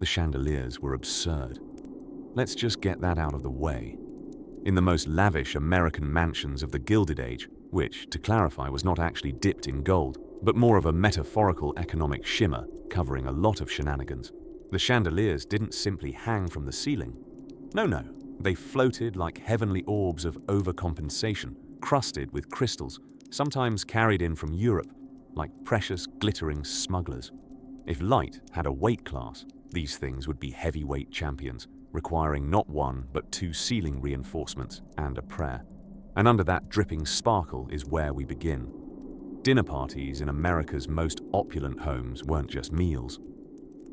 The chandeliers were absurd. Let's just get that out of the way. In the most lavish American mansions of the Gilded Age, which, to clarify, was not actually dipped in gold, but more of a metaphorical economic shimmer covering a lot of shenanigans, the chandeliers didn't simply hang from the ceiling. No, they floated like heavenly orbs of overcompensation, crusted with crystals, sometimes carried in from Europe, like precious glittering smugglers. If light had a weight class, these things would be heavyweight champions, requiring not one but two ceiling reinforcements and a prayer. And under that dripping sparkle is where we begin. Dinner parties in America's most opulent homes weren't just meals.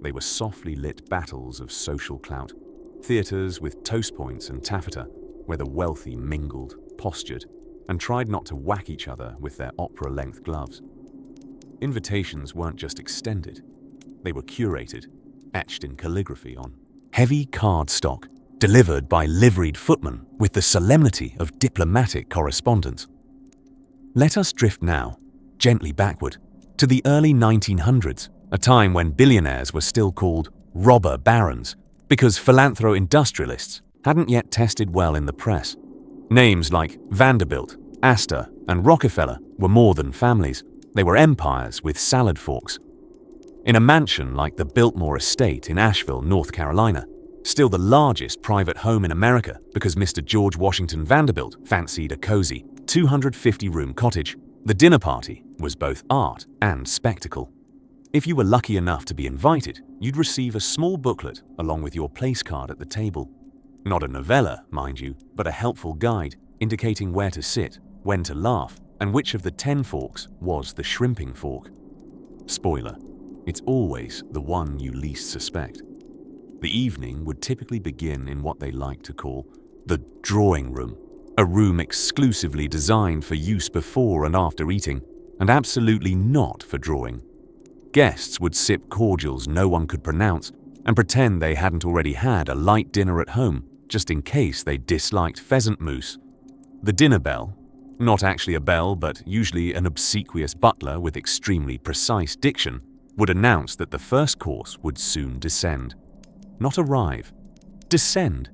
They were softly lit battles of social clout, theaters with toast points and taffeta, where the wealthy mingled, postured, and tried not to whack each other with their opera-length gloves. Invitations weren't just extended, they were curated, etched in calligraphy on heavy cardstock, delivered by liveried footmen with the solemnity of diplomatic correspondence. Let us drift now, gently backward, to the early 1900s, a time when billionaires were still called robber barons because philanthro-industrialists hadn't yet tested well in the press. Names like Vanderbilt, Astor, and Rockefeller were more than families. They were empires with salad forks. In a mansion like the Biltmore Estate in Asheville, North Carolina, still the largest private home in America because Mr. George Washington Vanderbilt fancied a cozy 250-room cottage, the dinner party was both art and spectacle. If you were lucky enough to be invited, you'd receive a small booklet along with your place card at the table. Not a novella, mind you, but a helpful guide indicating where to sit, when to laugh, and which of the 10 forks was the shrimping fork. Spoiler, it's always the one you least suspect. The evening would typically begin in what they like to call the drawing room, a room exclusively designed for use before and after eating, and absolutely not for drawing. Guests would sip cordials no one could pronounce and pretend they hadn't already had a light dinner at home, just in case they disliked pheasant mousse. The dinner bell, not actually a bell but usually an obsequious butler with extremely precise diction, would announce that the first course would soon descend. Not arrive, descend.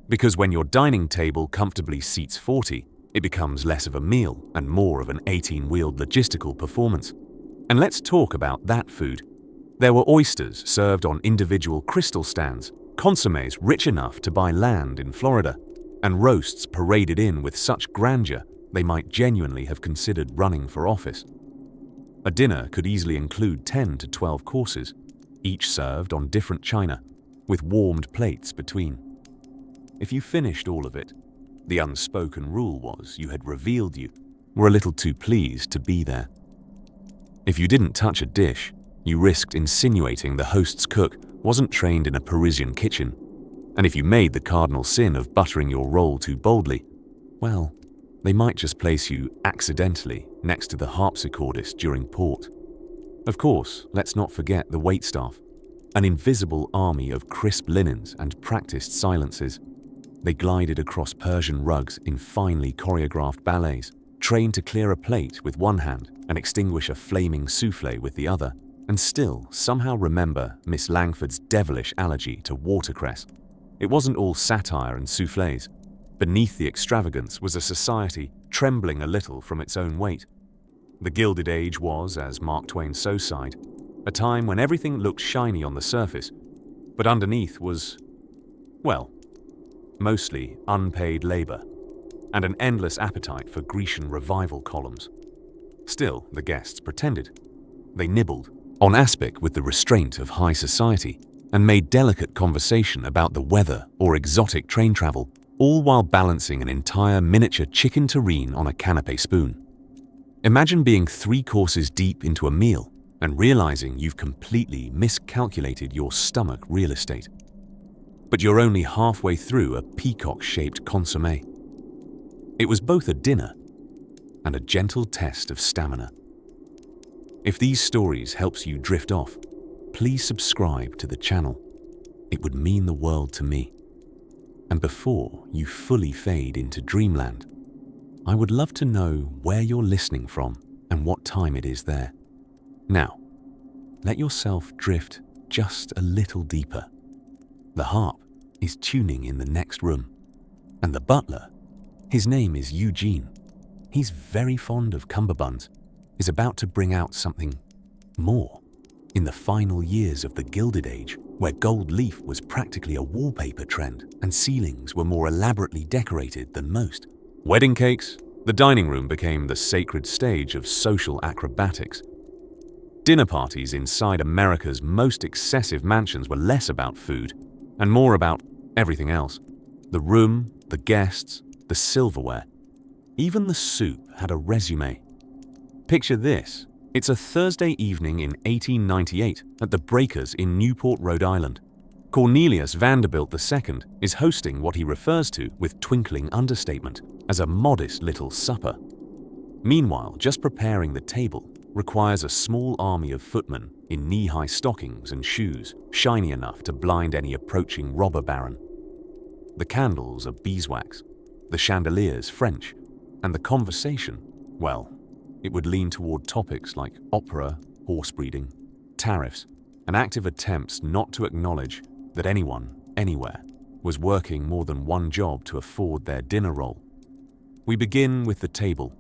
Because when your dining table comfortably seats 40, it becomes less of a meal and more of an 18-wheeled logistical performance. And let's talk about that food. There were oysters served on individual crystal stands, consommes rich enough to buy land in Florida, and roasts paraded in with such grandeur they might genuinely have considered running for office. A dinner could easily include 10 to 12 courses, each served on different china, with warmed plates between. If you finished all of it, the unspoken rule was you had revealed you were a little too pleased to be there. If you didn't touch a dish, you risked insinuating the host's cook wasn't trained in a Parisian kitchen, and if you made the cardinal sin of buttering your roll too boldly, well, they might just place you accidentally next to the harpsichordist during port. Of course, let's not forget the waitstaff, an invisible army of crisp linens and practiced silences. They glided across Persian rugs in finely choreographed ballets, trained to clear a plate with one hand and extinguish a flaming souffle with the other, and still somehow remember Miss Langford's devilish allergy to watercress. It wasn't all satire and souffles. Beneath the extravagance was a society trembling a little from its own weight. The Gilded Age was, as Mark Twain so sighed, a time when everything looked shiny on the surface, but underneath was, well, mostly unpaid labor and an endless appetite for Grecian revival columns. Still, the guests pretended. They nibbled, on aspic with the restraint of high society, and made delicate conversation about the weather or exotic train travel, all while balancing an entire miniature chicken terrine on a canapé spoon. Imagine being 3 courses deep into a meal and realizing you've completely miscalculated your stomach real estate. But you're only halfway through a peacock-shaped consommé. It was both a dinner and a gentle test of stamina. If these stories helps you drift off, please subscribe to the channel. It would mean the world to me. And before you fully fade into dreamland, I would love to know where you're listening from and what time it is there. Now, let yourself drift just a little deeper The harp is tuning in the next room. And the butler, his name is Eugene. He's very fond of cummerbunds, is about to bring out something more. In the final years of the Gilded Age, where gold leaf was practically a wallpaper trend and ceilings were more elaborately decorated than most. Wedding cakes, the dining room became the sacred stage of social acrobatics. Dinner parties inside America's most excessive mansions were less about food and more about everything else. The room, the guests, the silverware. Even the soup had a resume. Picture this. It's a Thursday evening in 1898 at the Breakers in Newport, Rhode Island. Cornelius Vanderbilt II is hosting what he refers to with twinkling understatement as a modest little supper. Meanwhile, just preparing the table requires a small army of footmen in knee-high stockings and shoes shiny enough to blind any approaching robber baron. The candles are beeswax, the chandeliers French, and the conversation, well, it would lean toward topics like opera, horse breeding, tariffs, and active attempts not to acknowledge that anyone, anywhere, was working more than one job to afford their dinner roll. We begin with the table.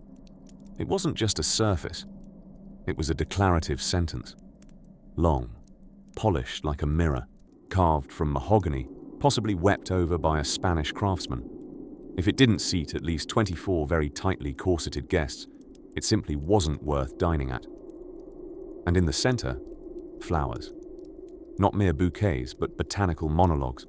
It wasn't just a surface. It was a declarative sentence. Long, polished like a mirror, carved from mahogany, possibly wept over by a Spanish craftsman. If it didn't seat at least 24 very tightly corseted guests, it simply wasn't worth dining at. And in the center, flowers. Not mere bouquets, but botanical monologues.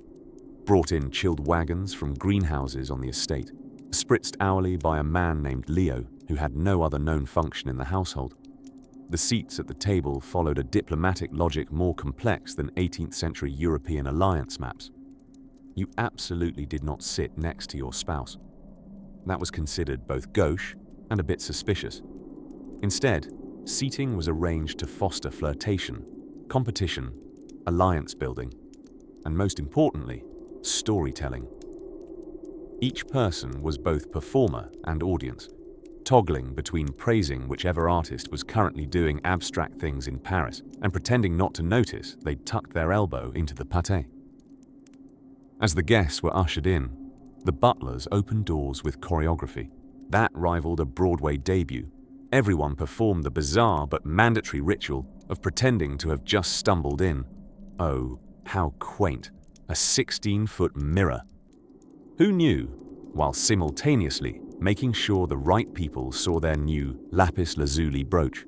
Brought in chilled wagons from greenhouses on the estate, spritzed hourly by a man named Leo who had no other known function in the household. The seats at the table followed a diplomatic logic more complex than 18th century European alliance maps. You absolutely did not sit next to your spouse. That was considered both gauche and a bit suspicious. Instead, seating was arranged to foster flirtation, competition, alliance building, and most importantly, storytelling. Each person was both performer and audience, toggling between praising whichever artist was currently doing abstract things in Paris and pretending not to notice they'd tucked their elbow into the pâté. As the guests were ushered in, the butlers opened doors with choreography. That rivaled a Broadway debut. Everyone performed the bizarre but mandatory ritual of pretending to have just stumbled in. Oh, how quaint. A 16-foot mirror. Who knew, while simultaneously making sure the right people saw their new lapis lazuli brooch.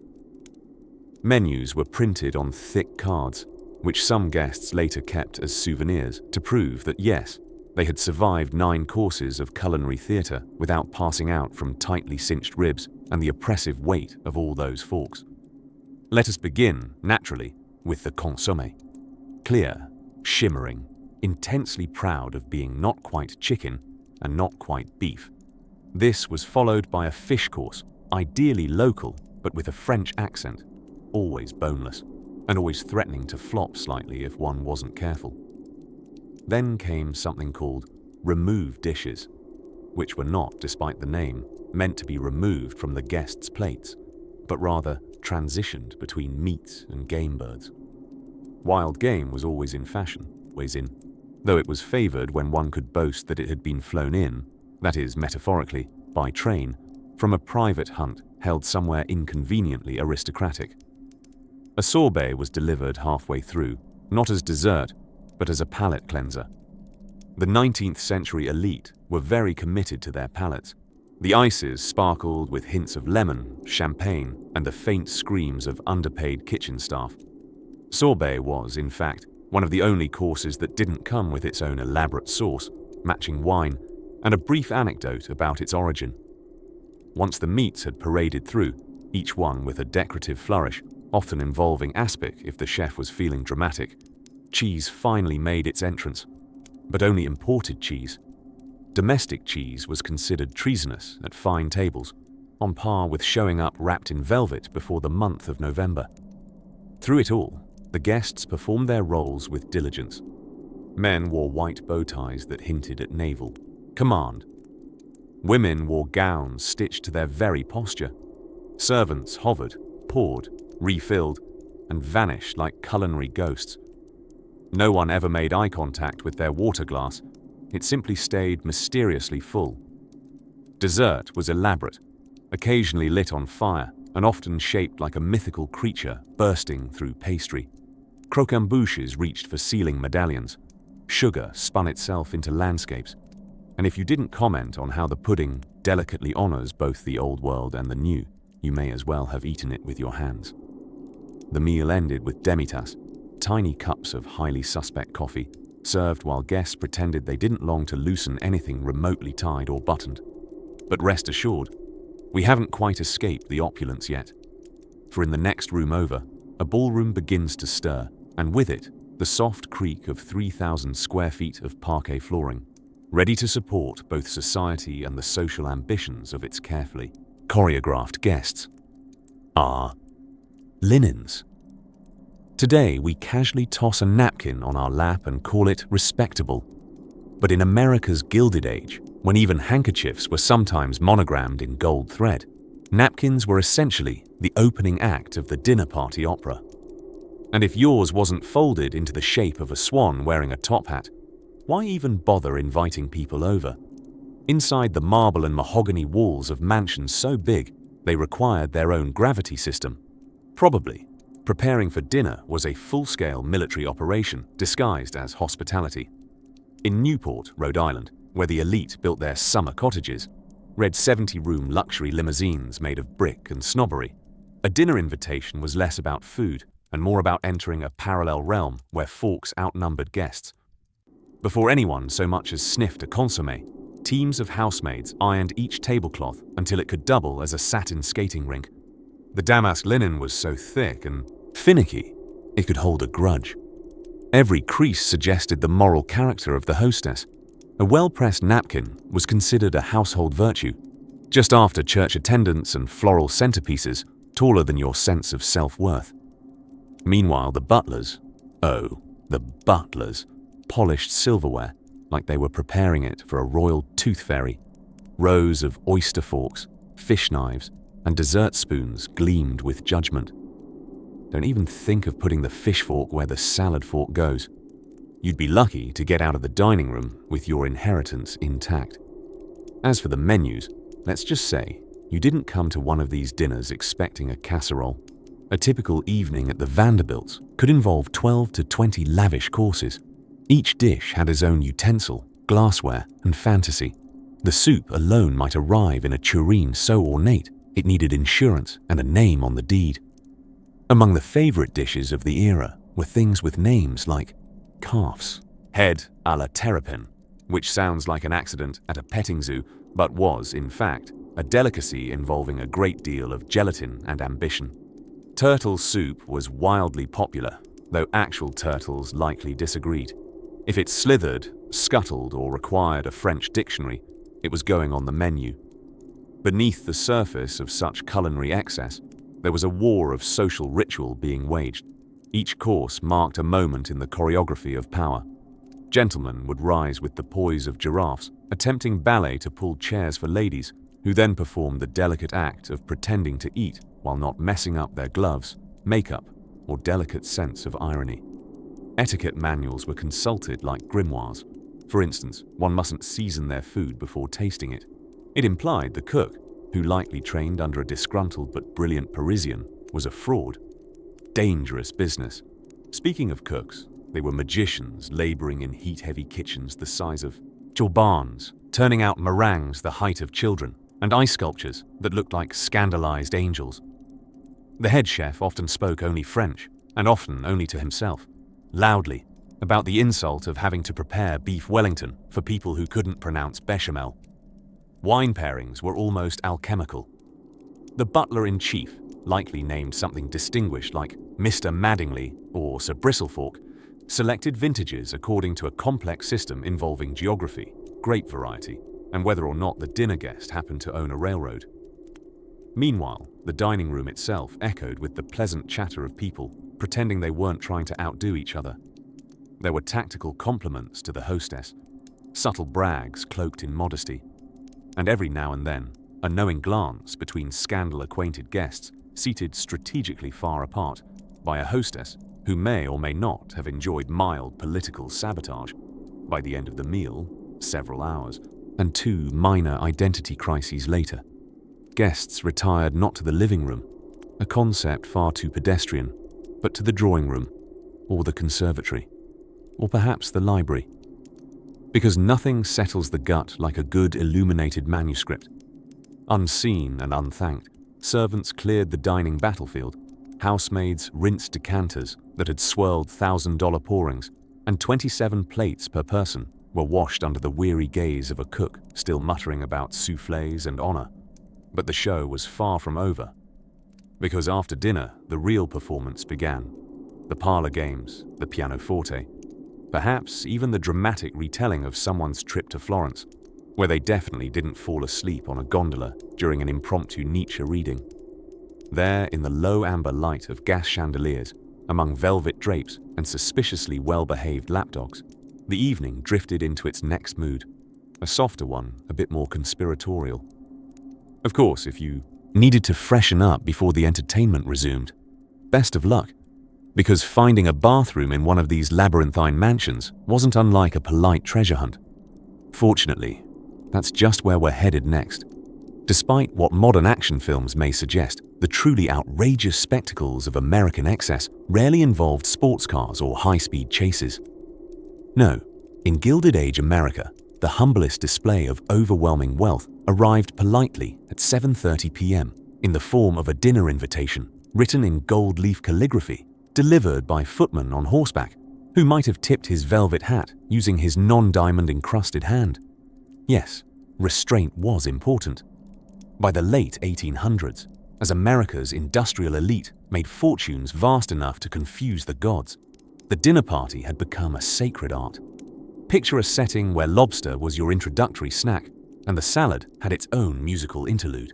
Menus were printed on thick cards, which some guests later kept as souvenirs to prove that yes, they had survived 9 courses of culinary theatre without passing out from tightly cinched ribs and the oppressive weight of all those forks. Let us begin, naturally, with the consommé. Clear, shimmering, intensely proud of being not quite chicken and not quite beef. This was followed by a fish course, ideally local but with a French accent, always boneless, and always threatening to flop slightly if one wasn't careful. Then came something called remove dishes, which were not, despite the name, meant to be removed from the guests' plates, but rather transitioned between meat and game birds. Wild game was always in fashion, though it was favoured when one could boast that it had been flown in, that is, metaphorically, by train, from a private hunt held somewhere inconveniently aristocratic. A sorbet was delivered halfway through, not as dessert, but as a palate cleanser. The 19th century elite were very committed to their palates. The ices sparkled with hints of lemon, champagne, and the faint screams of underpaid kitchen staff. Sorbet was, in fact, one of the only courses that didn't come with its own elaborate sauce, matching wine, and a brief anecdote about its origin. Once the meats had paraded through, each one with a decorative flourish, often involving aspic if the chef was feeling dramatic, cheese finally made its entrance, but only imported cheese. Domestic cheese was considered treasonous at fine tables, on par with showing up wrapped in velvet before the month of November. Through it all, the guests performed their roles with diligence. Men wore white bow ties that hinted at naval command. Women wore gowns stitched to their very posture. Servants hovered, poured, refilled, and vanished like culinary ghosts. No one ever made eye contact with their water glass. It simply stayed mysteriously full. Dessert was elaborate, occasionally lit on fire, and often shaped like a mythical creature bursting through pastry. Croquembouches reached for ceiling medallions. Sugar spun itself into landscapes. And if you didn't comment on how the pudding delicately honors both the old world and the new, you may as well have eaten it with your hands. The meal ended with demi-tasse, tiny cups of highly suspect coffee, served while guests pretended they didn't long to loosen anything remotely tied or buttoned. But rest assured, we haven't quite escaped the opulence yet. For in the next room over, a ballroom begins to stir, and with it, the soft creak of 3,000 square feet of parquet flooring, ready to support both society and the social ambitions of its carefully choreographed guests. Linens. Today, we casually toss a napkin on our lap and call it respectable. But in America's Gilded Age, when even handkerchiefs were sometimes monogrammed in gold thread, napkins were essentially the opening act of the dinner party opera. And if yours wasn't folded into the shape of a swan wearing a top hat, why even bother inviting people over? Inside the marble and mahogany walls of mansions so big, they required their own gravity system. Probably, preparing for dinner was a full-scale military operation disguised as hospitality. In Newport, Rhode Island, where the elite built their summer cottages, red 70-room luxury limousines made of brick and snobbery, a dinner invitation was less about food and more about entering a parallel realm where forks outnumbered guests. Before anyone so much as sniffed a consommé, teams of housemaids ironed each tablecloth until it could double as a satin skating rink. The damask linen was so thick and finicky, it could hold a grudge. Every crease suggested the moral character of the hostess. A well-pressed napkin was considered a household virtue, just after church attendance and floral centerpieces taller than your sense of self-worth. Meanwhile, the butlers, polished silverware like they were preparing it for a royal tooth fairy. Rows of oyster forks, fish knives, and dessert spoons gleamed with judgment. Don't even think of putting the fish fork where the salad fork goes. You'd be lucky to get out of the dining room with your inheritance intact. As for the menus, let's just say you didn't come to one of these dinners expecting a casserole. A typical evening at the Vanderbilts could involve 12 to 20 lavish courses. Each dish had its own utensil, glassware, and fantasy. The soup alone might arrive in a tureen so ornate it needed insurance and a name on the deed. Among the favorite dishes of the era were things with names like calf's head a la terrapin, which sounds like an accident at a petting zoo, but was, in fact, a delicacy involving a great deal of gelatin and ambition. Turtle soup was wildly popular, though actual turtles likely disagreed. If it slithered, scuttled, or required a French dictionary, it was going on the menu. Beneath the surface of such culinary excess, there was a war of social ritual being waged. Each course marked a moment in the choreography of power. Gentlemen would rise with the poise of giraffes, attempting ballet to pull chairs for ladies, who then performed the delicate act of pretending to eat while not messing up their gloves, makeup, or delicate sense of irony. Etiquette manuals were consulted like grimoires. For instance, one mustn't season their food before tasting it. It implied the cook, who likely trained under a disgruntled but brilliant Parisian, was a fraud. Dangerous business. Speaking of cooks, they were magicians laboring in heat-heavy kitchens the size of chobans, turning out meringues the height of children, and ice sculptures that looked like scandalized angels. The head chef often spoke only French, and often only to himself, loudly, about the insult of having to prepare beef Wellington for people who couldn't pronounce bechamel. Wine pairings were almost alchemical. The butler-in-chief, likely named something distinguished like Mr. Maddingley or Sir Bristlefork, selected vintages according to a complex system involving geography, grape variety, and whether or not the dinner guest happened to own a railroad. Meanwhile, the dining room itself echoed with the pleasant chatter of people, pretending they weren't trying to outdo each other. There were tactical compliments to the hostess, subtle brags cloaked in modesty, and every now and then, a knowing glance between scandal-acquainted guests seated strategically far apart by a hostess who may or may not have enjoyed mild political sabotage. By the end of the meal, several hours, and 2 minor identity crises later, guests retired not to the living room, a concept far too pedestrian, but to the drawing room, or the conservatory, or perhaps the library. Because nothing settles the gut like a good illuminated manuscript. Unseen and unthanked, servants cleared the dining battlefield. Housemaids rinsed decanters that had swirled $1,000 pourings, and 27 plates per person were washed under the weary gaze of a cook still muttering about soufflés and honor. But the show was far from over. Because after dinner, the real performance began. The parlor games, the pianoforte, perhaps even the dramatic retelling of someone's trip to Florence, where they definitely didn't fall asleep on a gondola during an impromptu Nietzsche reading. There, in the low amber light of gas chandeliers, among velvet drapes and suspiciously well-behaved lapdogs, the evening drifted into its next mood, a softer one, a bit more conspiratorial. Of course, if you needed to freshen up before the entertainment resumed, best of luck, because finding a bathroom in one of these labyrinthine mansions wasn't unlike a polite treasure hunt. Fortunately, that's just where we're headed next. Despite what modern action films may suggest, the truly outrageous spectacles of American excess rarely involved sports cars or high-speed chases. No, in Gilded Age America, the humblest display of overwhelming wealth arrived politely at 7:30 p.m. in the form of a dinner invitation written in gold leaf calligraphy, delivered by footman on horseback, who might have tipped his velvet hat using his non-diamond encrusted hand. Yes, restraint was important. By the late 1800s, as America's industrial elite made fortunes vast enough to confuse the gods, the dinner party had become a sacred art. Picture a setting where lobster was your introductory snack and the salad had its own musical interlude.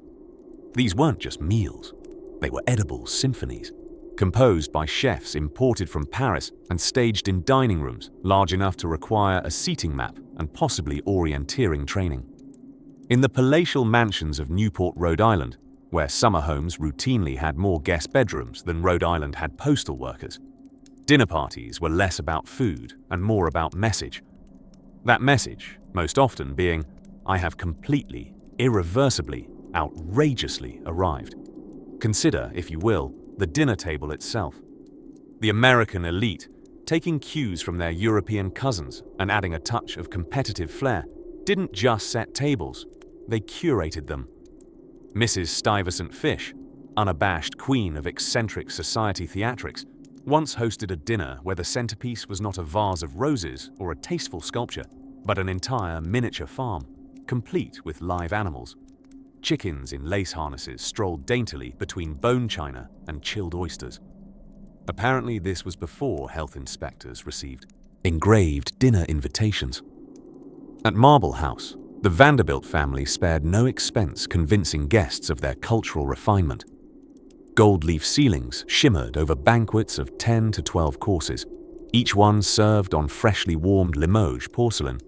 These weren't just meals, they were edible symphonies, composed by chefs imported from Paris and staged in dining rooms large enough to require a seating map and possibly orienteering training. In the palatial mansions of Newport, Rhode Island, where summer homes routinely had more guest bedrooms than Rhode Island had postal workers, dinner parties were less about food and more about message. That message, most often being, I have completely, irreversibly, outrageously arrived. Consider, if you will, the dinner table itself. The American elite, taking cues from their European cousins and adding a touch of competitive flair, didn't just set tables, they curated them. Mrs. Stuyvesant Fish, unabashed queen of eccentric society theatrics, once hosted a dinner where the centerpiece was not a vase of roses or a tasteful sculpture, but an entire miniature farm, complete with live animals. Chickens in lace harnesses strolled daintily between bone china and chilled oysters. Apparently, this was before health inspectors received engraved dinner invitations. At Marble House, the Vanderbilt family spared no expense convincing guests of their cultural refinement. Gold leaf ceilings shimmered over banquets of 10 to 12 courses, each one served on freshly warmed Limoges porcelain.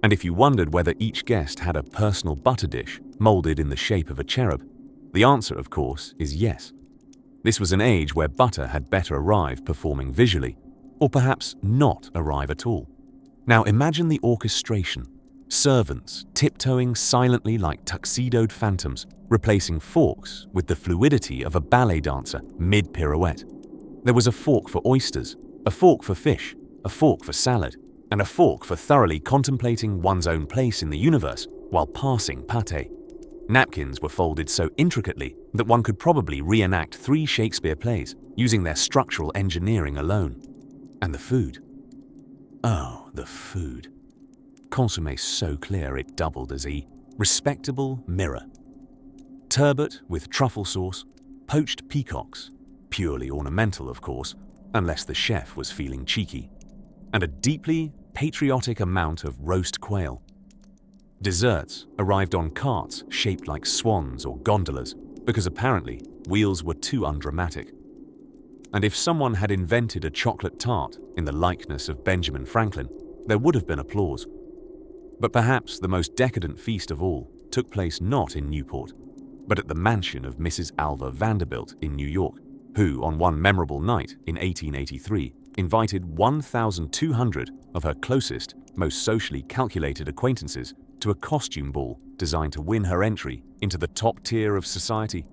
And if you wondered whether each guest had a personal butter dish molded in the shape of a cherub, the answer, of course, is yes. This was an age where butter had better arrive performing visually, or perhaps not arrive at all. Now imagine the orchestration. Servants tiptoeing silently like tuxedoed phantoms, replacing forks with the fluidity of a ballet dancer mid-pirouette. There was a fork for oysters, a fork for fish, a fork for salad, and a fork for thoroughly contemplating one's own place in the universe while passing pâté. Napkins were folded so intricately that one could probably reenact 3 Shakespeare plays using their structural engineering alone. And the food. Oh, the food. Consommé so clear it doubled as a respectable mirror. Turbot with truffle sauce, poached peacocks, purely ornamental of course, unless the chef was feeling cheeky, and a deeply patriotic amount of roast quail. Desserts arrived on carts shaped like swans or gondolas, because apparently wheels were too undramatic. And if someone had invented a chocolate tart in the likeness of Benjamin Franklin, there would have been applause. But perhaps the most decadent feast of all took place not in Newport, but at the mansion of Mrs. Alva Vanderbilt in New York, who, on one memorable night in 1883, invited 1,200 of her closest, most socially calculated acquaintances to a costume ball designed to win her entry into the top tier of society.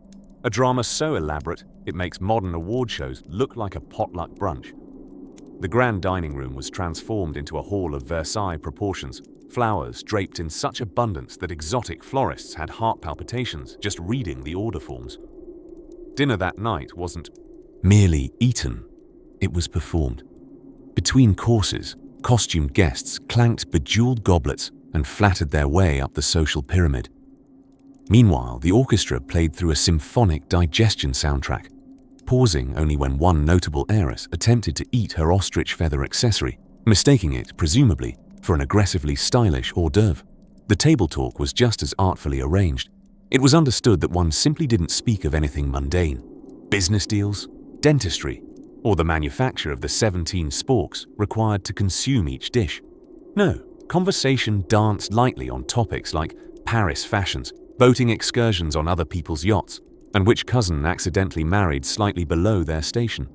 A drama so elaborate it makes modern award shows look like a potluck brunch. The grand dining room was transformed into a hall of Versailles proportions, flowers draped in such abundance that exotic florists had heart palpitations just reading the order forms. Dinner that night wasn't merely eaten, it was performed. Between courses, costumed guests clanked bejeweled goblets and flattered their way up the social pyramid. Meanwhile, the orchestra played through a symphonic digestion soundtrack, pausing only when one notable heiress attempted to eat her ostrich feather accessory, mistaking it, presumably, for an aggressively stylish hors d'oeuvre. The table talk was just as artfully arranged. It was understood that one simply didn't speak of anything mundane: business deals, dentistry, or the manufacture of the 17 sporks required to consume each dish. No, conversation danced lightly on topics like Paris fashions, boating excursions on other people's yachts, and which cousin accidentally married slightly below their station.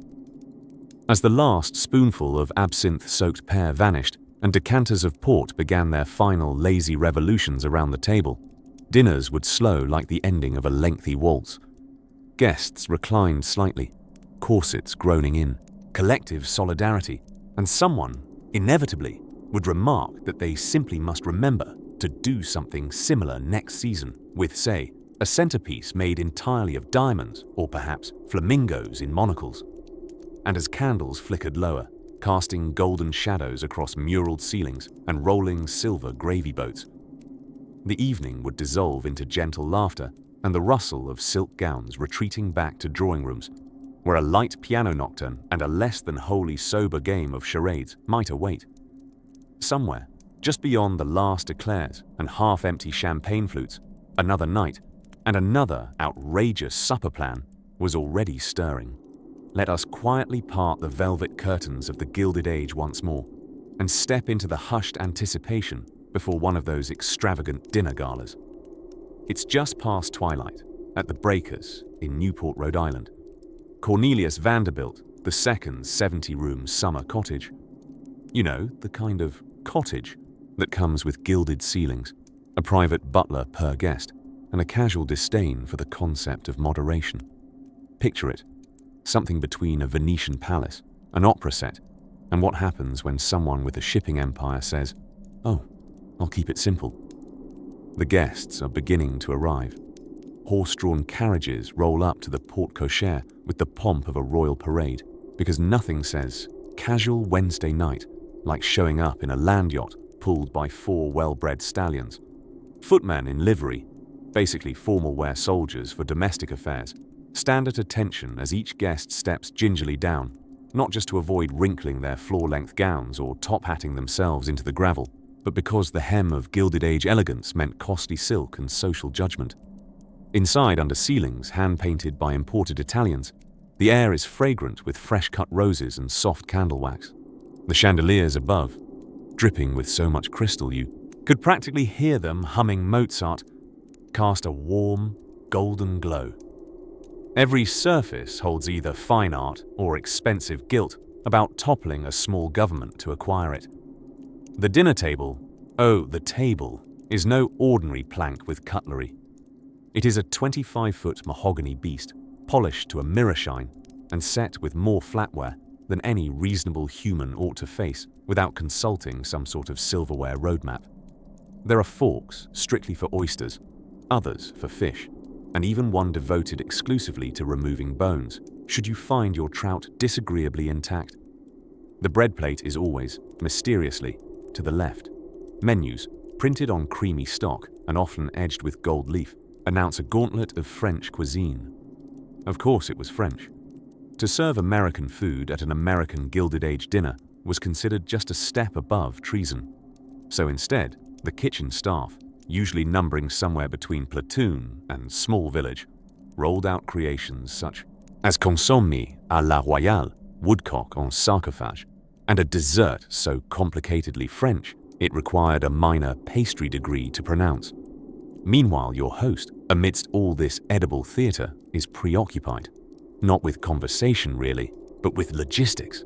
As the last spoonful of absinthe-soaked pear vanished and decanters of port began their final lazy revolutions around the table, dinners would slow like the ending of a lengthy waltz. Guests reclined slightly, corsets groaning in, collective solidarity, and someone, inevitably, would remark that they simply must remember to do something similar next season with, say, a centerpiece made entirely of diamonds or perhaps flamingos in monocles. And as candles flickered lower, casting golden shadows across muraled ceilings and rolling silver gravy boats, the evening would dissolve into gentle laughter and the rustle of silk gowns retreating back to drawing rooms, where a light piano nocturne and a less than wholly sober game of charades might await. Somewhere, just beyond the last eclairs and half-empty champagne flutes, another night and another outrageous supper plan was already stirring. Let us quietly part the velvet curtains of the Gilded Age once more and step into the hushed anticipation before one of those extravagant dinner galas. It's just past twilight at the Breakers in Newport, Rhode Island. Cornelius Vanderbilt, the second 70-room summer cottage. You know, the kind of cottage that comes with gilded ceilings, a private butler per guest, and a casual disdain for the concept of moderation. Picture it, something between a Venetian palace, an opera set, and what happens when someone with a shipping empire says, "Oh, I'll keep it simple." The guests are beginning to arrive. Horse-drawn carriages roll up to the porte cochere with the pomp of a royal parade, because nothing says casual Wednesday night like showing up in a land yacht pulled by 4 well-bred stallions. Footmen in livery, basically formal wear soldiers for domestic affairs, stand at attention as each guest steps gingerly down, not just to avoid wrinkling their floor-length gowns or top-hatting themselves into the gravel, but because the hem of Gilded Age elegance meant costly silk and social judgment. Inside, under ceilings hand-painted by imported Italians, the air is fragrant with fresh-cut roses and soft candle wax. The chandeliers above, dripping with so much crystal you could practically hear them humming Mozart, cast a warm, golden glow. Every surface holds either fine art or expensive gilt about toppling a small government to acquire it. The dinner table, oh, the table, is no ordinary plank with cutlery. It is a 25-foot mahogany beast, polished to a mirror shine and set with more flatware than any reasonable human ought to face without consulting some sort of silverware roadmap. There are forks strictly for oysters, others for fish, and even one devoted exclusively to removing bones, should you find your trout disagreeably intact. The bread plate is always, mysteriously, to the left. Menus, printed on creamy stock and often edged with gold leaf, announce a gauntlet of French cuisine. Of course it was French. To serve American food at an American Gilded Age dinner was considered just a step above treason. So instead, the kitchen staff, usually numbering somewhere between platoon and small village, rolled out creations such as consommé à la royale, woodcock en sarcophage, and a dessert so complicatedly French it required a minor pastry degree to pronounce. Meanwhile, your host, amidst all this edible theatre, is preoccupied. Not with conversation, really, but with logistics.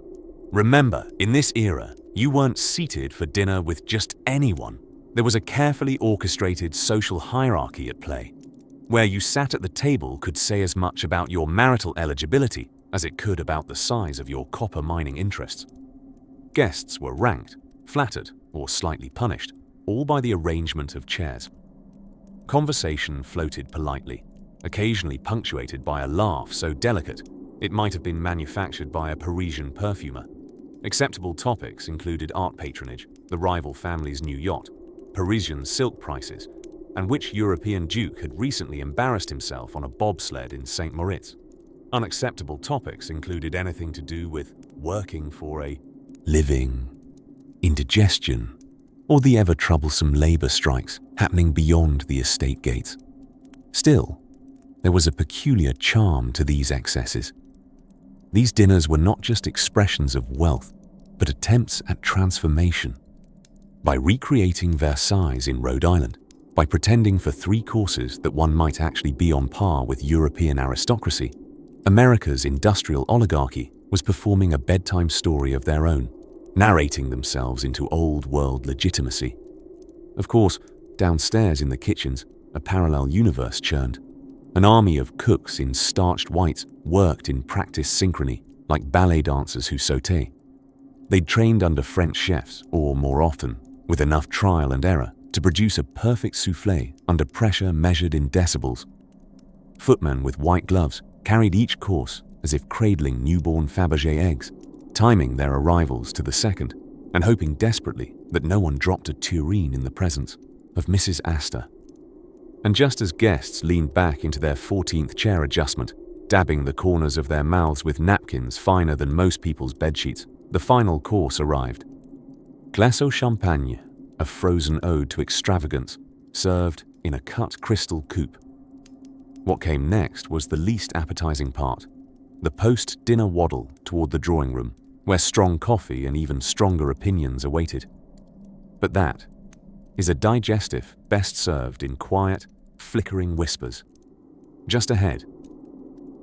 Remember, in this era, you weren't seated for dinner with just anyone. There was a carefully orchestrated social hierarchy at play. Where you sat at the table could say as much about your marital eligibility as it could about the size of your copper mining interests. Guests were ranked, flattered, or slightly punished, all by the arrangement of chairs. Conversation floated politely, occasionally punctuated by a laugh so delicate it might have been manufactured by a Parisian perfumer. Acceptable topics included art patronage, the rival family's new yacht, Parisian silk prices, and which European duke had recently embarrassed himself on a bobsled in St. Moritz. Unacceptable topics included anything to do with working for a living, indigestion, or the ever-troublesome labour strikes happening beyond the estate gates. Still, there was a peculiar charm to these excesses. These dinners were not just expressions of wealth, but attempts at transformation. By recreating Versailles in Rhode Island, by pretending for 3 courses that one might actually be on par with European aristocracy, America's industrial oligarchy was performing a bedtime story of their own, narrating themselves into old-world legitimacy. Of course, downstairs in the kitchens, a parallel universe churned. An army of cooks in starched whites worked in practiced synchrony, like ballet dancers who sauté. They'd trained under French chefs, or more often, with enough trial and error, to produce a perfect soufflé under pressure measured in decibels. Footmen with white gloves carried each course as if cradling newborn Fabergé eggs, timing their arrivals to the second, and hoping desperately that no one dropped a tureen in the presence of Mrs. Astor. And just as guests leaned back into their 14th chair adjustment, dabbing the corners of their mouths with napkins finer than most people's bedsheets, the final course arrived. Glace au champagne, a frozen ode to extravagance, served in a cut crystal coupe. What came next was the least appetizing part, the post-dinner waddle toward the drawing room, where strong coffee and even stronger opinions awaited. But that is a digestive best served in quiet, flickering whispers. Just ahead,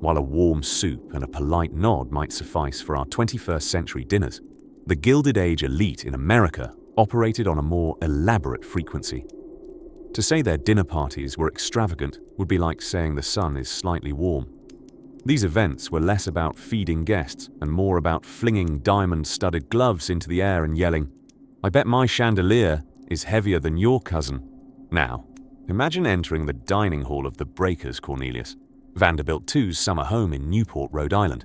while a warm soup and a polite nod might suffice for our 21st century dinners, the Gilded Age elite in America operated on a more elaborate frequency. To say their dinner parties were extravagant would be like saying the sun is slightly warm. These events were less about feeding guests and more about flinging diamond-studded gloves into the air and yelling, "I bet my chandelier is heavier than your cousin." Now, imagine entering the dining hall of the Breakers, Cornelius, Vanderbilt II's summer home in Newport, Rhode Island,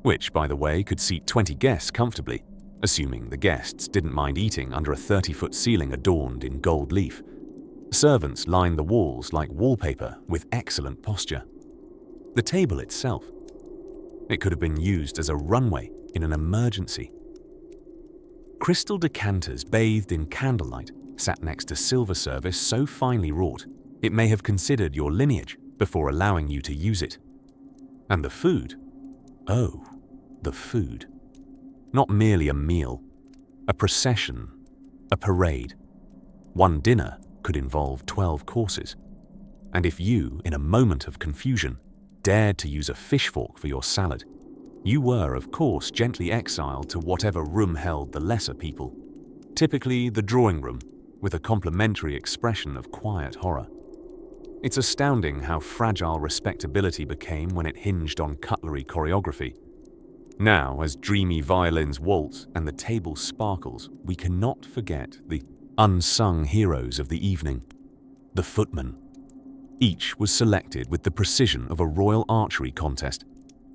which, by the way, could seat 20 guests comfortably, assuming the guests didn't mind eating under a 30-foot ceiling adorned in gold leaf. Servants lined the walls like wallpaper with excellent posture. The table itself, it could have been used as a runway in an emergency. Crystal decanters bathed in candlelight sat next to silver service so finely wrought it may have considered your lineage before allowing you to use it. And the food? Oh, the food. Not merely a meal, a procession, a parade. One dinner could involve 12 courses. And if you, in a moment of confusion, dared to use a fish fork for your salad, you were, of course, gently exiled to whatever room held the lesser people, typically the drawing room, with a complimentary expression of quiet horror. It's astounding how fragile respectability became when it hinged on cutlery choreography. Now, as dreamy violins waltz and the table sparkles, we cannot forget the unsung heroes of the evening, the footmen. Each was selected with the precision of a royal archery contest,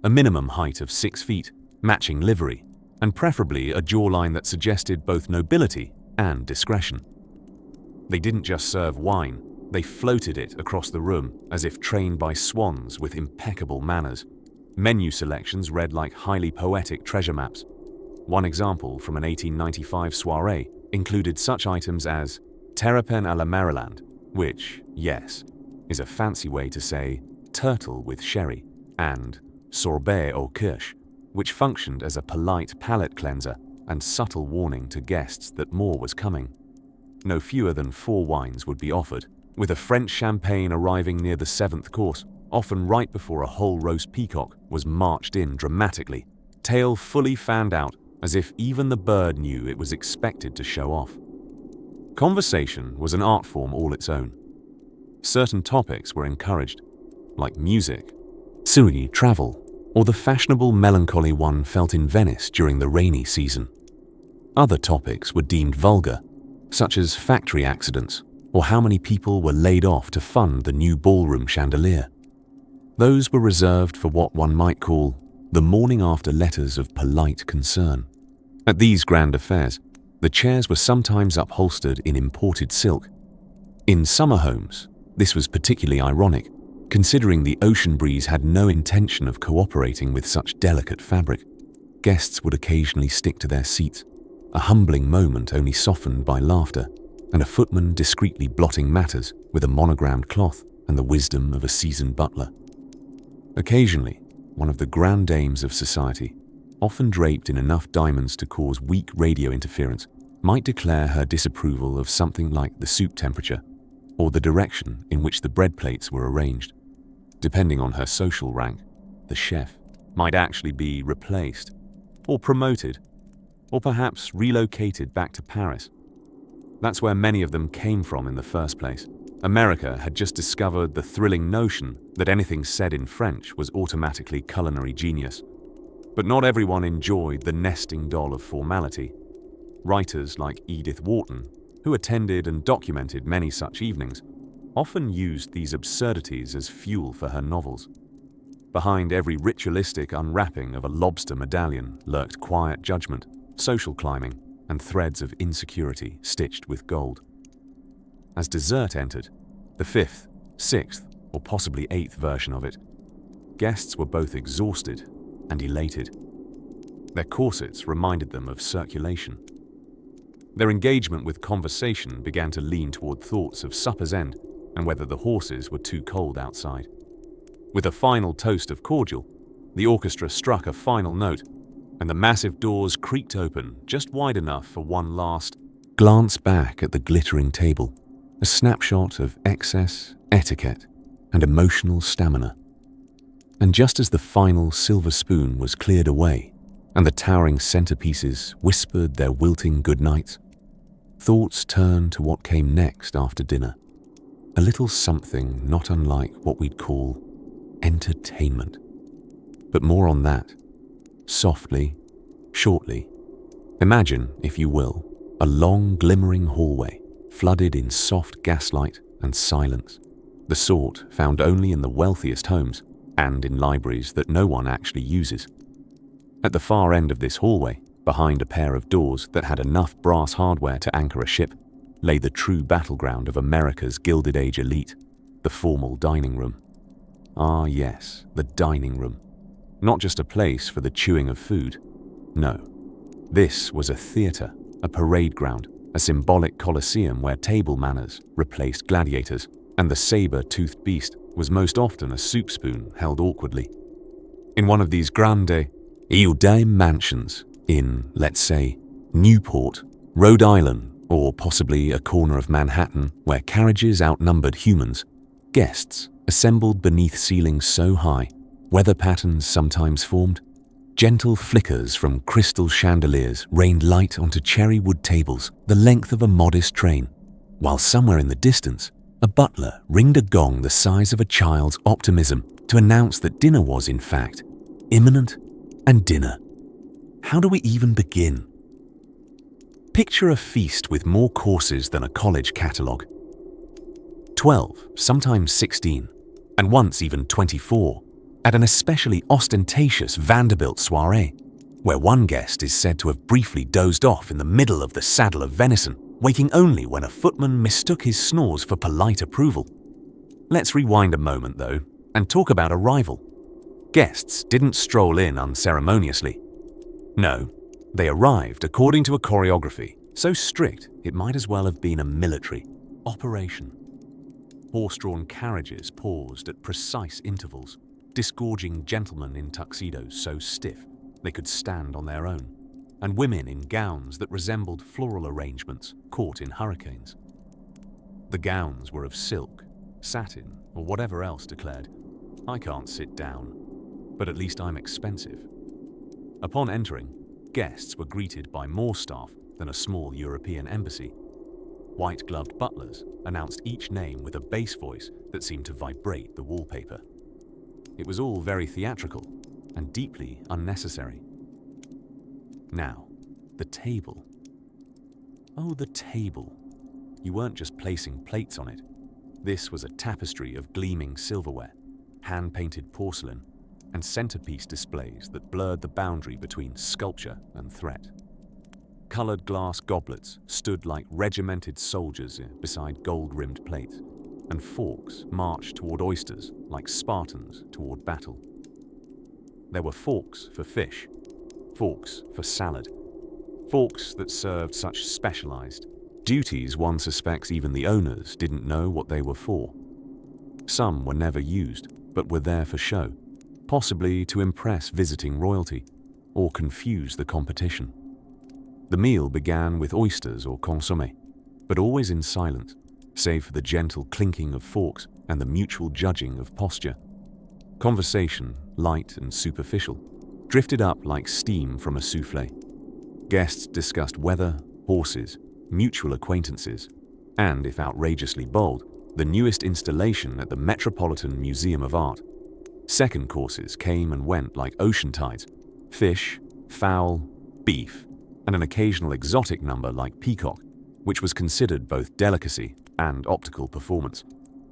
a minimum height of 6 feet, matching livery, and preferably a jawline that suggested both nobility and discretion. They didn't just serve wine, they floated it across the room as if trained by swans with impeccable manners. Menu selections read like highly poetic treasure maps. One example from an 1895 soirée included such items as terrapin à la Maryland, which, yes, is a fancy way to say turtle with sherry, and sorbet au kirsch, which functioned as a polite palate cleanser and subtle warning to guests that more was coming. No fewer than 4 wines would be offered, with a French champagne arriving near the 7th course, often right before a whole roast peacock was marched in dramatically, tail fully fanned out as if even the bird knew it was expected to show off. Conversation was an art form all its own. Certain topics were encouraged, like music, sui, travel, or the fashionable melancholy one felt in Venice during the rainy season. Other topics were deemed vulgar, such as factory accidents or how many people were laid off to fund the new ballroom chandelier. Those were reserved for what one might call the morning after letters of polite concern. At these grand affairs, the chairs were sometimes upholstered in imported silk. In summer homes, this was particularly ironic, considering the ocean breeze had no intention of cooperating with such delicate fabric. Guests would occasionally stick to their seats, a humbling moment only softened by laughter, and a footman discreetly blotting matters with a monogrammed cloth and the wisdom of a seasoned butler. Occasionally, one of the grand dames of society, often draped in enough diamonds to cause weak radio interference, might declare her disapproval of something like the soup temperature or the direction in which the bread plates were arranged. Depending on her social rank, the chef might actually be replaced or promoted or perhaps relocated back to Paris. That's where many of them came from in the first place. America had just discovered the thrilling notion that anything said in French was automatically culinary genius. But not everyone enjoyed the nesting doll of formality. Writers like Edith Wharton, who attended and documented many such evenings, often used these absurdities as fuel for her novels. Behind every ritualistic unwrapping of a lobster medallion lurked quiet judgment, social climbing, and threads of insecurity stitched with gold. As dessert entered, the fifth, sixth, or possibly eighth version of it, guests were both exhausted and elated. Their corsets reminded them of circulation. Their engagement with conversation began to lean toward thoughts of supper's end and whether the horses were too cold outside. With a final toast of cordial, the orchestra struck a final note, and the massive doors creaked open just wide enough for one last glance back at the glittering table, a snapshot of excess, etiquette, and emotional stamina. And just as the final silver spoon was cleared away, and the towering centerpieces whispered their wilting goodnights, thoughts turned to what came next after dinner, a little something not unlike what we'd call entertainment. But more on that, softly, shortly. Imagine, if you will, a long glimmering hallway, flooded in soft gaslight and silence, the sort found only in the wealthiest homes and in libraries that no one actually uses. At the far end of this hallway, behind a pair of doors that had enough brass hardware to anchor a ship, lay the true battleground of America's Gilded Age elite, the formal dining room. Ah yes, the dining room. Not just a place for the chewing of food. No. This was a theater, a parade ground, a symbolic coliseum where table manners replaced gladiators, and the saber-toothed beast was most often a soup spoon held awkwardly. In one of these grande, ill-dame mansions in, let's say, Newport, Rhode Island, or possibly a corner of Manhattan where carriages outnumbered humans, guests assembled beneath ceilings so high, weather patterns sometimes formed, gentle flickers from crystal chandeliers rained light onto cherry wood tables the length of a modest train, while somewhere in the distance, a butler ringed a gong the size of a child's optimism to announce that dinner was, in fact, imminent and dinner. How do we even begin? Picture a feast with more courses than a college catalogue. 12, sometimes 16, and once even 24, at an especially ostentatious Vanderbilt soiree, where one guest is said to have briefly dozed off in the middle of the saddle of venison, waking only when a footman mistook his snores for polite approval. Let's rewind a moment, though, and talk about arrival. Guests didn't stroll in unceremoniously. No, they arrived according to a choreography so strict it might as well have been a military operation. Horse-drawn carriages paused at precise intervals, disgorging gentlemen in tuxedos so stiff they could stand on their own, and women in gowns that resembled floral arrangements caught in hurricanes. The gowns were of silk, satin, or whatever else declared, I can't sit down, but at least I'm expensive. Upon entering, guests were greeted by more staff than a small European embassy. White-gloved butlers announced each name with a bass voice that seemed to vibrate the wallpaper. It was all very theatrical and deeply unnecessary. Now, the table. Oh, the table. You weren't just placing plates on it. This was a tapestry of gleaming silverware, hand-painted porcelain, and centerpiece displays that blurred the boundary between sculpture and threat. Colored glass goblets stood like regimented soldiers beside gold-rimmed plates, and forks marched toward oysters like Spartans toward battle. There were forks for fish, forks for salad, forks that served such specialized duties one suspects even the owners didn't know what they were for. Some were never used, but were there for show, possibly to impress visiting royalty or confuse the competition. The meal began with oysters or consommé, but always in silence, save for the gentle clinking of forks and the mutual judging of posture. Conversation, light and superficial, drifted up like steam from a soufflé. Guests discussed weather, horses, mutual acquaintances, and, if outrageously bold, the newest installation at the Metropolitan Museum of Art. Second courses came and went like ocean tides: fish, fowl, beef, and an occasional exotic number like peacock, which was considered both delicacy and optical performance.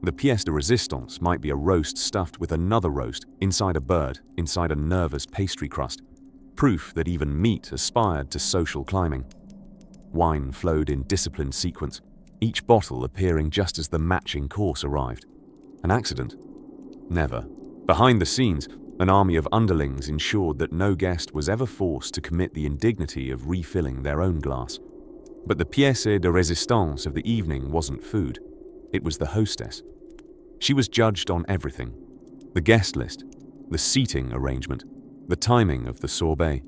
The pièce de résistance might be a roast stuffed with another roast inside a bird, inside a nervous pastry crust, proof that even meat aspired to social climbing. Wine flowed in disciplined sequence, each bottle appearing just as the matching course arrived. An accident? Never. Behind the scenes, an army of underlings ensured that no guest was ever forced to commit the indignity of refilling their own glass. But the pièce de résistance of the evening wasn't food. It was the hostess. She was judged on everything: the guest list, the seating arrangement, the timing of the sorbet.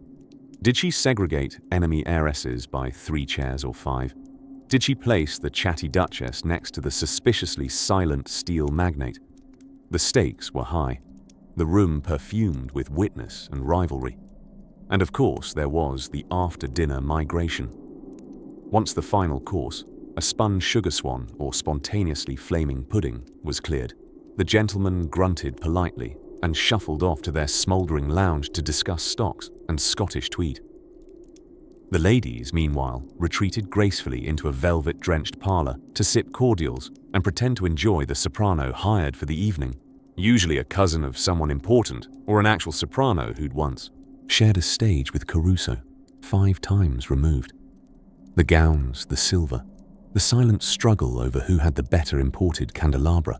Did she segregate enemy heiresses by 3 chairs or 5? Did she place the chatty duchess next to the suspiciously silent steel magnate? The stakes were high, the room perfumed with witness and rivalry. And of course there was the after-dinner migration. Once the final course, a spun sugar swan or spontaneously flaming pudding, was cleared, the gentlemen grunted politely and shuffled off to their smouldering lounge to discuss stocks and Scottish tweed. The ladies, meanwhile, retreated gracefully into a velvet-drenched parlor to sip cordials and pretend to enjoy the soprano hired for the evening, usually a cousin of someone important or an actual soprano who'd once shared a stage with Caruso, 5 times removed. The gowns, the silver, the silent struggle over who had the better imported candelabra.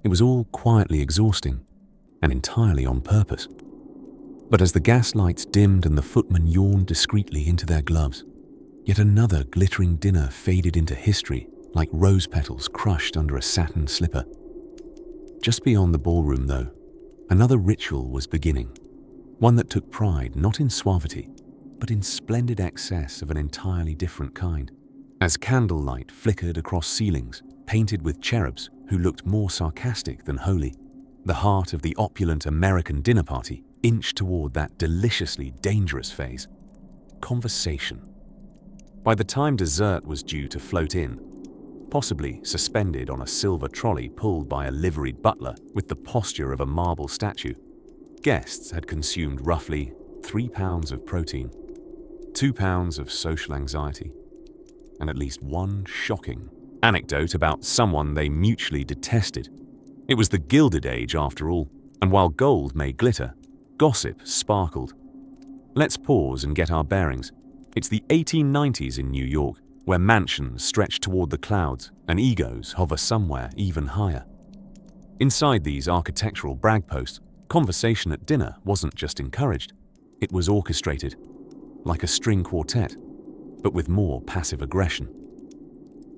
It was all quietly exhausting, and entirely on purpose. But as the gas lights dimmed and the footmen yawned discreetly into their gloves, yet another glittering dinner faded into history like rose petals crushed under a satin slipper. Just beyond the ballroom, though, another ritual was beginning, one that took pride not in suavity, but in splendid excess of an entirely different kind. As candlelight flickered across ceilings, painted with cherubs who looked more sarcastic than holy, the heart of the opulent American dinner party inched toward that deliciously dangerous phase: conversation. By the time dessert was due to float in, possibly suspended on a silver trolley pulled by a liveried butler with the posture of a marble statue, guests had consumed roughly 3 pounds of protein, 2 pounds of social anxiety, and at least one shocking anecdote about someone they mutually detested. It was the Gilded Age, after all, and while gold may glitter, gossip sparkled. Let's pause and get our bearings. It's the 1890s in New York, where mansions stretch toward the clouds and egos hover somewhere even higher. Inside these architectural bragposts, conversation at dinner wasn't just encouraged, it was orchestrated, like a string quartet, but with more passive aggression.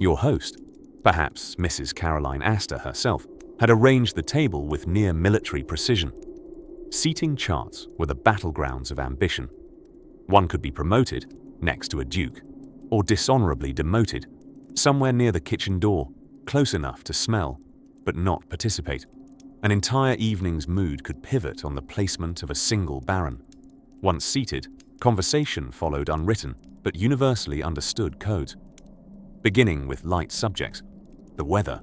Your host, perhaps Mrs. Caroline Astor herself, had arranged the table with near military precision. Seating charts were the battlegrounds of ambition. One could be promoted, next to a duke, or dishonorably demoted, somewhere near the kitchen door, close enough to smell, but not participate. An entire evening's mood could pivot on the placement of a single baron. Once seated, conversation followed unwritten but universally understood codes. Beginning with light subjects, the weather,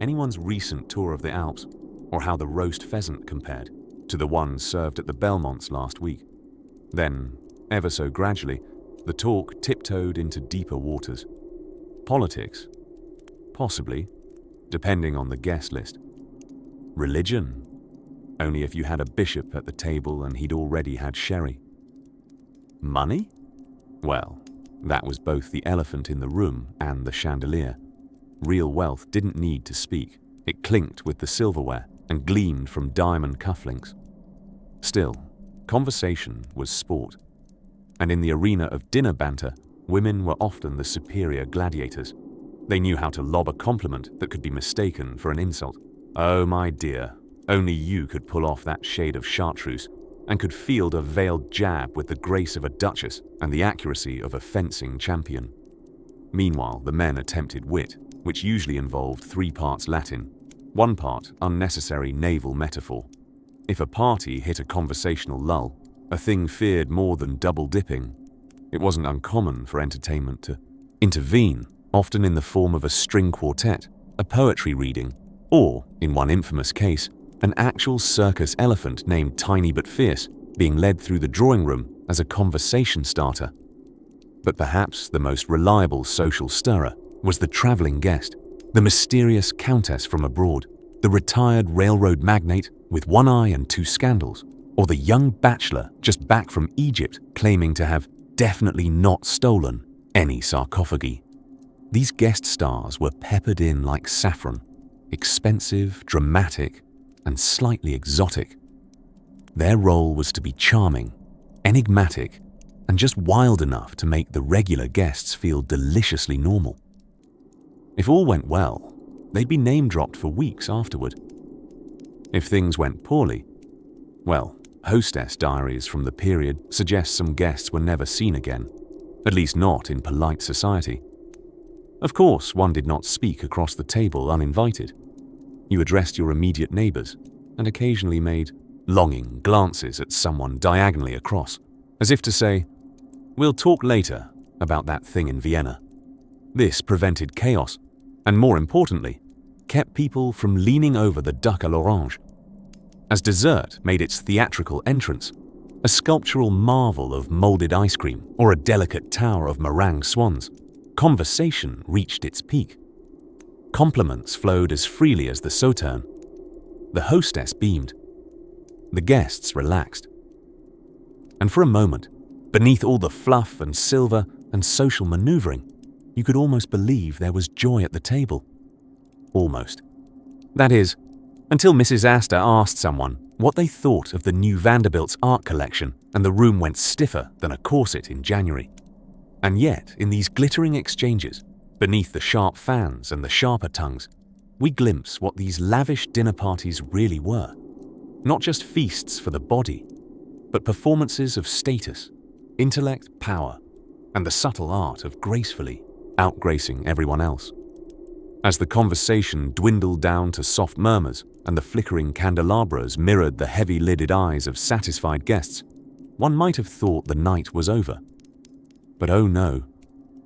anyone's recent tour of the Alps, or how the roast pheasant compared to the one served at the Belmonts last week. Then, ever so gradually, the talk tiptoed into deeper waters. Politics? Possibly, depending on the guest list. Religion? Only if you had a bishop at the table and he'd already had sherry. Money? Well, that was both the elephant in the room and the chandelier. Real wealth didn't need to speak. It clinked with the silverware and gleamed from diamond cufflinks. Still, conversation was sport. And in the arena of dinner banter, women were often the superior gladiators. They knew how to lob a compliment that could be mistaken for an insult. Oh, my dear, only you could pull off that shade of chartreuse and could field a veiled jab with the grace of a duchess and the accuracy of a fencing champion. Meanwhile, the men attempted wit, which usually involved 3 parts Latin, 1 part unnecessary naval metaphor. If a party hit a conversational lull, a thing feared more than double-dipping. It wasn't uncommon for entertainment to intervene, often in the form of a string quartet, a poetry reading, or, in one infamous case, an actual circus elephant named Tiny but Fierce being led through the drawing room as a conversation starter. But perhaps the most reliable social stirrer was the traveling guest, the mysterious countess from abroad, the retired railroad magnate with 1 eye and 2 scandals, or the young bachelor just back from Egypt claiming to have definitely not stolen any sarcophagi. These guest stars were peppered in like saffron, expensive, dramatic, and slightly exotic. Their role was to be charming, enigmatic, and just wild enough to make the regular guests feel deliciously normal. If all went well, they'd be name-dropped for weeks afterward. If things went poorly, well, hostess diaries from the period suggest some guests were never seen again, at least not in polite society. Of course, one did not speak across the table uninvited. You addressed your immediate neighbors and occasionally made longing glances at someone diagonally across, as if to say, "We'll talk later about that thing in Vienna." This prevented chaos, and more importantly, kept people from leaning over the duck à l'orange. As dessert made its theatrical entrance, a sculptural marvel of molded ice cream or a delicate tower of meringue swans, conversation reached its peak. Compliments flowed as freely as the sauterne. The hostess beamed. The guests relaxed. And for a moment, beneath all the fluff and silver and social maneuvering, you could almost believe there was joy at the table. Almost. That is, until Mrs. Astor asked someone what they thought of the new Vanderbilt's art collection and the room went stiffer than a corset in January. And yet, in these glittering exchanges, beneath the sharp fans and the sharper tongues, we glimpse what these lavish dinner parties really were. Not just feasts for the body, but performances of status, intellect, power, and the subtle art of gracefully outgracing everyone else. As the conversation dwindled down to soft murmurs and the flickering candelabras mirrored the heavy-lidded eyes of satisfied guests, one might have thought the night was over. But oh no,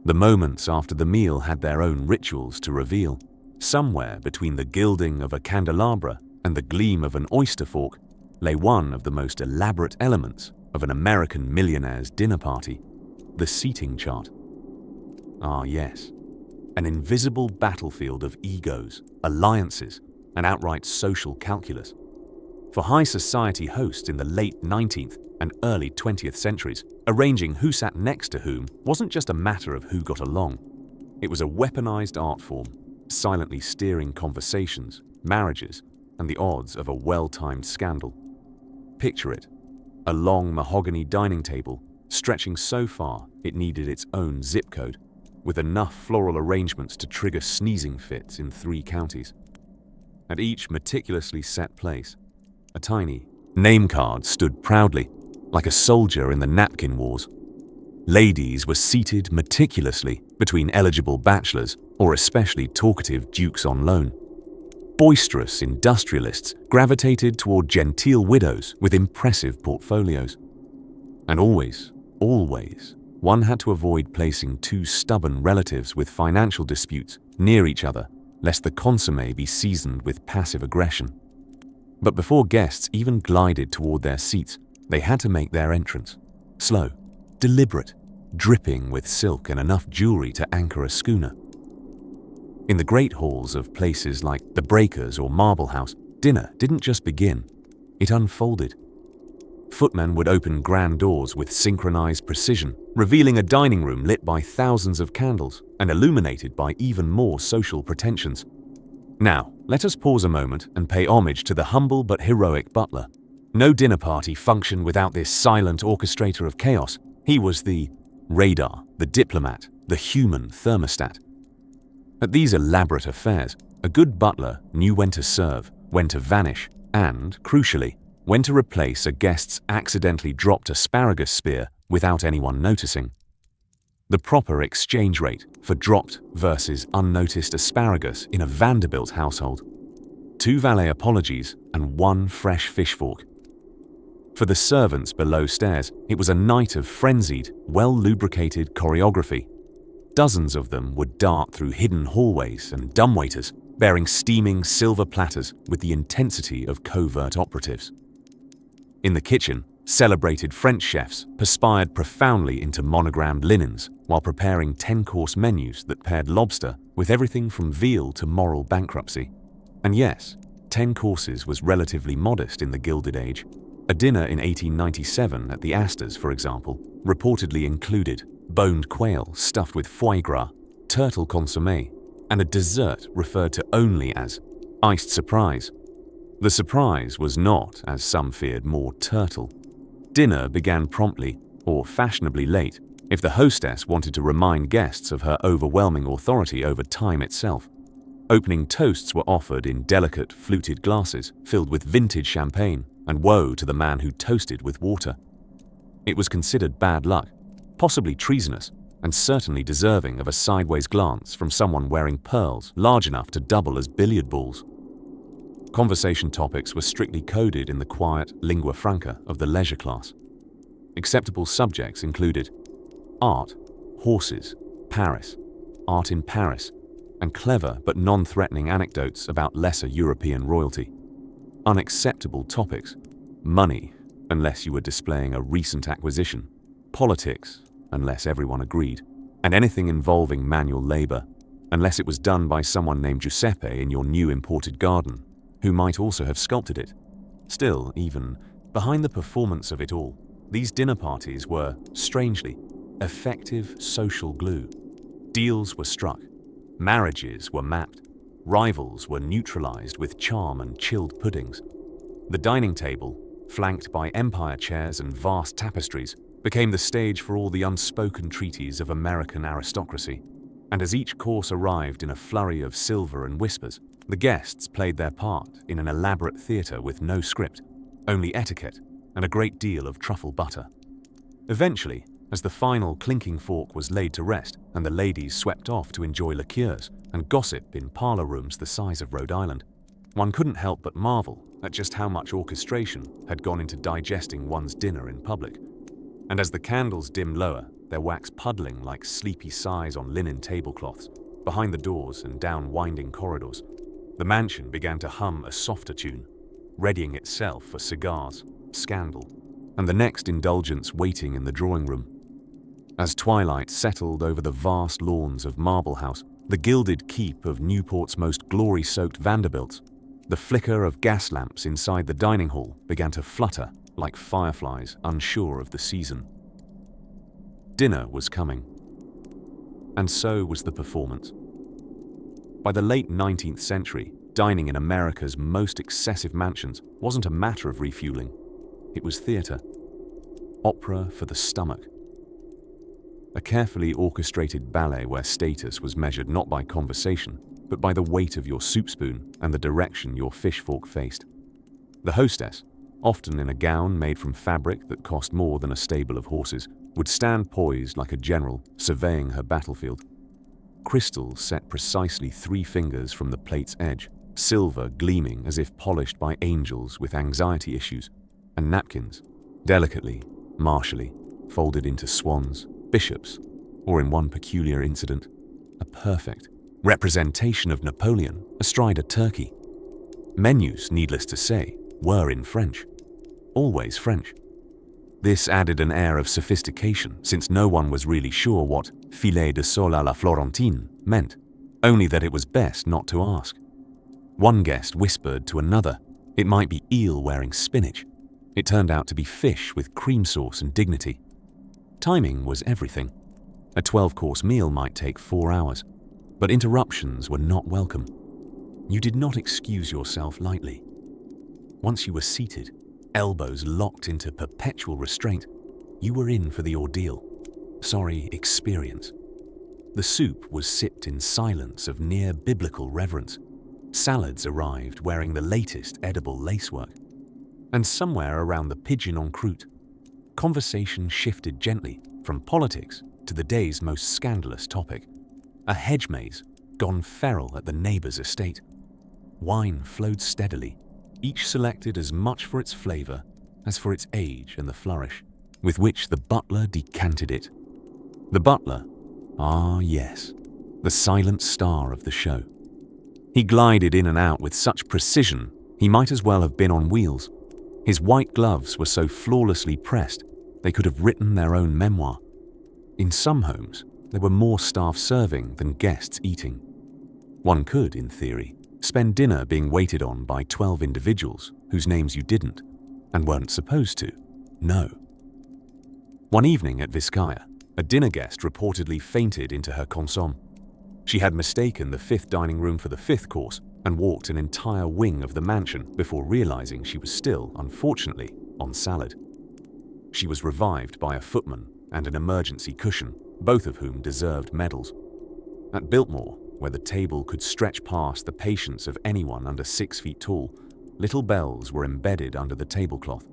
the moments after the meal had their own rituals to reveal. Somewhere between the gilding of a candelabra and the gleam of an oyster fork lay one of the most elaborate elements of an American millionaire's dinner party, the seating chart. Ah yes, an invisible battlefield of egos, alliances, and outright social calculus. For high society hosts in the late 19th and early 20th centuries, arranging who sat next to whom wasn't just a matter of who got along. It was a weaponized art form, silently steering conversations, marriages, and the odds of a well-timed scandal. Picture it, a long mahogany dining table stretching so far it needed its own zip code, with enough floral arrangements to trigger sneezing fits in 3 counties. At each meticulously set place, a tiny name card stood proudly, like a soldier in the napkin wars. Ladies were seated meticulously between eligible bachelors or especially talkative dukes on loan. Boisterous industrialists gravitated toward genteel widows with impressive portfolios. And always, one had to avoid placing two stubborn relatives with financial disputes near each other, lest the consommé be seasoned with passive aggression. But before guests even glided toward their seats, they had to make their entrance. Slow, deliberate, dripping with silk and enough jewelry to anchor a schooner. In the great halls of places like the Breakers or Marble House, dinner didn't just begin, it unfolded. Footmen would open grand doors with synchronized precision, revealing a dining room lit by thousands of candles and illuminated by even more social pretensions. Now, let us pause a moment and pay homage to the humble but heroic butler. No dinner party functioned without this silent orchestrator of chaos. He was the radar, the diplomat, the human thermostat. At these elaborate affairs, a good butler knew when to serve, when to vanish, and, crucially, when to replace a guest's accidentally dropped asparagus spear without anyone noticing. The proper exchange rate for dropped versus unnoticed asparagus in a Vanderbilt household. 2 valet apologies and 1 fresh fish fork. For the servants below stairs, it was a night of frenzied, well-lubricated choreography. Dozens of them would dart through hidden hallways and dumbwaiters, bearing steaming silver platters with the intensity of covert operatives. In the kitchen, celebrated French chefs perspired profoundly into monogrammed linens while preparing 10-course menus that paired lobster with everything from veal to moral bankruptcy. And yes, 10 courses was relatively modest in the Gilded Age. A dinner in 1897 at the Astors, for example, reportedly included boned quail stuffed with foie gras, turtle consommé, and a dessert referred to only as iced surprise. The surprise was not, as some feared, more turtle. Dinner began promptly, or fashionably late, if the hostess wanted to remind guests of her overwhelming authority over time itself. Opening toasts were offered in delicate, fluted glasses filled with vintage champagne, and woe to the man who toasted with water. It was considered bad luck, possibly treasonous, and certainly deserving of a sideways glance from someone wearing pearls large enough to double as billiard balls. Conversation topics were strictly coded in the quiet lingua franca of the leisure class. Acceptable subjects included art, horses, Paris, art in Paris, and clever but non-threatening anecdotes about lesser European royalty. Unacceptable topics: money, unless you were displaying a recent acquisition, politics, unless everyone agreed, and anything involving manual labor, unless it was done by someone named Giuseppe in your new imported garden, who might also have sculpted it. Still, even behind the performance of it all, these dinner parties were, strangely, effective social glue. Deals were struck, marriages were mapped, rivals were neutralized with charm and chilled puddings. The dining table, flanked by empire chairs and vast tapestries, became the stage for all the unspoken treaties of American aristocracy. And as each course arrived in a flurry of silver and whispers, the guests played their part in an elaborate theater with no script, only etiquette and a great deal of truffle butter. Eventually, as the final clinking fork was laid to rest and the ladies swept off to enjoy liqueurs and gossip in parlor rooms the size of Rhode Island, one couldn't help but marvel at just how much orchestration had gone into digesting one's dinner in public. And as the candles dimmed lower, their wax puddling like sleepy sighs on linen tablecloths, behind the doors and down winding corridors, the mansion began to hum a softer tune, readying itself for cigars, scandal, and the next indulgence waiting in the drawing room. As twilight settled over the vast lawns of Marble House, the gilded keep of Newport's most glory-soaked Vanderbilts, the flicker of gas lamps inside the dining hall began to flutter like fireflies unsure of the season. Dinner was coming, and so was the performance. By the late 19th century, dining in America's most excessive mansions wasn't a matter of refueling. It was theater. Opera for the stomach. A carefully orchestrated ballet where status was measured not by conversation, but by the weight of your soup spoon and the direction your fish fork faced. The hostess, often in a gown made from fabric that cost more than a stable of horses, would stand poised like a general, surveying her battlefield. Crystals set precisely 3 fingers from the plate's edge silver gleaming as if polished by angels with anxiety issues, and napkins, delicately, martially, folded into swans, bishops, or in one peculiar incident, a perfect representation of Napoleon astride a turkey. Menus, needless to say, were in French. Always French. This added an air of sophistication since no one was really sure what filet de sole à la Florentine meant, only that it was best not to ask. One guest whispered to another it might be eel wearing spinach. It turned out to be fish with cream sauce and dignity. Timing was everything. A 12-course meal might take 4 hours, but interruptions were not welcome. You did not excuse yourself lightly. Once you were seated, elbows locked into perpetual restraint, you were in for the ordeal. Sorry, experience. The soup was sipped in silence of near biblical reverence. Salads arrived wearing the latest edible lacework. And somewhere around the pigeon en croûte, conversation shifted gently from politics to the day's most scandalous topic, a hedge maze gone feral at the neighbor's estate. Wine flowed steadily, each selected as much for its flavor as for its age and the flourish with which the butler decanted it. The butler, ah yes, the silent star of the show. He glided in and out with such precision he might as well have been on wheels. His white gloves were so flawlessly pressed they could have written their own memoir. In some homes, there were more staff serving than guests eating. One could, in theory, spend dinner being waited on by 12 individuals whose names you didn't, and weren't supposed to, know. One evening at Vizcaya, a dinner guest reportedly fainted into her consomme. She had mistaken the 5th dining room for the 5th course and walked an entire wing of the mansion before realizing she was still, unfortunately, on salad. She was revived by a footman and an emergency cushion, both of whom deserved medals. At Biltmore, where the table could stretch past the patience of anyone under 6 feet tall, little bells were embedded under the tablecloth.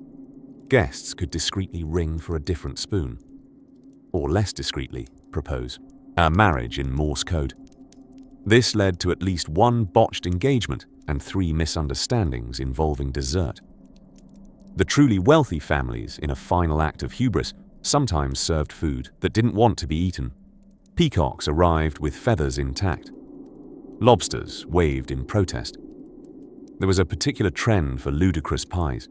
Guests could discreetly ring for a different spoon. Or less discreetly, propose a marriage in Morse code. This led to at least one botched engagement and 3 misunderstandings involving dessert. The truly wealthy families, in a final act of hubris, sometimes served food that didn't want to be eaten. Peacocks arrived with feathers intact. Lobsters waved in protest. There was a particular trend for ludicrous pies.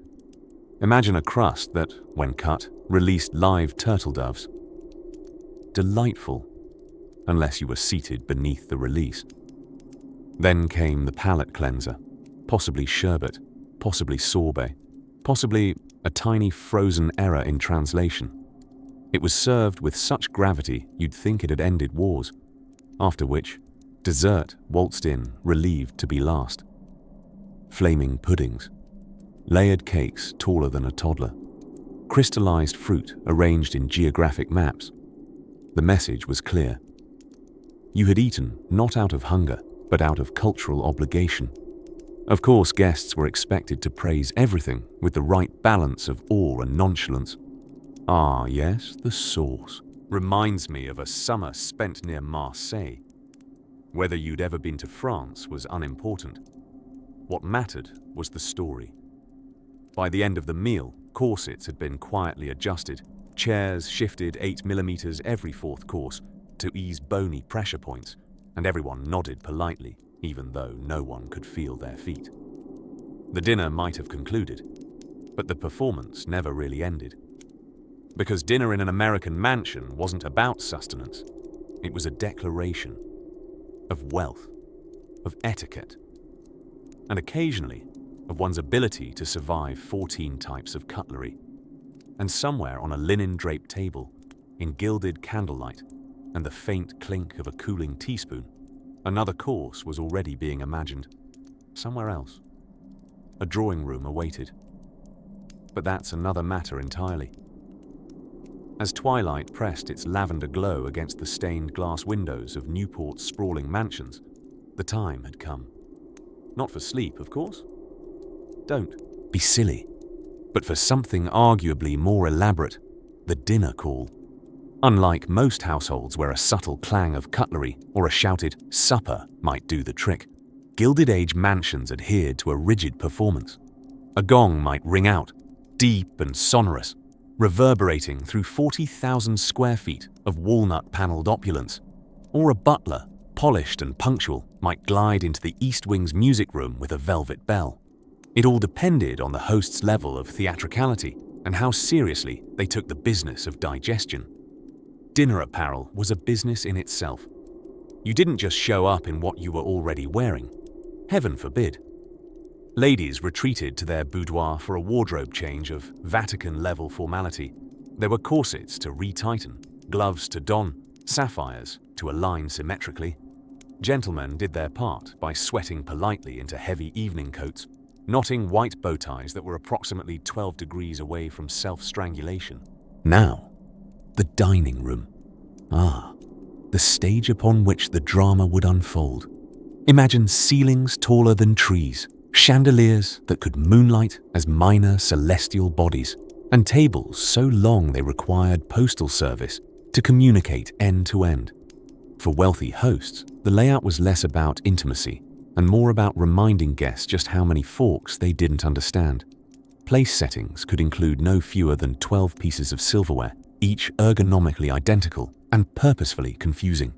Imagine a crust that, when cut, released live turtle doves. Delightful, unless you were seated beneath the release. Then came the palate cleanser, possibly sherbet, possibly sorbet, possibly a tiny frozen error in translation. It was served with such gravity you'd think it had ended wars, after which, dessert waltzed in, relieved to be last. Flaming puddings, layered cakes taller than a toddler, crystallized fruit arranged in geographic maps. The message was clear. You had eaten not out of hunger, but out of cultural obligation. Of course, guests were expected to praise everything with the right balance of awe and nonchalance. Ah, yes, the sauce reminds me of a summer spent near Marseille. Whether you'd ever been to France was unimportant. What mattered was the story. By the end of the meal, corsets had been quietly adjusted, chairs shifted 8 millimeters every 4th course to ease bony pressure points, and everyone nodded politely, even though no one could feel their feet. The dinner might have concluded, but the performance never really ended. Because dinner in an American mansion wasn't about sustenance. It was a declaration of wealth, of etiquette, and occasionally of one's ability to survive 14 types of cutlery. And somewhere on a linen-draped table, in gilded candlelight and the faint clink of a cooling teaspoon, another course was already being imagined. Somewhere else. A drawing room awaited. But that's another matter entirely. As twilight pressed its lavender glow against the stained glass windows of Newport's sprawling mansions, the time had come. Not for sleep, of course. Don't be silly. But for something arguably more elaborate, the dinner call. Unlike most households where a subtle clang of cutlery or a shouted supper might do the trick, Gilded Age mansions adhered to a rigid performance. A gong might ring out, deep and sonorous, reverberating through 40,000 square feet of walnut-paneled opulence, or a butler, polished and punctual, might glide into the East Wing's music room with a velvet bell. It all depended on the host's level of theatricality and how seriously they took the business of digestion. Dinner apparel was a business in itself. You didn't just show up in what you were already wearing. Heaven forbid. Ladies retreated to their boudoir for a wardrobe change of Vatican-level formality. There were corsets to retighten, gloves to don, sapphires to align symmetrically. Gentlemen did their part by sweating politely into heavy evening coats, knotting white bow ties that were approximately 12 degrees away from self-strangulation. Now, the dining room. The stage upon which the drama would unfold. Imagine ceilings taller than trees, chandeliers that could moonlight as minor celestial bodies, and tables so long they required postal service to communicate end to end. For wealthy hosts, the layout was less about intimacy and more about reminding guests just how many forks they didn't understand. Place settings could include no fewer than 12 pieces of silverware, each ergonomically identical and purposefully confusing.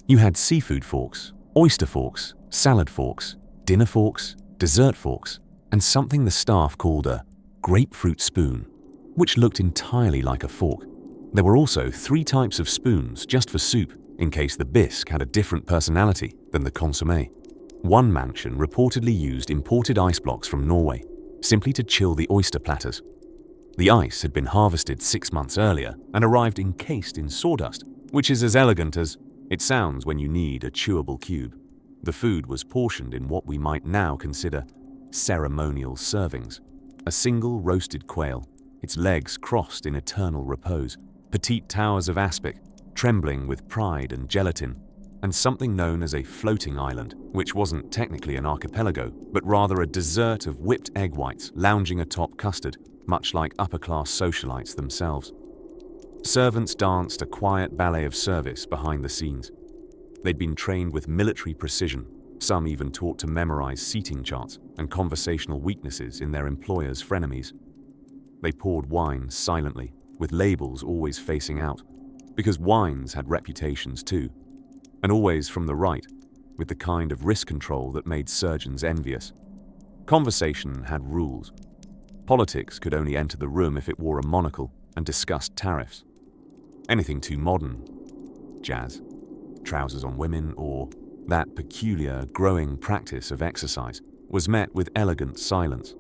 You had seafood forks, oyster forks, salad forks, dinner forks, dessert forks, and something the staff called a grapefruit spoon, which looked entirely like a fork. There were also 3 types of spoons just for soup, in case the bisque had a different personality than the consommé. One mansion reportedly used imported ice blocks from Norway, simply to chill the oyster platters. The ice had been harvested 6 months earlier and arrived encased in sawdust, which is as elegant as it sounds when you need a chewable cube. The food was portioned in what we might now consider ceremonial servings. A single roasted quail, its legs crossed in eternal repose, petite towers of aspic, trembling with pride and gelatin, and something known as a floating island, which wasn't technically an archipelago, but rather a dessert of whipped egg whites lounging atop custard, much like upper-class socialites themselves. Servants danced a quiet ballet of service behind the scenes. They'd been trained with military precision, some even taught to memorize seating charts and conversational weaknesses in their employers' frenemies. They poured wine silently, with labels always facing out, because wines had reputations too, and always from the right, with the kind of risk control that made surgeons envious. Conversation had rules. Politics could only enter the room if it wore a monocle and discussed tariffs. Anything too modern, jazz, trousers on women, or that peculiar, growing practice of exercise, was met with elegant silence.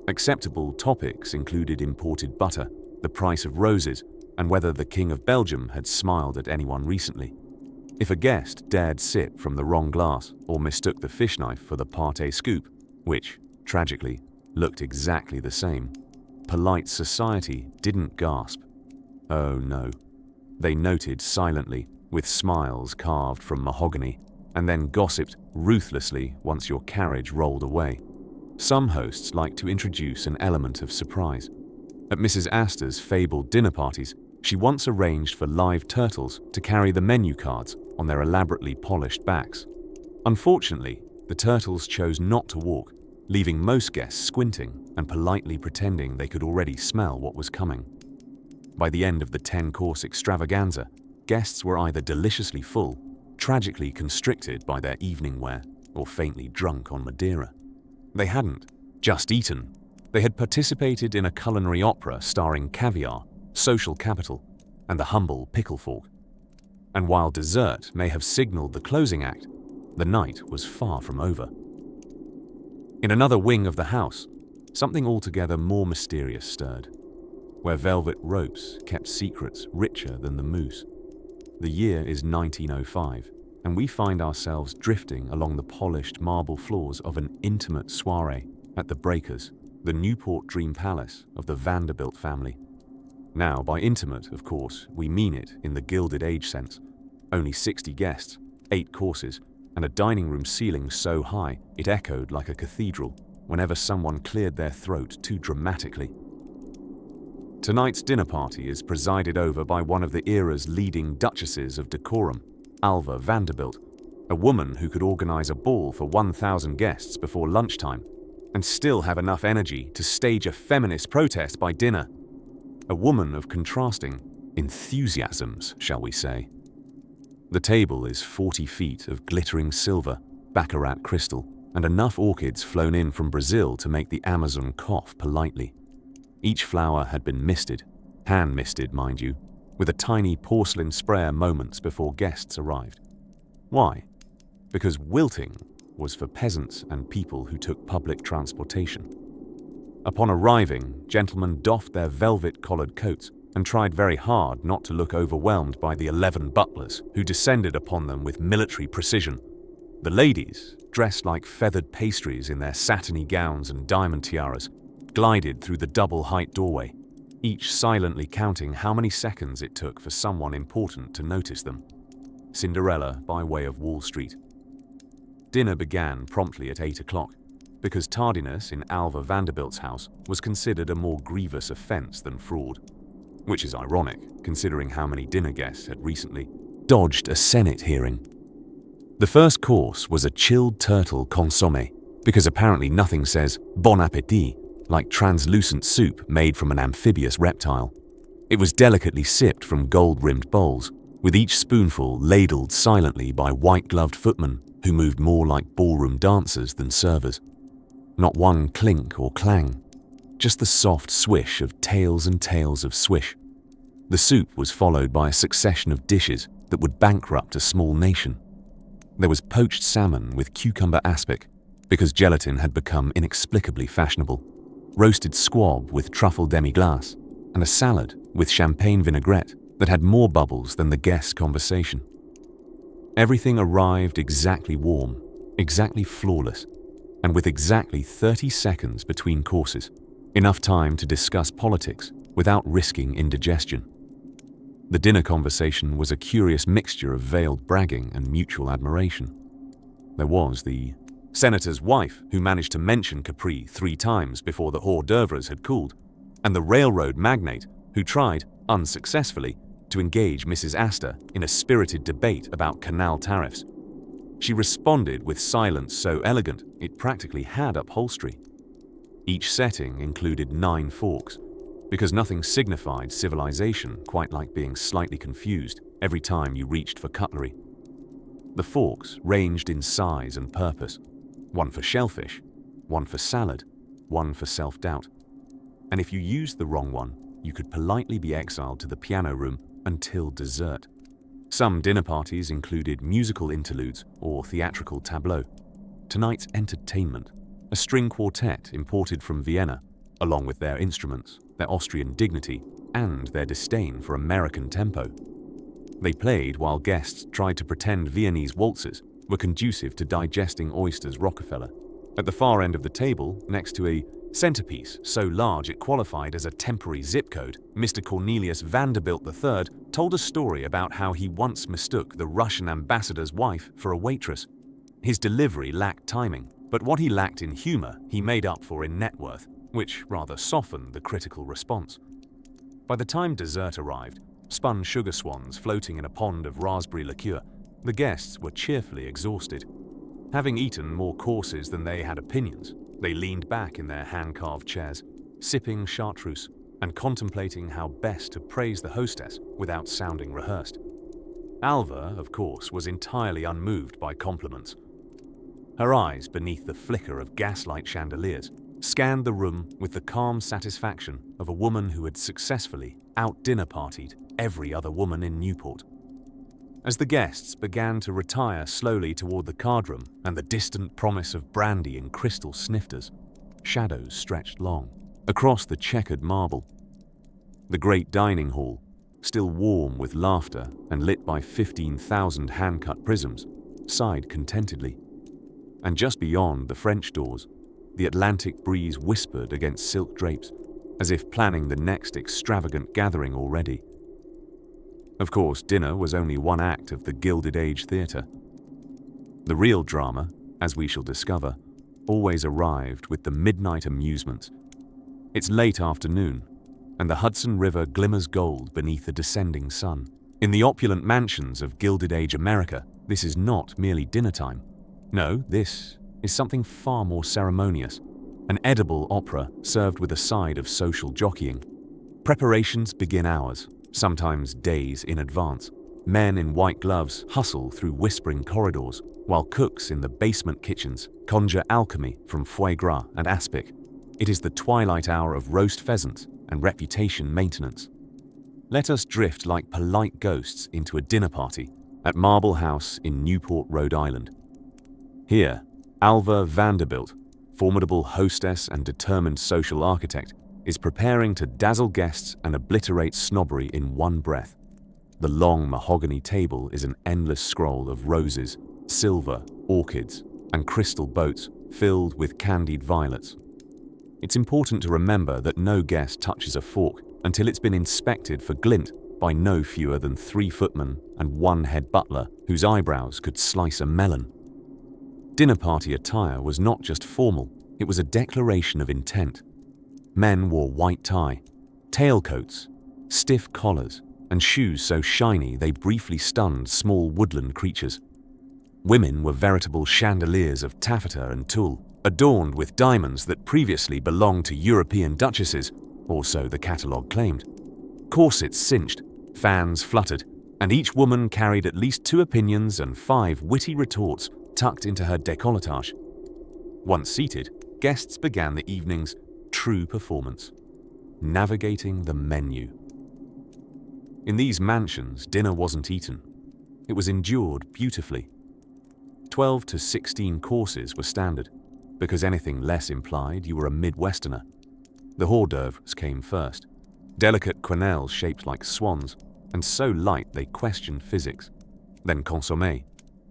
Acceptable topics included imported butter, the price of roses, and whether the King of Belgium had smiled at anyone recently. If a guest dared sip from the wrong glass or mistook the fish knife for the pâté scoop, which, tragically, looked exactly the same, polite society didn't gasp. Oh no. They noted silently, with smiles carved from mahogany, and then gossiped ruthlessly once your carriage rolled away. Some hosts liked to introduce an element of surprise. At Mrs. Astor's fabled dinner parties, she once arranged for live turtles to carry the menu cards on their elaborately polished backs. Unfortunately, the turtles chose not to walk, leaving most guests squinting and politely pretending they could already smell what was coming. By the end of the 10-course extravaganza, guests were either deliciously full, tragically constricted by their evening wear, or faintly drunk on Madeira. They hadn't just eaten. They had participated in a culinary opera starring caviar, social capital, and the humble pickle fork. And while dessert may have signaled the closing act, the night was far from over. In another wing of the house, something altogether more mysterious stirred, where velvet ropes kept secrets richer than the moose. The year is 1905, and we find ourselves drifting along the polished marble floors of an intimate soiree at the Breakers, the Newport Dream Palace of the Vanderbilt family. Now, by intimate, of course, we mean it in the Gilded Age sense. Only 60 guests, 8 courses, and a dining room ceiling so high it echoed like a cathedral whenever someone cleared their throat too dramatically. Tonight's dinner party is presided over by one of the era's leading duchesses of decorum, Alva Vanderbilt, A woman who could organize a ball for 1,000 guests before lunchtime and still have enough energy to stage a feminist protest by dinner. A woman of contrasting enthusiasms, shall we say. The table is 40 feet of glittering silver, baccarat crystal, and enough orchids flown in from Brazil to make the Amazon cough politely. Each flower had been misted, hand-misted, mind you, with a tiny porcelain sprayer moments before guests arrived. Why? Because wilting was for peasants and people who took public transportation. Upon arriving, gentlemen doffed their velvet-collared coats and tried very hard not to look overwhelmed by the 11 butlers who descended upon them with military precision. The ladies, dressed like feathered pastries in their satiny gowns and diamond tiaras, glided through the double-height doorway, each silently counting how many seconds it took for someone important to notice them. Cinderella by way of Wall Street. Dinner began promptly at 8 o'clock, because tardiness in Alva Vanderbilt's house was considered a more grievous offense than fraud. Which is ironic, considering how many dinner guests had recently dodged a Senate hearing. The first course was a chilled turtle consommé, because apparently nothing says bon appétit like translucent soup made from an amphibious reptile. It was delicately sipped from gold-rimmed bowls, with each spoonful ladled silently by white-gloved footmen who moved more like ballroom dancers than servers. Not one clink or clang, just the soft swish of tails and tails of swish. The soup was followed by a succession of dishes that would bankrupt a small nation. There was poached salmon with cucumber aspic, because gelatin had become inexplicably fashionable, roasted squab with truffle demi-glace, and a salad with champagne vinaigrette that had more bubbles than the guest conversation. Everything arrived exactly warm, exactly flawless, and with exactly 30 seconds between courses, enough time to discuss politics without risking indigestion. The dinner conversation was a curious mixture of veiled bragging and mutual admiration. There was the senator's wife, who managed to mention Capri 3 times before the hors d'oeuvres had cooled, and the railroad magnate, who tried, unsuccessfully, to engage Mrs. Astor in a spirited debate about canal tariffs. She responded with silence so elegant it practically had upholstery. Each setting included 9 forks, because nothing signified civilization quite like being slightly confused every time you reached for cutlery. The forks ranged in size and purpose, one for shellfish, one for salad, one for self-doubt. And if you used the wrong one, you could politely be exiled to the piano room until dessert. Some dinner parties included musical interludes or theatrical tableaux. Tonight's entertainment, a string quartet imported from Vienna, along with their instruments, their Austrian dignity, and their disdain for American tempo. They played while guests tried to pretend Viennese waltzes were conducive to digesting oysters Rockefeller. At the far end of the table, next to a centerpiece so large it qualified as a temporary zip code, Mr. Cornelius Vanderbilt III told a story about how he once mistook the Russian ambassador's wife for a waitress. His delivery lacked timing, but what he lacked in humor he made up for in net worth, which rather softened the critical response. By the time dessert arrived, spun sugar swans floating in a pond of raspberry liqueur, the guests were cheerfully exhausted. Having eaten more courses than they had opinions, they leaned back in their hand-carved chairs, sipping chartreuse and contemplating how best to praise the hostess without sounding rehearsed. Alva, of course, was entirely unmoved by compliments. Her eyes, beneath the flicker of gaslight chandeliers, scanned the room with the calm satisfaction of a woman who had successfully out-dinner-partied every other woman in Newport. As the guests began to retire slowly toward the cardroom and the distant promise of brandy in crystal snifters, shadows stretched long across the checkered marble. The great dining hall, still warm with laughter and lit by 15,000 hand-cut prisms, sighed contentedly. And just beyond the French doors, the Atlantic breeze whispered against silk drapes, as if planning the next extravagant gathering already. Of course, dinner was only one act of the Gilded Age theater. The real drama, as we shall discover, always arrived with the midnight amusements. It's late afternoon, and the Hudson River glimmers gold beneath the descending sun. In the opulent mansions of Gilded Age America, This is not merely dinner time. No, this is something far more ceremonious. An edible opera served with a side of social jockeying. Preparations begin hours, sometimes days in advance. Men in white gloves hustle through whispering corridors, while cooks in the basement kitchens conjure alchemy from foie gras and aspic. It is the twilight hour of roast pheasants and reputation maintenance. Let us drift like polite ghosts into a dinner party at Marble House in Newport, Rhode Island. Here, Alva Vanderbilt, formidable hostess and determined social architect, is preparing to dazzle guests and obliterate snobbery in one breath. The long mahogany table is an endless scroll of roses, silver, orchids, and crystal boats filled with candied violets. It's important to remember that no guest touches a fork until it's been inspected for glint by no fewer than 3 footmen and 1 head butler whose eyebrows could slice a melon. Dinner party attire was not just formal, it was a declaration of intent. Men wore white tie, tailcoats, stiff collars, and shoes so shiny they briefly stunned small woodland creatures. Women were veritable chandeliers of taffeta and tulle, adorned with diamonds that previously belonged to European duchesses, or so the catalogue claimed. Corsets cinched, fans fluttered, and each woman carried at least 2 opinions and 5 witty retorts tucked into her décolletage. Once seated, guests began the evening's true performance, navigating the menu. In these mansions, dinner wasn't eaten. It was endured beautifully. 12 to 16 courses were standard, because anything less implied you were a Midwesterner. The hors d'oeuvres came first, delicate quenelles shaped like swans, and so light they questioned physics. Then consommé,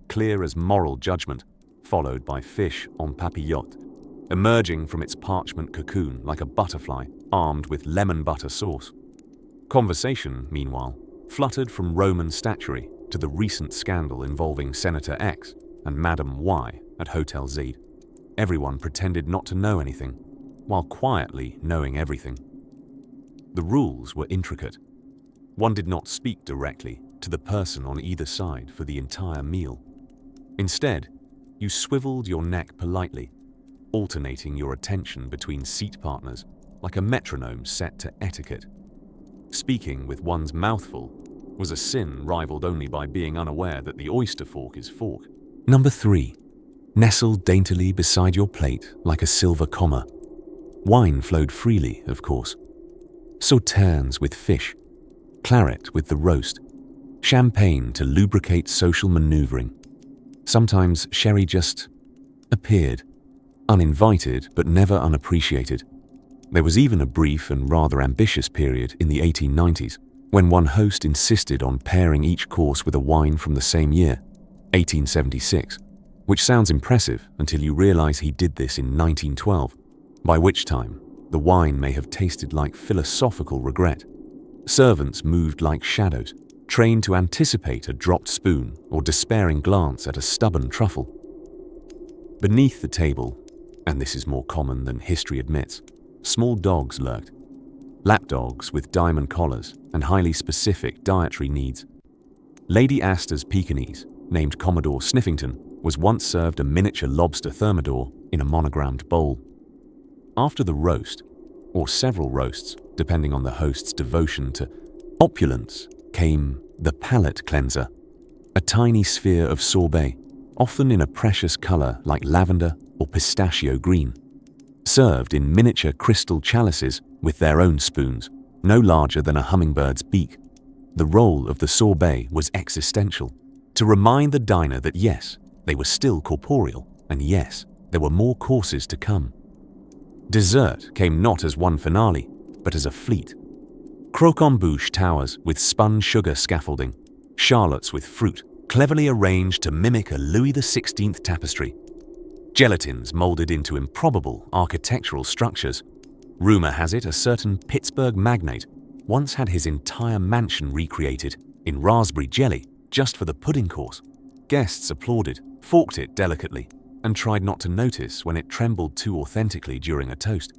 clear as moral judgment, followed by fish en papillote, emerging from its parchment cocoon like a butterfly armed with lemon butter sauce. Conversation, meanwhile, fluttered from Roman statuary to the recent scandal involving Senator X and Madame Y at Hotel Z. Everyone pretended not to know anything, while quietly knowing everything. The rules were intricate. One did not speak directly to the person on either side for the entire meal. Instead, you swiveled your neck politely, alternating your attention between seat partners like a metronome set to etiquette. Speaking with one's mouth full was a sin rivaled only by being unaware that the oyster fork is fork. Number 3. Nestled daintily beside your plate like a silver comma. Wine flowed freely, of course. Sauternes with fish, claret with the roast, champagne to lubricate social maneuvering. Sometimes sherry just appeared, uninvited but never unappreciated. There was even a brief and rather ambitious period in the 1890s when one host insisted on pairing each course with a wine from the same year, 1876, which sounds impressive until you realize he did this in 1912, by which time the wine may have tasted like philosophical regret. Servants moved like shadows, trained to anticipate a dropped spoon or despairing glance at a stubborn truffle. Beneath the table, and this is more common than history admits, small dogs lurked. Lapdogs with diamond collars and highly specific dietary needs. Lady Astor's Pekingese, named Commodore Sniffington, was once served a miniature lobster thermidor in a monogrammed bowl. After the roast, or several roasts, depending on the host's devotion to opulence, came the palate cleanser, a tiny sphere of sorbet, often in a precious color like lavender or pistachio green, served in miniature crystal chalices with their own spoons, no larger than a hummingbird's beak. The role of the sorbet was existential, to remind the diner that yes, they were still corporeal, and yes, there were more courses to come. Dessert came not as one finale, but as a fleet. Croquembouche towers with spun sugar scaffolding, charlottes with fruit, cleverly arranged to mimic a Louis XVI tapestry, gelatines molded into improbable architectural structures. Rumor has it a certain Pittsburgh magnate once had his entire mansion recreated in raspberry jelly just for the pudding course. Guests applauded, forked it delicately, and tried not to notice when it trembled too authentically during a toast.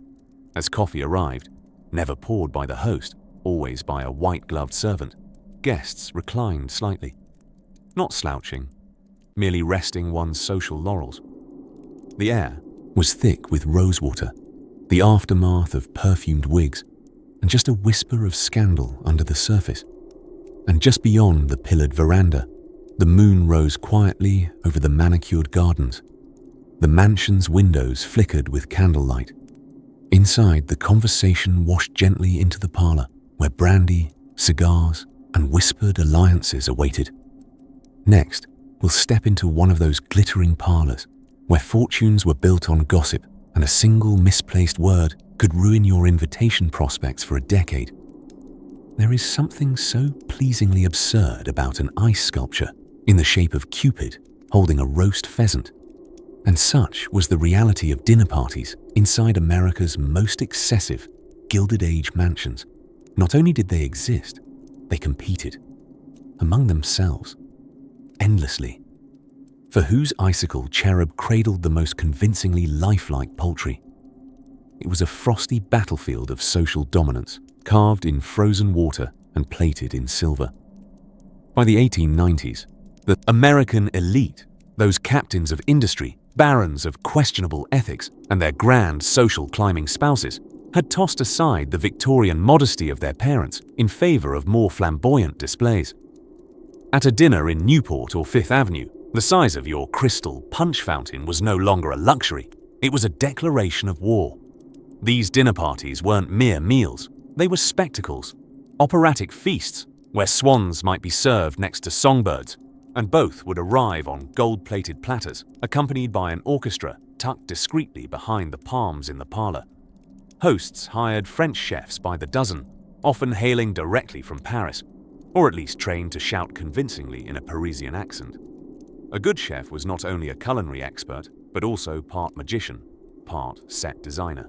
As coffee arrived, never poured by the host, always by a white-gloved servant, guests reclined slightly. Not slouching, merely resting one's social laurels. The air was thick with rosewater, the aftermath of perfumed wigs, and just a whisper of scandal under the surface. And just beyond the pillared veranda, the moon rose quietly over the manicured gardens. The mansion's windows flickered with candlelight. Inside, the conversation washed gently into the parlor, where brandy, cigars, and whispered alliances awaited. Next, we'll step into one of those glittering parlors, where fortunes were built on gossip and a single misplaced word could ruin your invitation prospects for a decade. There is something so pleasingly absurd about an ice sculpture in the shape of Cupid holding a roast pheasant. And such was the reality of dinner parties inside America's most excessive Gilded Age mansions. Not only did they exist, they competed among themselves, endlessly, for whose icicle cherub cradled the most convincingly lifelike poultry. It was a frosty battlefield of social dominance, carved in frozen water and plated in silver. By the 1890s, the American elite, those captains of industry, barons of questionable ethics, and their grand social climbing spouses, had tossed aside the Victorian modesty of their parents in favor of more flamboyant displays. At a dinner in Newport or Fifth Avenue, the size of your crystal punch fountain was no longer a luxury. It was a declaration of war. These dinner parties weren't mere meals. They were spectacles, operatic feasts where swans might be served next to songbirds, and both would arrive on gold-plated platters, accompanied by an orchestra tucked discreetly behind the palms in the parlor. Hosts hired French chefs by the dozen, often hailing directly from Paris, or at least trained to shout convincingly in a Parisian accent. A good chef was not only a culinary expert, but also part magician, part set designer.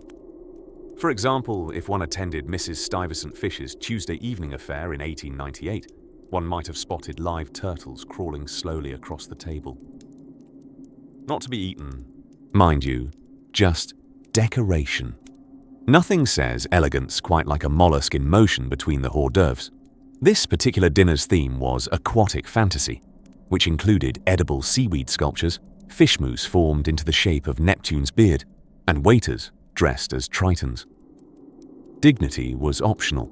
For example, if one attended Mrs. Stuyvesant Fish's Tuesday evening affair in 1898, one might have spotted live turtles crawling slowly across the table. Not to be eaten, mind you, just decoration. Nothing says elegance quite like a mollusk in motion between the hors d'oeuvres. This particular dinner's theme was aquatic fantasy, which included edible seaweed sculptures, fish mousse formed into the shape of Neptune's beard, and waiters dressed as tritons. Dignity was optional.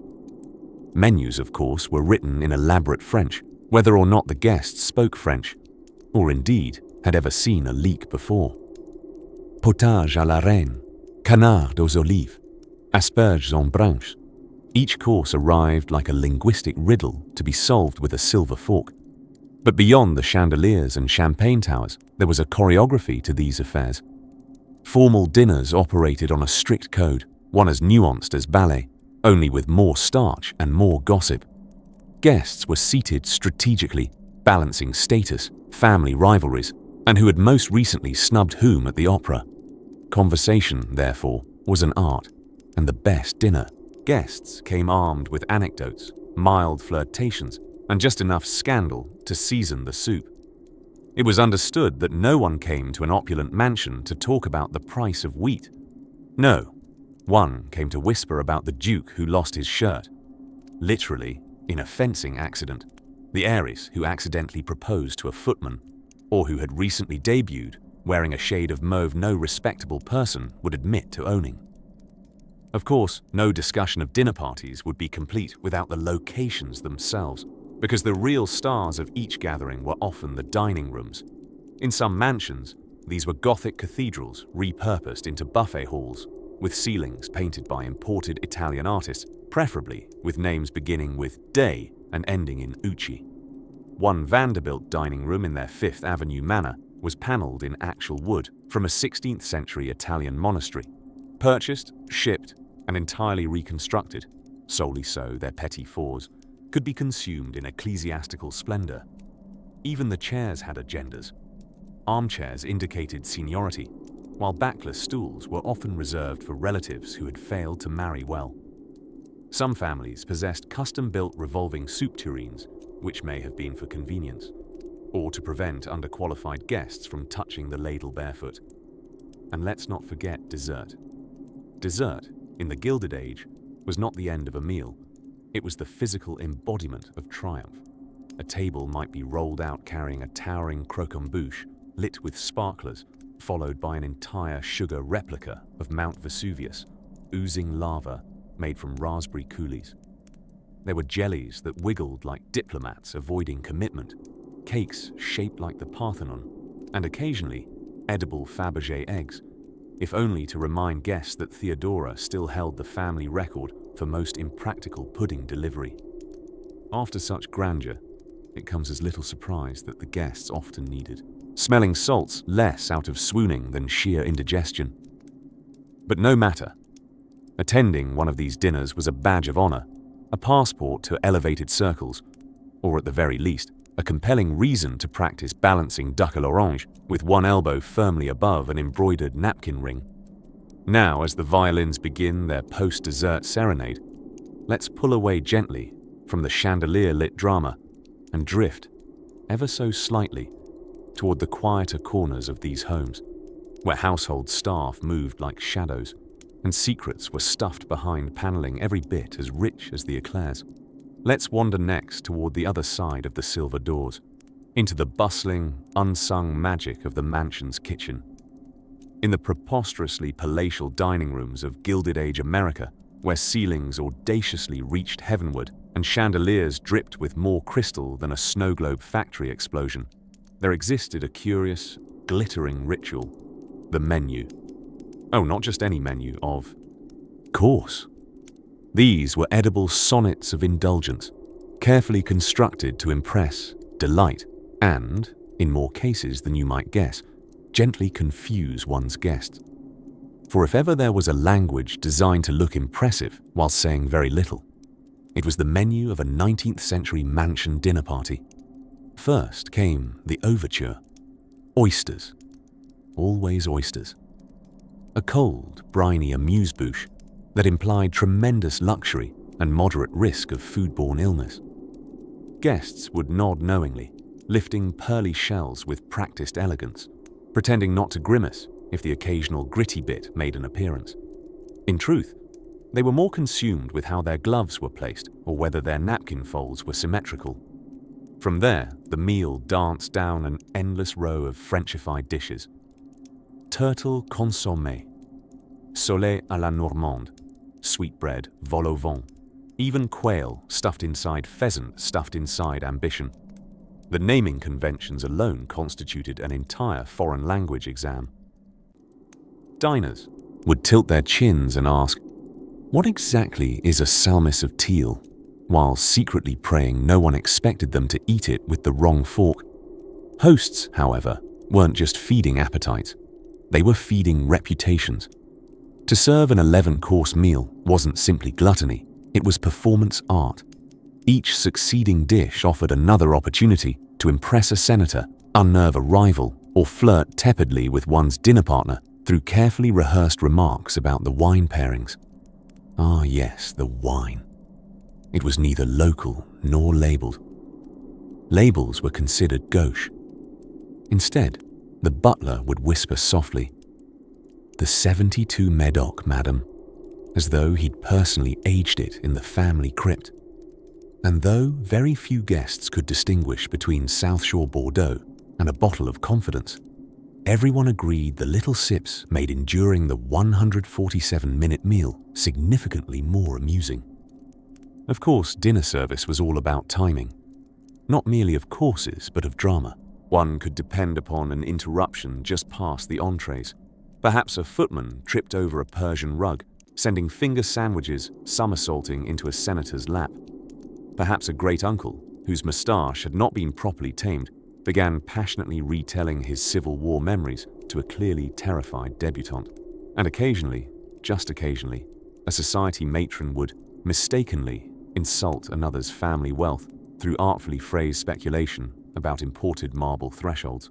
Menus, of course, were written in elaborate French, whether or not the guests spoke French, or indeed had ever seen a leek before. Potage à la reine, canard aux olives, asperges en branches. Each course arrived like a linguistic riddle to be solved with a silver fork. But beyond the chandeliers and champagne towers, there was a choreography to these affairs. Formal dinners operated on a strict code, one as nuanced as ballet, only with more starch and more gossip. Guests were seated strategically, balancing status, family rivalries, and who had most recently snubbed whom at the opera. Conversation, therefore, was an art, and the best dinner. Guests came armed with anecdotes, mild flirtations, and just enough scandal to season the soup. It was understood that no one came to an opulent mansion to talk about the price of wheat. No, one came to whisper about the duke who lost his shirt. Literally, in a fencing accident. The heiress who accidentally proposed to a footman, or who had recently debuted wearing a shade of mauve no respectable person would admit to owning. Of course, no discussion of dinner parties would be complete without the locations themselves, because the real stars of each gathering were often the dining rooms. In some mansions, these were Gothic cathedrals repurposed into buffet halls, with ceilings painted by imported Italian artists, preferably with names beginning with De and ending in Ucci. One Vanderbilt dining room in their Fifth Avenue manor was panelled in actual wood from a 16th century Italian monastery, purchased, shipped, and entirely reconstructed, solely so their petits fours could be consumed in ecclesiastical splendor. Even the chairs had agendas. Armchairs indicated seniority, while backless stools were often reserved for relatives who had failed to marry well. Some families possessed custom-built revolving soup tureens, which may have been for convenience, or to prevent underqualified guests from touching the ladle barefoot. And let's not forget dessert. Dessert, in the Gilded Age, was not the end of a meal. It was the physical embodiment of triumph. A table might be rolled out carrying a towering croquembouche lit with sparklers, followed by an entire sugar replica of Mount Vesuvius, oozing lava made from raspberry coulis. There were jellies that wiggled like diplomats avoiding commitment, cakes shaped like the Parthenon, and occasionally edible Fabergé eggs, if only to remind guests that Theodora still held the family record for most impractical pudding delivery. After such grandeur, it comes as little surprise that the guests often needed smelling salts less out of swooning than sheer indigestion. But no matter. Attending one of these dinners was a badge of honor, a passport to elevated circles, or at the very least, a compelling reason to practice balancing duck à l'orange with one elbow firmly above an embroidered napkin ring. Now, as the violins begin their post-dessert serenade, let's pull away gently from the chandelier-lit drama and drift, ever so slightly, toward the quieter corners of these homes, where household staff moved like shadows, and secrets were stuffed behind paneling every bit as rich as the eclairs. Let's wander next toward the other side of the silver doors, into the bustling, unsung magic of the mansion's kitchen. In the preposterously palatial dining rooms of Gilded Age America, where ceilings audaciously reached heavenward and chandeliers dripped with more crystal than a snow globe factory explosion, there existed a curious, glittering ritual: the menu. Oh, not just any menu, of course. These were edible sonnets of indulgence, carefully constructed to impress, delight, and, in more cases than you might guess, gently confuse one's guests. For if ever there was a language designed to look impressive while saying very little, it was the menu of a 19th century mansion dinner party. First came the overture. Oysters. Always oysters. A cold, briny amuse-bouche that implied tremendous luxury and moderate risk of foodborne illness. Guests would nod knowingly, lifting pearly shells with practiced elegance, pretending not to grimace if the occasional gritty bit made an appearance. In truth, they were more consumed with how their gloves were placed or whether their napkin folds were symmetrical. From there, the meal danced down an endless row of Frenchified dishes. Turtle consommé, soleil à la normande, sweetbread, vol au vent, even quail stuffed inside pheasant stuffed inside ambition. The naming conventions alone constituted an entire foreign language exam. Diners would tilt their chins and ask, "What exactly is a salmis of teal?" while secretly praying no one expected them to eat it with the wrong fork. Hosts, however, weren't just feeding appetites. They were feeding reputations. To serve an 11-course meal wasn't simply gluttony, it was performance art. Each succeeding dish offered another opportunity to impress a senator, unnerve a rival, or flirt tepidly with one's dinner partner through carefully rehearsed remarks about the wine pairings. Ah yes, the wine. It was neither local nor labelled. Labels were considered gauche. Instead, the butler would whisper softly, "The 72 Medoc, madam," as though he'd personally aged it in the family crypt. And though very few guests could distinguish between South Shore Bordeaux and a bottle of confidence, everyone agreed the little sips made enduring the 147-minute meal significantly more amusing. Of course, dinner service was all about timing. Not merely of courses, but of drama. One could depend upon an interruption just past the entrees. Perhaps a footman tripped over a Persian rug, sending finger sandwiches somersaulting into a senator's lap. Perhaps a great-uncle, whose moustache had not been properly tamed, began passionately retelling his Civil War memories to a clearly terrified debutante. And occasionally, just occasionally, a society matron would mistakenly insult another's family wealth through artfully phrased speculation about imported marble thresholds.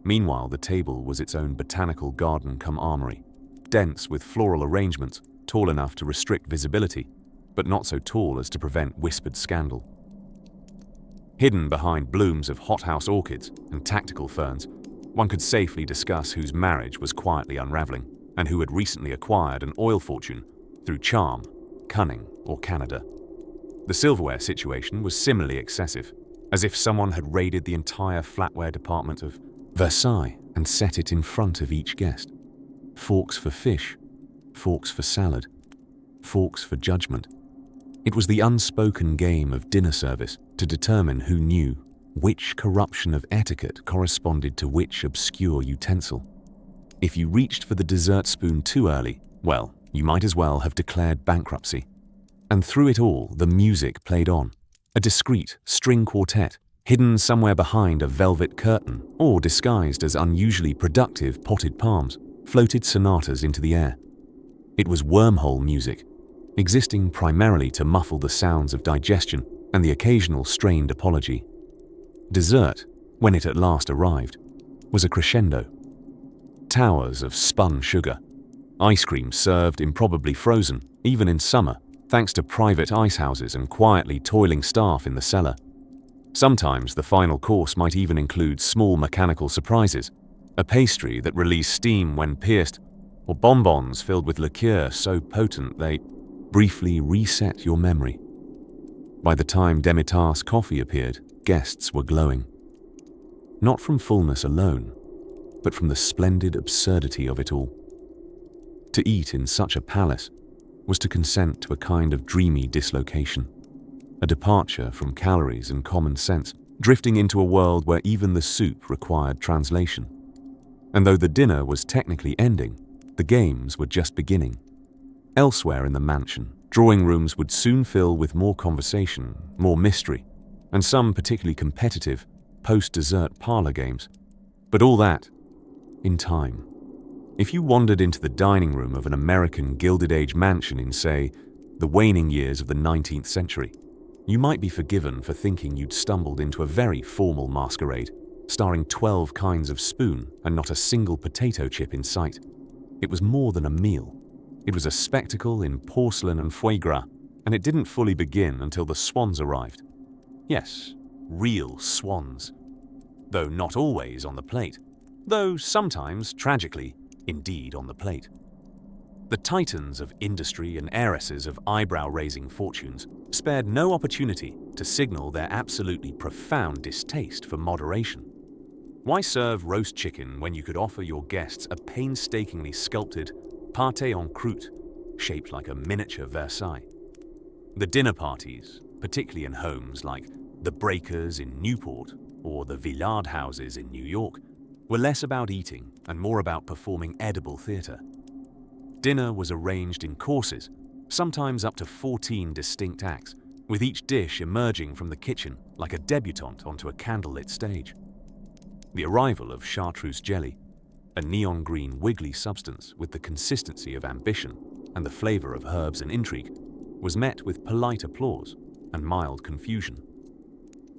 Meanwhile, the table was its own botanical garden come armory, dense with floral arrangements tall enough to restrict visibility, but not so tall as to prevent whispered scandal. Hidden behind blooms of hothouse orchids and tactical ferns, one could safely discuss whose marriage was quietly unraveling and who had recently acquired an oil fortune through charm, cunning, or Canada. The silverware situation was similarly excessive, as if someone had raided the entire flatware department of Versailles and set it in front of each guest. Forks for fish, forks for salad, forks for judgment. It was the unspoken game of dinner service to determine who knew which corruption of etiquette corresponded to which obscure utensil. If you reached for the dessert spoon too early, well, you might as well have declared bankruptcy. And through it all, the music played on. A discreet string quartet, hidden somewhere behind a velvet curtain or disguised as unusually productive potted palms, floated sonatas into the air. It was wormhole music, existing primarily to muffle the sounds of digestion and the occasional strained apology. Dessert, when it at last arrived, was a crescendo. Towers of spun sugar, ice cream served improbably frozen, even in summer, thanks to private ice houses and quietly toiling staff in the cellar. Sometimes the final course might even include small mechanical surprises, a pastry that released steam when pierced, or bonbons filled with liqueur so potent they briefly reset your memory. By the time Demitas coffee appeared, guests were glowing. Not from fullness alone, but from the splendid absurdity of it all. To eat in such a palace was to consent to a kind of dreamy dislocation, a departure from calories and common sense, drifting into a world where even the soup required translation. And though the dinner was technically ending, the games were just beginning. Elsewhere in the mansion, drawing rooms would soon fill with more conversation, more mystery, and some particularly competitive post-dessert parlor games. But all that, in time. If you wandered into the dining room of an American Gilded Age mansion in, say, the waning years of the 19th century, you might be forgiven for thinking you'd stumbled into a very formal masquerade, starring 12 kinds of spoon and not a single potato chip in sight. It was more than a meal. It was a spectacle in porcelain and foie gras, and it didn't fully begin until the swans arrived. Yes, real swans. Though not always on the plate, though sometimes, tragically, indeed on the plate. The titans of industry and heiresses of eyebrow-raising fortunes spared no opportunity to signal their absolutely profound distaste for moderation. Why serve roast chicken when you could offer your guests a painstakingly sculpted pâté en croûte shaped like a miniature Versailles? The dinner parties, particularly in homes like the Breakers in Newport or the Villard houses in New York, were less about eating and more about performing edible theatre. Dinner was arranged in courses, sometimes up to 14 distinct acts, with each dish emerging from the kitchen like a debutante onto a candlelit stage. The arrival of chartreuse jelly, a neon green wiggly substance with the consistency of ambition and the flavour of herbs and intrigue, was met with polite applause and mild confusion.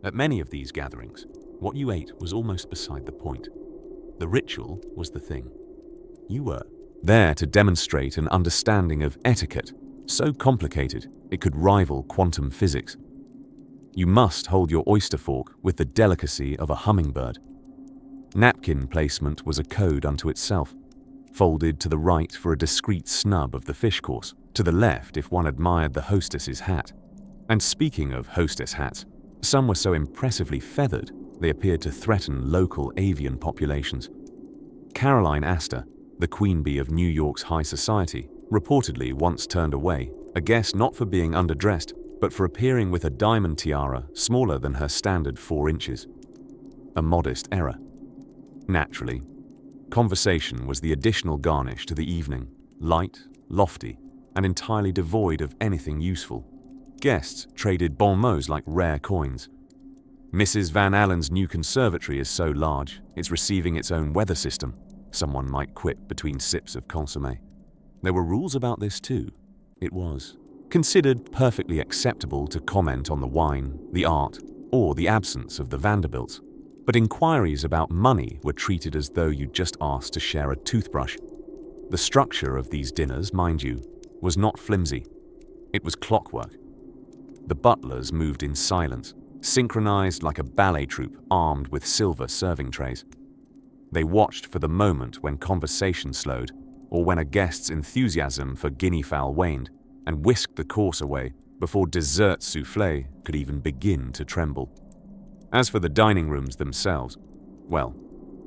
At many of these gatherings, what you ate was almost beside the point. The ritual was the thing. You were there to demonstrate an understanding of etiquette so complicated it could rival quantum physics. You must hold your oyster fork with the delicacy of a hummingbird. Napkin placement was a code unto itself, folded to the right for a discreet snub of the fish course, to the left if one admired the hostess's hat. And speaking of hostess hats, some were so impressively feathered they appeared to threaten local avian populations. Caroline Astor, the queen bee of New York's high society, reportedly once turned away a guest not for being underdressed, but for appearing with a diamond tiara smaller than her standard 4 inches. A modest error. Naturally, conversation was the additional garnish to the evening, light, lofty, and entirely devoid of anything useful. Guests traded bon mots like rare coins. Mrs. Van Allen's new conservatory is so large, it's receiving its own weather system, someone might quip between sips of consommé. There were rules about this too. It was considered perfectly acceptable to comment on the wine, the art, or the absence of the Vanderbilts. But inquiries about money were treated as though you'd just asked to share a toothbrush. The structure of these dinners, mind you, was not flimsy. It was clockwork. The butlers moved in silence, synchronized like a ballet troupe armed with silver serving trays. They watched for the moment when conversation slowed, or when a guest's enthusiasm for guinea fowl waned, and whisked the course away before dessert soufflé could even begin to tremble. As for the dining rooms themselves, well,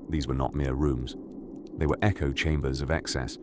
these were not mere rooms. They were echo chambers of excess.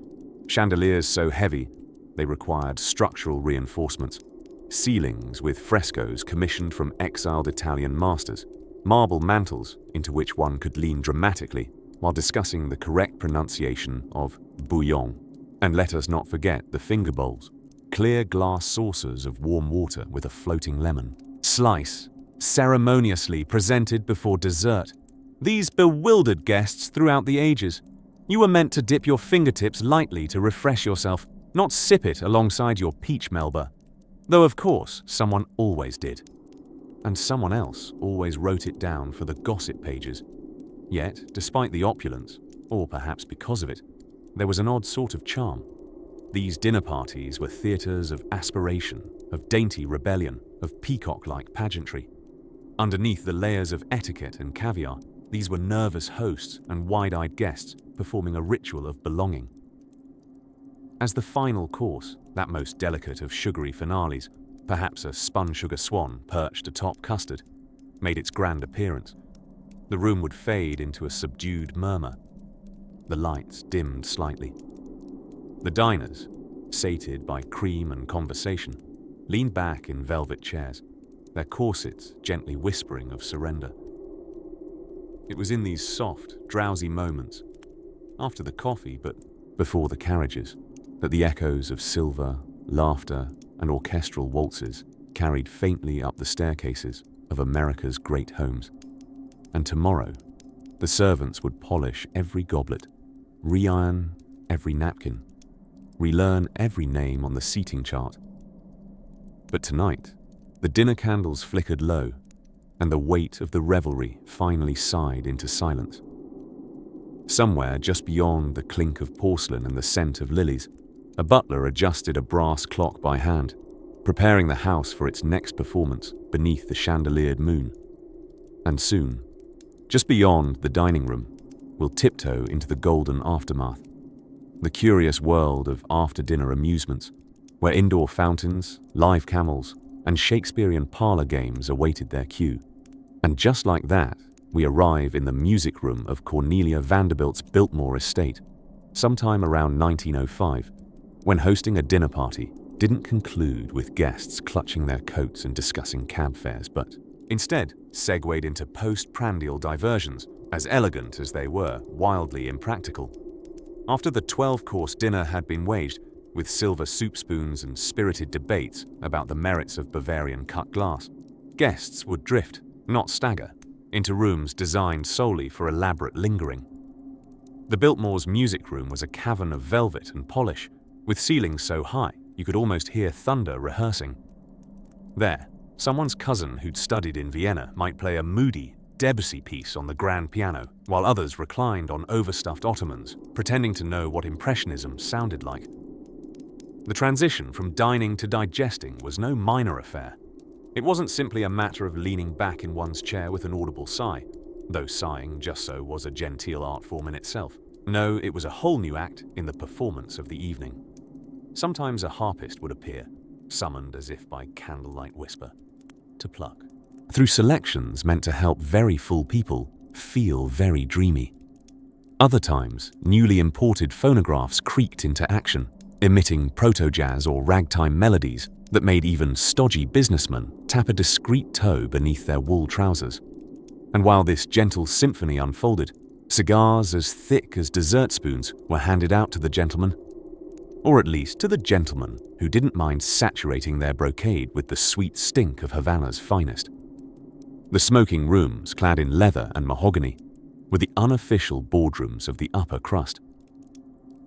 Chandeliers so heavy, they required structural reinforcements. Ceilings with frescoes commissioned from exiled Italian masters. Marble mantles into which one could lean dramatically while discussing the correct pronunciation of bouillon. And let us not forget the finger bowls. Clear glass saucers of warm water with a floating lemon. Slice, ceremoniously presented before dessert. These bewildered guests throughout the ages. You were meant to dip your fingertips lightly to refresh yourself, not sip it alongside your peach melba. Though of course, someone always did. And someone else always wrote it down for the gossip pages. Yet, despite the opulence, or perhaps because of it, there was an odd sort of charm. These dinner parties were theatres of aspiration, of dainty rebellion, of peacock-like pageantry. Underneath the layers of etiquette and caviar, these were nervous hosts and wide-eyed guests performing a ritual of belonging. As the final course, that most delicate of sugary finales, perhaps a spun sugar swan perched atop custard, made its grand appearance, the room would fade into a subdued murmur. The lights dimmed slightly. The diners, sated by cream and conversation, leaned back in velvet chairs, their corsets gently whispering of surrender. It was in these soft, drowsy moments, after the coffee but before the carriages, that the echoes of silver, laughter, and orchestral waltzes carried faintly up the staircases of America's great homes. And tomorrow, the servants would polish every goblet, re-iron every napkin, relearn every name on the seating chart. But tonight, the dinner candles flickered low, and the weight of the revelry finally sighed into silence. Somewhere just beyond the clink of porcelain and the scent of lilies, a butler adjusted a brass clock by hand, preparing the house for its next performance beneath the chandeliered moon. And soon, just beyond the dining room, we'll tiptoe into the golden aftermath, the curious world of after-dinner amusements, where indoor fountains, live camels, and Shakespearean parlor games awaited their cue. And just like that, we arrive in the music room of Cornelia Vanderbilt's Biltmore estate, sometime around 1905, when hosting a dinner party didn't conclude with guests clutching their coats and discussing cab fares, but instead segued into post-prandial diversions, as elegant as they were wildly impractical. After the 12-course dinner had been waged, with silver soup spoons and spirited debates about the merits of Bavarian cut glass, guests would drift, not stagger, into rooms designed solely for elaborate lingering. The Biltmore's music room was a cavern of velvet and polish, with ceilings so high you could almost hear thunder rehearsing. There, someone's cousin who'd studied in Vienna might play a moody Debussy piece on the grand piano, while others reclined on overstuffed ottomans, pretending to know what Impressionism sounded like. The transition from dining to digesting was no minor affair. It wasn't simply a matter of leaning back in one's chair with an audible sigh, though sighing just so was a genteel art form in itself. No, it was a whole new act in the performance of the evening. Sometimes a harpist would appear, summoned as if by candlelight whisper, to pluck. Through selections meant to help very full people feel very dreamy. Other times, newly imported phonographs creaked into action, emitting proto-jazz or ragtime melodies that made even stodgy businessmen tap a discreet toe beneath their wool trousers. And while this gentle symphony unfolded, cigars as thick as dessert spoons were handed out to the gentlemen, or at least to the gentlemen who didn't mind saturating their brocade with the sweet stink of Havana's finest. The smoking rooms, clad in leather and mahogany, were the unofficial boardrooms of the upper crust.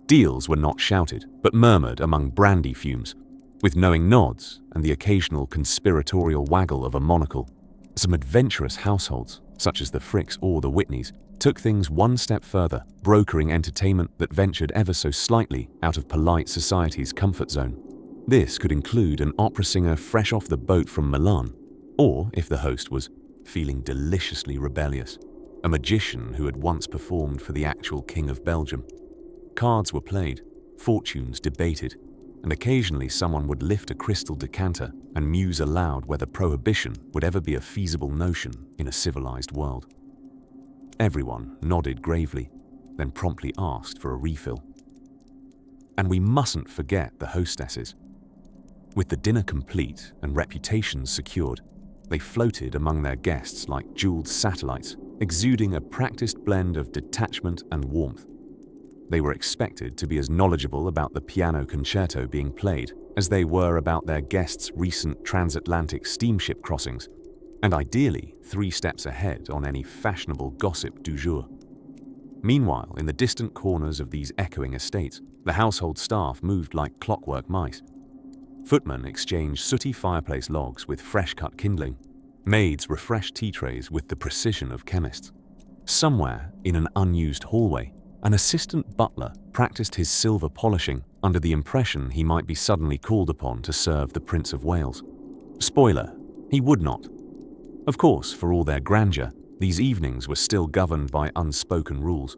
Deals were not shouted, but murmured among brandy fumes, with knowing nods and the occasional conspiratorial waggle of a monocle. Some adventurous households, such as the Fricks or the Whitneys, took things one step further, brokering entertainment that ventured ever so slightly out of polite society's comfort zone. This could include an opera singer fresh off the boat from Milan, or, if the host was feeling deliciously rebellious, a magician who had once performed for the actual King of Belgium. Cards were played, fortunes debated, and occasionally someone would lift a crystal decanter and muse aloud whether prohibition would ever be a feasible notion in a civilized world. Everyone nodded gravely, then promptly asked for a refill. And we mustn't forget the hostesses. With the dinner complete and reputations secured, they floated among their guests like jeweled satellites, exuding a practiced blend of detachment and warmth. They were expected to be as knowledgeable about the piano concerto being played as they were about their guests' recent transatlantic steamship crossings, and ideally 3 steps ahead on any fashionable gossip du jour. Meanwhile, in the distant corners of these echoing estates, the household staff moved like clockwork mice. Footmen exchanged sooty fireplace logs with fresh-cut kindling. Maids refreshed tea trays with the precision of chemists. Somewhere in an unused hallway, an assistant butler practiced his silver polishing under the impression he might be suddenly called upon to serve the Prince of Wales. Spoiler, he would not. Of course, for all their grandeur, these evenings were still governed by unspoken rules,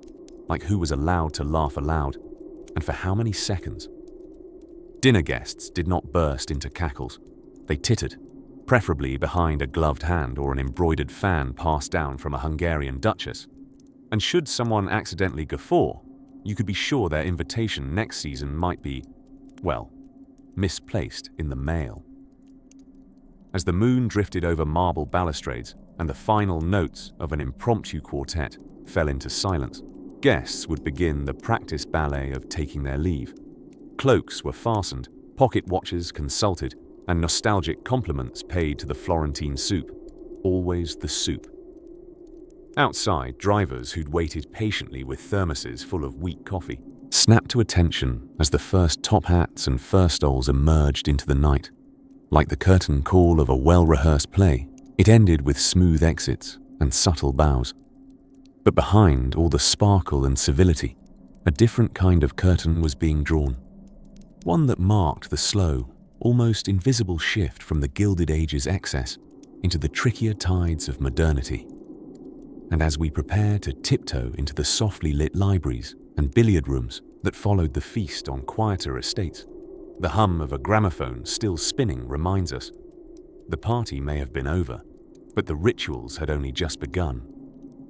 like who was allowed to laugh aloud, and for how many seconds. Dinner guests did not burst into cackles. They tittered, preferably behind a gloved hand or an embroidered fan passed down from a Hungarian duchess. And should someone accidentally guffaw, you could be sure their invitation next season might be, well, misplaced in the mail. As the moon drifted over marble balustrades and the final notes of an impromptu quartet fell into silence, guests would begin the practice ballet of taking their leave. Cloaks were fastened, pocket watches consulted, and nostalgic compliments paid to the Florentine soup. Always the soup. Outside, drivers who'd waited patiently with thermoses full of weak coffee snapped to attention as the first top hats and furstoles emerged into the night. Like the curtain call of a well-rehearsed play, it ended with smooth exits and subtle bows. But behind all the sparkle and civility, a different kind of curtain was being drawn. One that marked the slow, almost invisible shift from the Gilded Age's excess into the trickier tides of modernity. And as we prepare to tiptoe into the softly lit libraries and billiard rooms that followed the feast on quieter estates, the hum of a gramophone still spinning reminds us the party may have been over, but the rituals had only just begun.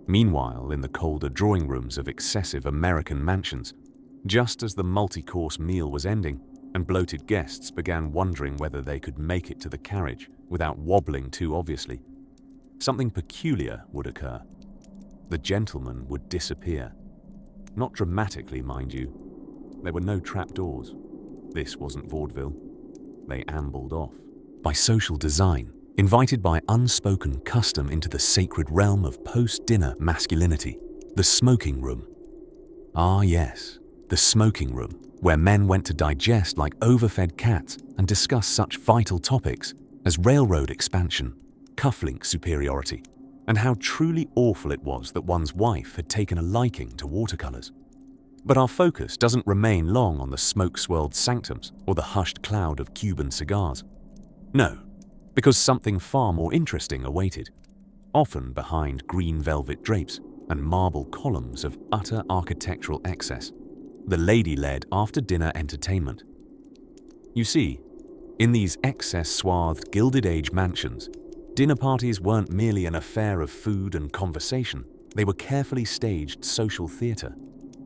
Meanwhile, in the colder drawing rooms of excessive American mansions, just as the multi-course meal was ending and bloated guests began wondering whether they could make it to the carriage without wobbling too obviously, something peculiar would occur. The gentlemen would disappear. Not dramatically, mind you. There were no trapdoors. This wasn't vaudeville. They ambled off. By social design, invited by unspoken custom into the sacred realm of post-dinner masculinity, the smoking room. Ah yes, the smoking room, where men went to digest like overfed cats and discuss such vital topics as railroad expansion, cufflink superiority, and how truly awful it was that one's wife had taken a liking to watercolors. But our focus doesn't remain long on the smoke-swirled sanctums or the hushed cloud of Cuban cigars. No, because something far more interesting awaited, often behind green velvet drapes and marble columns of utter architectural excess, the lady-led after-dinner entertainment. You see, in these excess-swathed Gilded Age mansions, dinner parties weren't merely an affair of food and conversation, they were carefully staged social theatre.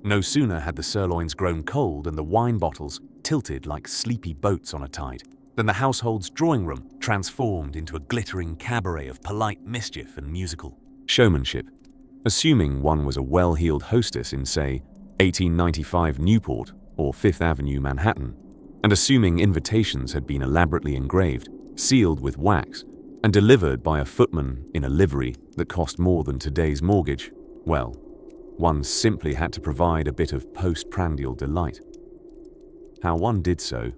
No sooner had the sirloins grown cold and the wine bottles tilted like sleepy boats on a tide than the household's drawing room transformed into a glittering cabaret of polite mischief and musical showmanship. Assuming one was a well-heeled hostess in, say, 1895 Newport or Fifth Avenue Manhattan, and assuming invitations had been elaborately engraved, sealed with wax, and delivered by a footman in a livery that cost more than today's mortgage, well, one simply had to provide a bit of postprandial delight. How one did so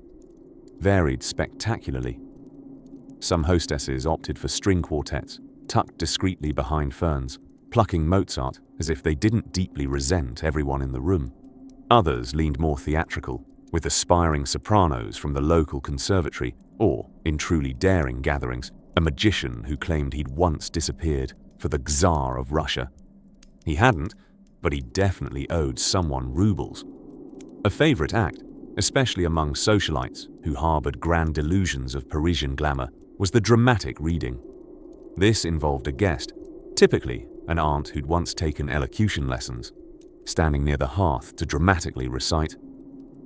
varied spectacularly. Some hostesses opted for string quartets, tucked discreetly behind ferns, plucking Mozart as if they didn't deeply resent everyone in the room. Others leaned more theatrical, with aspiring sopranos from the local conservatory, or, in truly daring gatherings, a magician who claimed he'd once disappeared for the Tsar of Russia. He hadn't, but he definitely owed someone rubles. A favorite act, especially among socialites who harbored grand delusions of Parisian glamour, was the dramatic reading. This involved a guest, typically an aunt who'd once taken elocution lessons, standing near the hearth to dramatically recite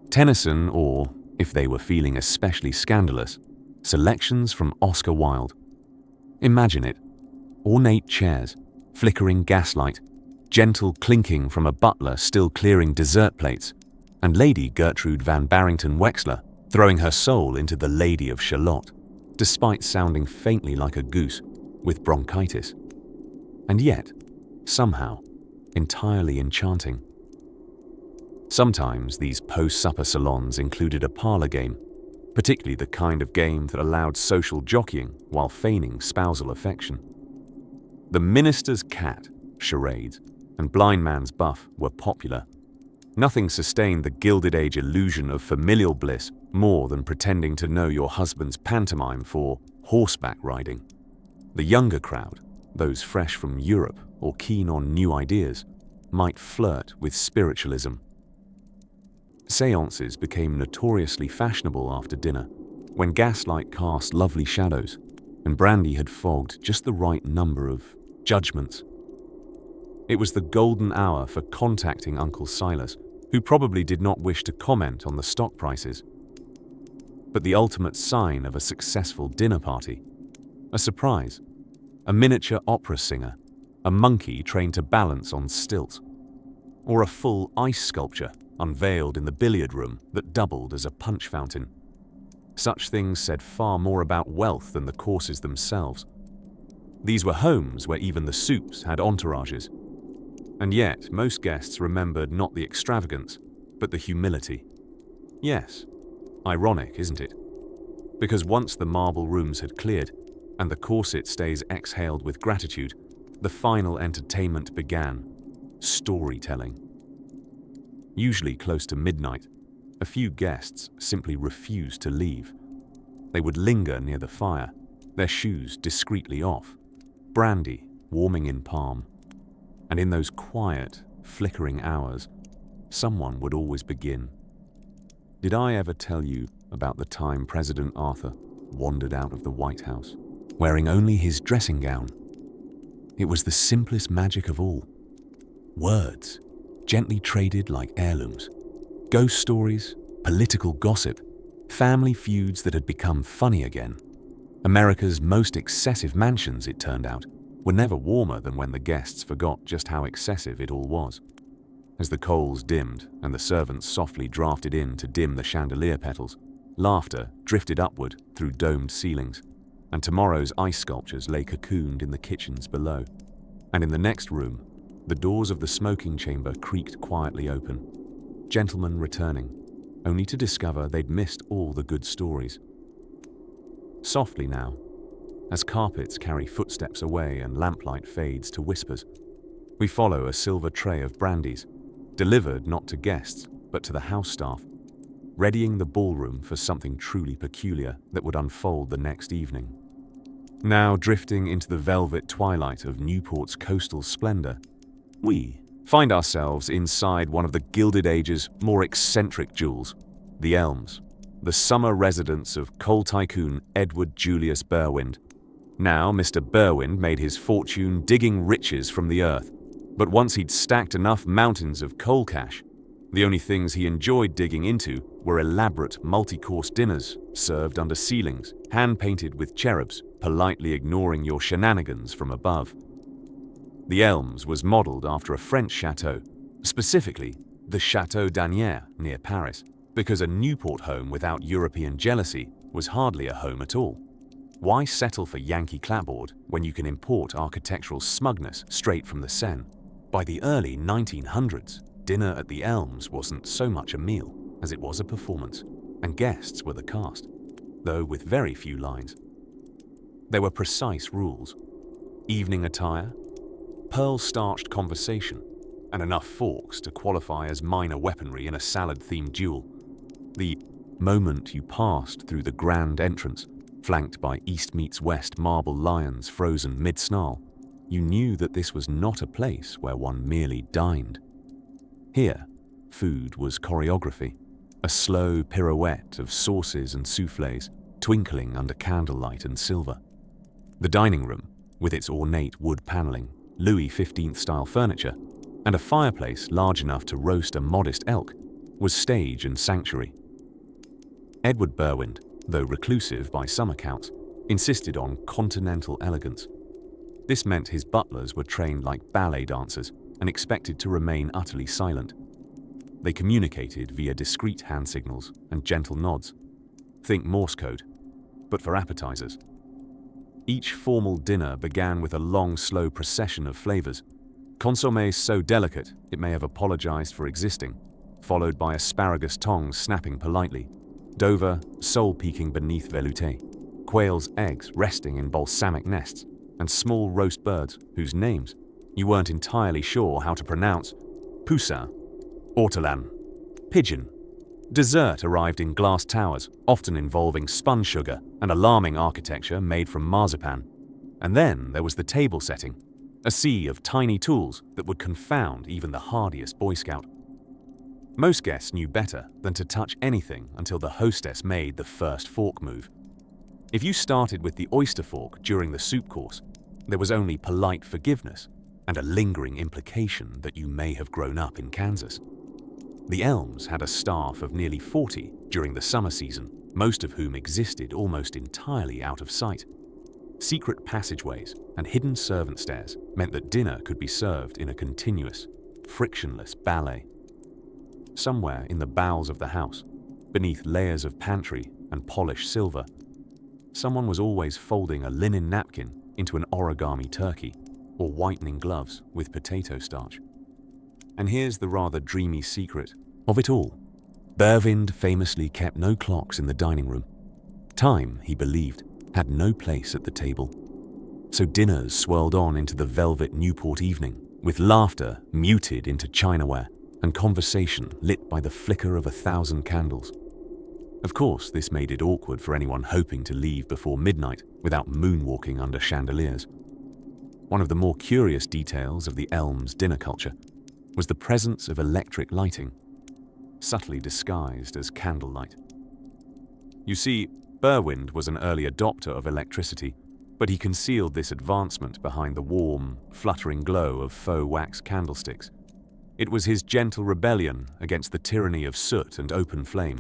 Tennyson or, if they were feeling especially scandalous, selections from Oscar Wilde. Imagine it. Ornate chairs, flickering gaslight, gentle clinking from a butler still clearing dessert plates, and Lady Gertrude van Barrington Wexler throwing her soul into the Lady of Shalott, despite sounding faintly like a goose with bronchitis. And yet, somehow, entirely enchanting. Sometimes these post-supper salons included a parlor game, particularly the kind of game that allowed social jockeying while feigning spousal affection. The Minister's Cat, charades, and Blind Man's Buff were popular. Nothing sustained the Gilded Age illusion of familial bliss more than pretending to know your husband's pantomime for horseback riding. The younger crowd, those fresh from Europe or keen on new ideas, might flirt with spiritualism. Seances became notoriously fashionable after dinner, when gaslight cast lovely shadows and brandy had fogged just the right number of judgments. It was the golden hour for contacting Uncle Silas, who probably did not wish to comment on the stock prices. But the ultimate sign of a successful dinner party, a surprise, a miniature opera singer, a monkey trained to balance on stilts, or a full ice sculpture unveiled in the billiard room that doubled as a punch fountain. Such things said far more about wealth than the courses themselves. These were homes where even the soups had entourages. And yet, most guests remembered not the extravagance, but the humility. Yes, ironic, isn't it? Because once the marble rooms had cleared, and the corset stays exhaled with gratitude, the final entertainment began: storytelling. Usually close to midnight, a few guests simply refused to leave. They would linger near the fire, their shoes discreetly off, brandy warming in palm. And in those quiet, flickering hours, someone would always begin. Did I ever tell you about the time President Arthur wandered out of the White House, wearing only his dressing gown? It was the simplest magic of all. Words, gently traded like heirlooms. Ghost stories, political gossip, family feuds that had become funny again. America's most excessive mansions, it turned out, were never warmer than when the guests forgot just how excessive it all was. As the coals dimmed and the servants softly drafted in to dim the chandelier petals, laughter drifted upward through domed ceilings, and tomorrow's ice sculptures lay cocooned in the kitchens below. And in the next room, the doors of the smoking chamber creaked quietly open, gentlemen returning, only to discover they'd missed all the good stories. Softly now, as carpets carry footsteps away and lamplight fades to whispers, we follow a silver tray of brandies, delivered not to guests, but to the house staff, readying the ballroom for something truly peculiar that would unfold the next evening. Now drifting into the velvet twilight of Newport's coastal splendor, we find ourselves inside one of the Gilded Age's more eccentric jewels, the Elms, the summer residence of coal tycoon Edward Julius Berwind. Now, Mr. Berwind made his fortune digging riches from the earth, but once he'd stacked enough mountains of coal cash, the only things he enjoyed digging into were elaborate multi-course dinners served under ceilings, hand-painted with cherubs, politely ignoring your shenanigans from above. The Elms was modeled after a French chateau, specifically the Chateau d'Anières near Paris, because a Newport home without European jealousy was hardly a home at all. Why settle for Yankee clapboard when you can import architectural smugness straight from the Seine? By the early 1900s, dinner at the Elms wasn't so much a meal as it was a performance, and guests were the cast, though with very few lines. There were precise rules: evening attire, pearl-starched conversation, and enough forks to qualify as minor weaponry in a salad-themed duel. The moment you passed through the grand entrance, flanked by East meets West marble lions frozen mid-snarl, you knew that this was not a place where one merely dined. Here, food was choreography, a slow pirouette of sauces and soufflés twinkling under candlelight and silver. The dining room, with its ornate wood paneling, Louis XV-style furniture, and a fireplace large enough to roast a modest elk, was stage and sanctuary. Edward Berwind, though reclusive by some accounts, insisted on continental elegance. This meant his butlers were trained like ballet dancers and expected to remain utterly silent. They communicated via discreet hand signals and gentle nods. Think Morse code, but for appetizers. Each formal dinner began with a long, slow procession of flavors. Consommé so delicate it may have apologized for existing, followed by asparagus tongs snapping politely, Dover sole peeking beneath velouté, quail's eggs resting in balsamic nests, and small roast birds whose names you weren't entirely sure how to pronounce: poussin, ortolan, pigeon. Dessert arrived in glass towers, often involving spun sugar and alarming architecture made from marzipan. And then there was the table setting, a sea of tiny tools that would confound even the hardiest Boy Scout. Most guests knew better than to touch anything until the hostess made the first fork move. If you started with the oyster fork during the soup course, there was only polite forgiveness and a lingering implication that you may have grown up in Kansas. The Elms had a staff of nearly 40 during the summer season, most of whom existed almost entirely out of sight. Secret passageways and hidden servant stairs meant that dinner could be served in a continuous, frictionless ballet. Somewhere in the bowels of the house, beneath layers of pantry and polished silver, someone was always folding a linen napkin into an origami turkey or whitening gloves with potato starch. And here's the rather dreamy secret of it all. Berwind famously kept no clocks in the dining room. Time, he believed, had no place at the table. So dinners swirled on into the velvet Newport evening, with laughter muted into chinaware and conversation lit by the flicker of 1,000 candles. Of course, this made it awkward for anyone hoping to leave before midnight without moonwalking under chandeliers. One of the more curious details of the Elms' dinner culture was the presence of electric lighting, subtly disguised as candlelight. You see, Berwind was an early adopter of electricity, but he concealed this advancement behind the warm, fluttering glow of faux wax candlesticks. It was his gentle rebellion against the tyranny of soot and open flame,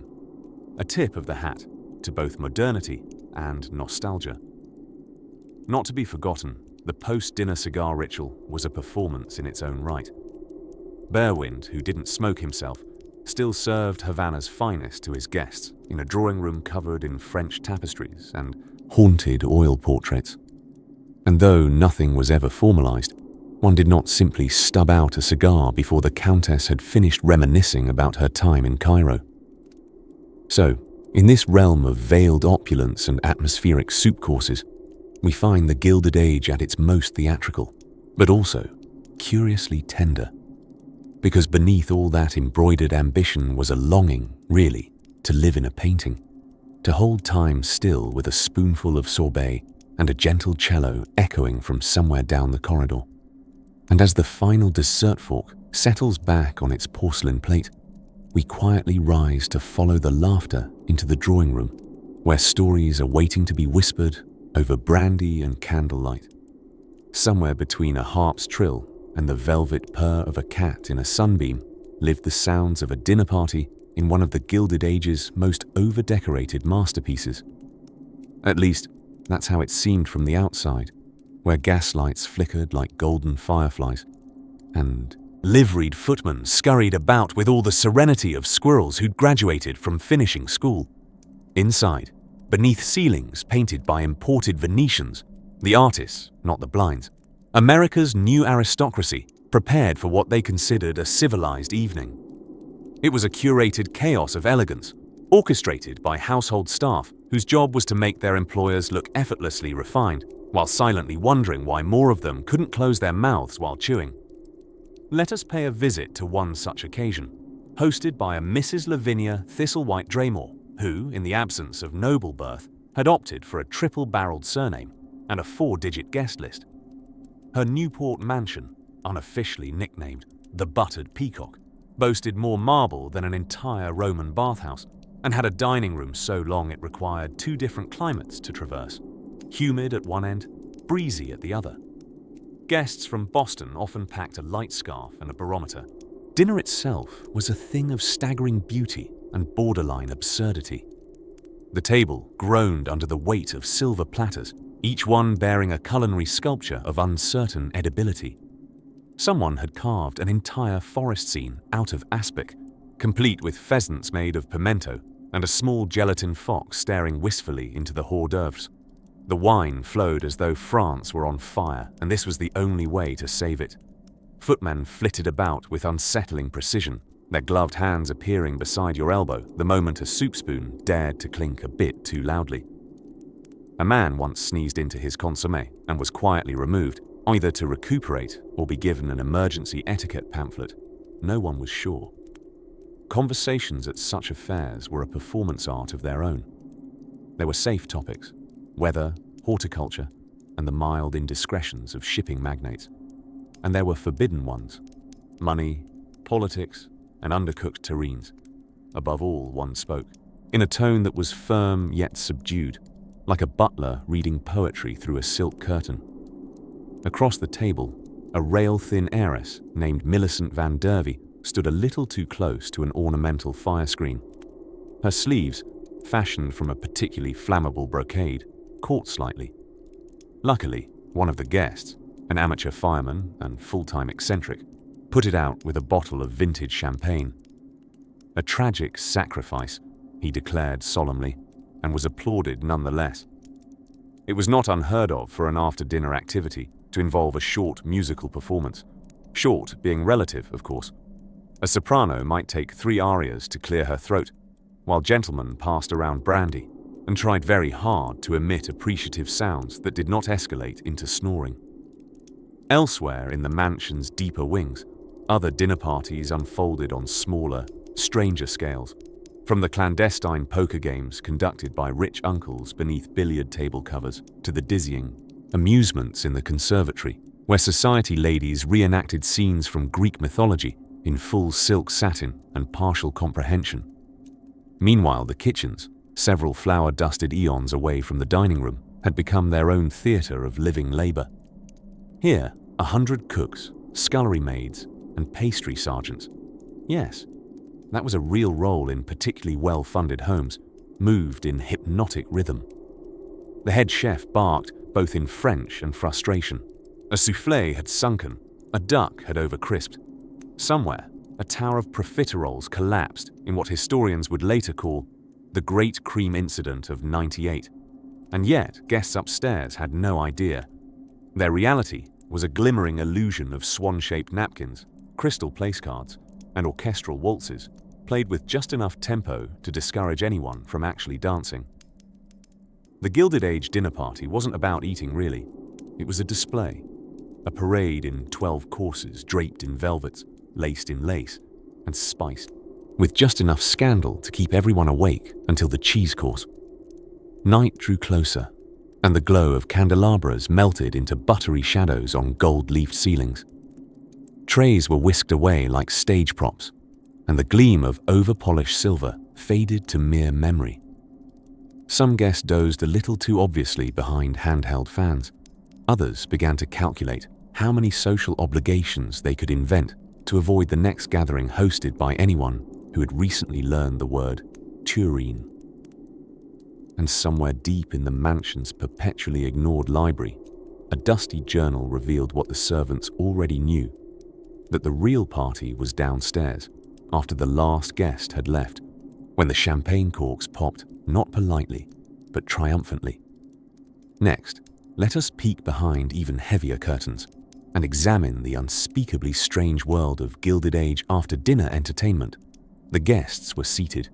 a tip of the hat to both modernity and nostalgia. Not to be forgotten, the post-dinner cigar ritual was a performance in its own right. Berwind, who didn't smoke himself, still served Havana's finest to his guests in a drawing room covered in French tapestries and haunted oil portraits. And though nothing was ever formalized, one did not simply stub out a cigar before the Countess had finished reminiscing about her time in Cairo. So, in this realm of veiled opulence and atmospheric soup courses, we find the Gilded Age at its most theatrical, but also curiously tender. Because beneath all that embroidered ambition was a longing, really, to live in a painting, to hold time still with a spoonful of sorbet and a gentle cello echoing from somewhere down the corridor. And as the final dessert fork settles back on its porcelain plate, we quietly rise to follow the laughter into the drawing room, where stories are waiting to be whispered over brandy and candlelight. Somewhere between a harp's trill and the velvet purr of a cat in a sunbeam lived the sounds of a dinner party in one of the Gilded Age's most over-decorated masterpieces. At least, that's how it seemed from the outside, where gaslights flickered like golden fireflies, and liveried footmen scurried about with all the serenity of squirrels who'd graduated from finishing school. Inside, beneath ceilings painted by imported Venetians, the artists, not the blinds, America's new aristocracy prepared for what they considered a civilized evening. It was a curated chaos of elegance, orchestrated by household staff whose job was to make their employers look effortlessly refined, while silently wondering why more of them couldn't close their mouths while chewing. Let us pay a visit to one such occasion, hosted by a Mrs. Lavinia Thistlewhite Draymore, who, in the absence of noble birth, had opted for a triple-barreled surname and a 4-digit guest list. Her Newport mansion, unofficially nicknamed the Buttered Peacock, boasted more marble than an entire Roman bathhouse, and had a dining room so long it required 2 different climates to traverse, humid at one end, breezy at the other. Guests from Boston often packed a light scarf and a barometer. Dinner itself was a thing of staggering beauty and borderline absurdity. The table groaned under the weight of silver platters, each one bearing a culinary sculpture of uncertain edibility. Someone had carved an entire forest scene out of aspic, complete with pheasants made of pimento and a small gelatin fox staring wistfully into the hors d'oeuvres. The wine flowed as though France were on fire, and this was the only way to save it. Footmen flitted about with unsettling precision, their gloved hands appearing beside your elbow the moment a soup spoon dared to clink a bit too loudly. A man once sneezed into his consommé and was quietly removed, either to recuperate or be given an emergency etiquette pamphlet. No one was sure. Conversations at such affairs were a performance art of their own. There were safe topics: weather, horticulture, and the mild indiscretions of shipping magnates. And there were forbidden ones: money, politics, and undercooked terrines. Above all, one spoke, in a tone that was firm yet subdued, like a butler reading poetry through a silk curtain. Across the table, a rail-thin heiress named Millicent Van Dervey stood a little too close to an ornamental fire screen. Her sleeves, fashioned from a particularly flammable brocade, caught slightly. Luckily, one of the guests, an amateur fireman and full-time eccentric, put it out with a bottle of vintage champagne. A tragic sacrifice, he declared solemnly, and was applauded nonetheless. It was not unheard of for an after-dinner activity to involve a short musical performance. Short being relative, of course. A soprano might take 3 arias to clear her throat, while gentlemen passed around brandy and tried very hard to emit appreciative sounds that did not escalate into snoring. Elsewhere in the mansion's deeper wings, other dinner parties unfolded on smaller, stranger scales, from the clandestine poker games conducted by rich uncles beneath billiard table covers to the dizzying amusements in the conservatory, where society ladies reenacted scenes from Greek mythology in full silk satin and partial comprehension. Meanwhile, the kitchens, several flour-dusted eons away from the dining room, had become their own theatre of living labour. Here, 100 cooks, scullery maids, and pastry sergeants. Yes, that was a real role in particularly well-funded homes, moved in hypnotic rhythm. The head chef barked both in French and frustration. A soufflé had sunken, a duck had overcrisped. Somewhere, a tower of profiteroles collapsed in what historians would later call the Great Cream Incident of '98. And yet, guests upstairs had no idea. Their reality was a glimmering illusion of swan-shaped napkins, crystal place cards, and orchestral waltzes, played with just enough tempo to discourage anyone from actually dancing. The Gilded Age dinner party wasn't about eating, really. It was a display, a parade in 12 courses draped in velvets, laced in lace, and spiced, with just enough scandal to keep everyone awake until the cheese course. Night drew closer, and the glow of candelabras melted into buttery shadows on gold-leafed ceilings. Trays were whisked away like stage props, and the gleam of over-polished silver faded to mere memory. Some guests dozed a little too obviously behind handheld fans. Others began to calculate how many social obligations they could invent to avoid the next gathering hosted by anyone who had recently learned the word tureen. And somewhere deep in the mansion's perpetually ignored library, a dusty journal revealed what the servants already knew, that the real party was downstairs after the last guest had left, when the champagne corks popped not politely, but triumphantly. Next, let us peek behind even heavier curtains and examine the unspeakably strange world of Gilded Age after-dinner entertainment. The guests were seated.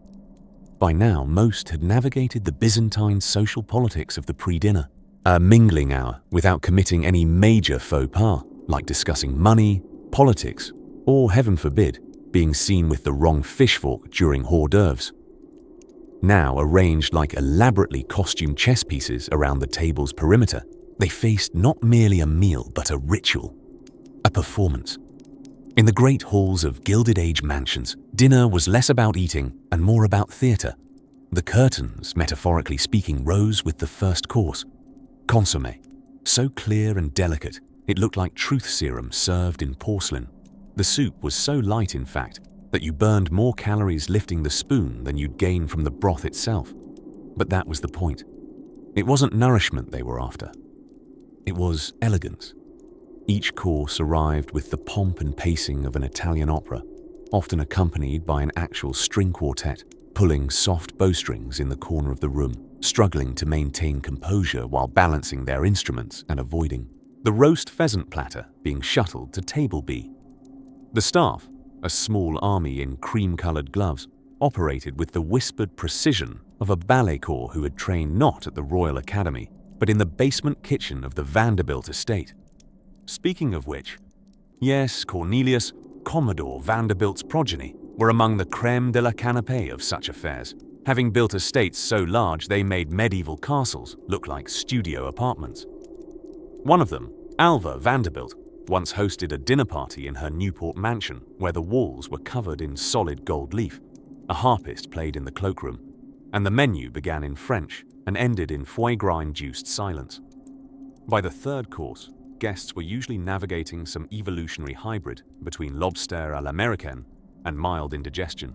By now, most had navigated the Byzantine social politics of the pre-dinner, a mingling hour without committing any major faux pas, like discussing money, politics, or, heaven forbid, being seen with the wrong fish fork during hors d'oeuvres. Now arranged like elaborately costumed chess pieces around the table's perimeter, they faced not merely a meal but a ritual, a performance. In the great halls of Gilded Age mansions, dinner was less about eating and more about theatre. The curtains, metaphorically speaking, rose with the first course. Consommé, so clear and delicate, it looked like truth serum served in porcelain. The soup was so light, in fact, that you burned more calories lifting the spoon than you'd gain from the broth itself. But that was the point. It wasn't nourishment they were after. It was elegance. Each course arrived with the pomp and pacing of an Italian opera, often accompanied by an actual string quartet, pulling soft bowstrings in the corner of the room, struggling to maintain composure while balancing their instruments and avoiding the roast pheasant platter being shuttled to table B. The staff, a small army in cream-colored gloves, operated with the whispered precision of a ballet corps who had trained not at the Royal Academy, but in the basement kitchen of the Vanderbilt estate. Speaking of which, yes, Cornelius, Commodore Vanderbilt's progeny, were among the crème de la canapé of such affairs, having built estates so large they made medieval castles look like studio apartments. One of them, Alva Vanderbilt, once hosted a dinner party in her Newport mansion where the walls were covered in solid gold leaf. A harpist played in the cloakroom, and the menu began in French and ended in foie gras-induced silence. By the third course, guests were usually navigating some evolutionary hybrid between lobster à l'américaine and mild indigestion.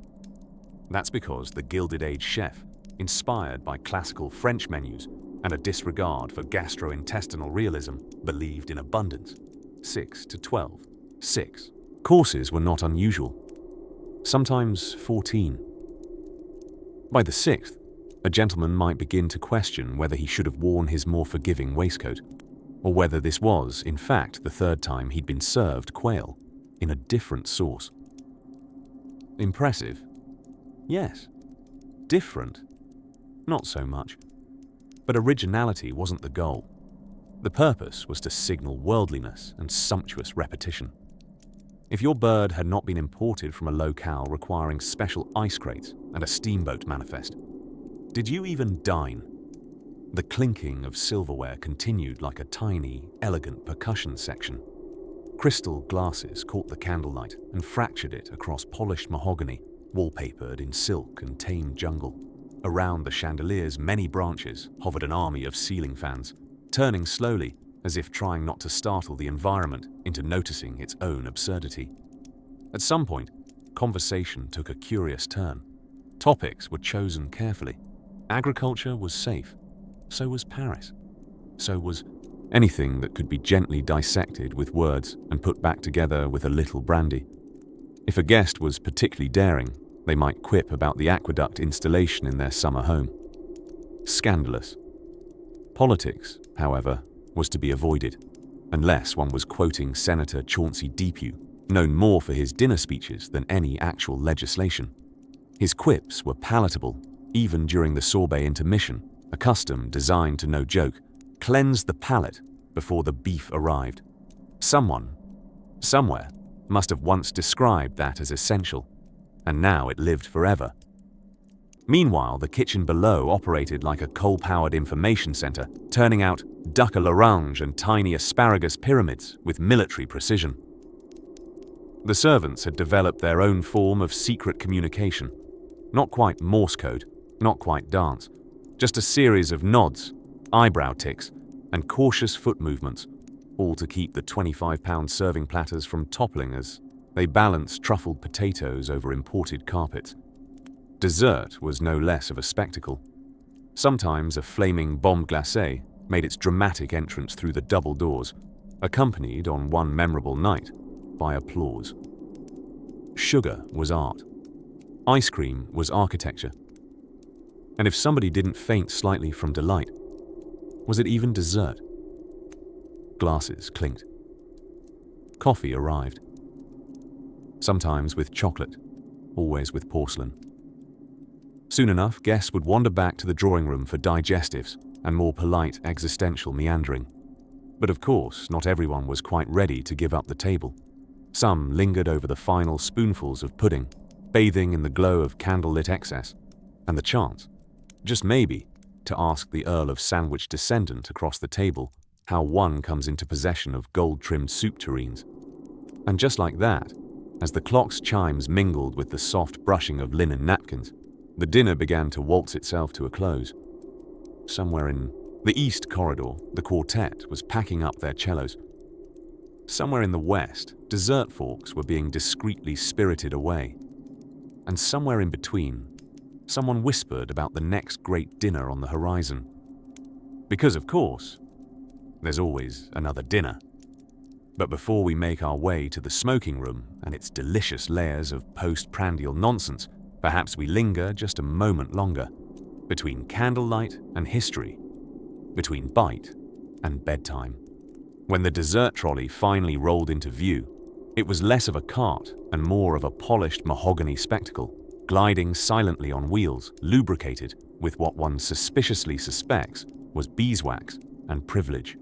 That's because the Gilded Age chef, inspired by classical French menus and a disregard for gastrointestinal realism, believed in abundance. 6 to 12. 6 courses were not unusual, sometimes 14. By the 6th, a gentleman might begin to question whether he should have worn his more forgiving waistcoat, or whether this was, in fact, the third time he'd been served quail in a different sauce. Impressive? Yes. Different? Not so much. But originality wasn't the goal. The purpose was to signal worldliness and sumptuous repetition. If your bird had not been imported from a locale requiring special ice crates and a steamboat manifest, did you even dine? The clinking of silverware continued like a tiny, elegant percussion section. Crystal glasses caught the candlelight and fractured it across polished mahogany, wallpapered in silk and tame jungle. Around the chandelier's many branches hovered an army of ceiling fans, turning slowly as if trying not to startle the environment into noticing its own absurdity. At some point, conversation took a curious turn. Topics were chosen carefully. Agriculture was safe. So was Paris. So was anything that could be gently dissected with words and put back together with a little brandy. If a guest was particularly daring, they might quip about the aqueduct installation in their summer home. Scandalous. Politics, however, was to be avoided, unless one was quoting Senator Chauncey Depew, known more for his dinner speeches than any actual legislation. His quips were palatable, even during the sorbet intermission, a custom designed to, no joke, cleanse the palate before the beef arrived. Someone, somewhere, must have once described that as essential, and now it lived forever. Meanwhile, the kitchen below operated like a coal-powered information center, turning out duck à l'orange and tiny asparagus pyramids with military precision. The servants had developed their own form of secret communication. Not quite Morse code, not quite dance, just a series of nods, eyebrow ticks, and cautious foot movements, all to keep the 25-pound serving platters from toppling as they balanced truffled potatoes over imported carpets. Dessert was no less of a spectacle. Sometimes a flaming bombe glacée made its dramatic entrance through the double doors, accompanied on one memorable night by applause. Sugar was art. Ice cream was architecture. And if somebody didn't faint slightly from delight, was it even dessert? Glasses clinked. Coffee arrived. Sometimes with chocolate, always with porcelain. Soon enough, guests would wander back to the drawing room for digestives and more polite existential meandering. But of course, not everyone was quite ready to give up the table. Some lingered over the final spoonfuls of pudding, bathing in the glow of candlelit excess, and the chance, just maybe, to ask the Earl of Sandwich descendant across the table how one comes into possession of gold-trimmed soup tureens. And just like that, As the clock's chimes mingled with the soft brushing of linen napkins, the dinner began to waltz itself to a close. Somewhere in the east corridor, the quartet was packing up their cellos. Somewhere in the west, dessert forks were being discreetly spirited away. And somewhere in between, someone whispered about the next great dinner on the horizon. Because, of course, there's always another dinner. But before we make our way to the smoking room and its delicious layers of postprandial nonsense, perhaps we linger just a moment longer, between candlelight and history, between bite and bedtime. When the dessert trolley finally rolled into view, it was less of a cart and more of a polished mahogany spectacle, gliding silently on wheels, lubricated with what one suspiciously suspects was beeswax and privilege.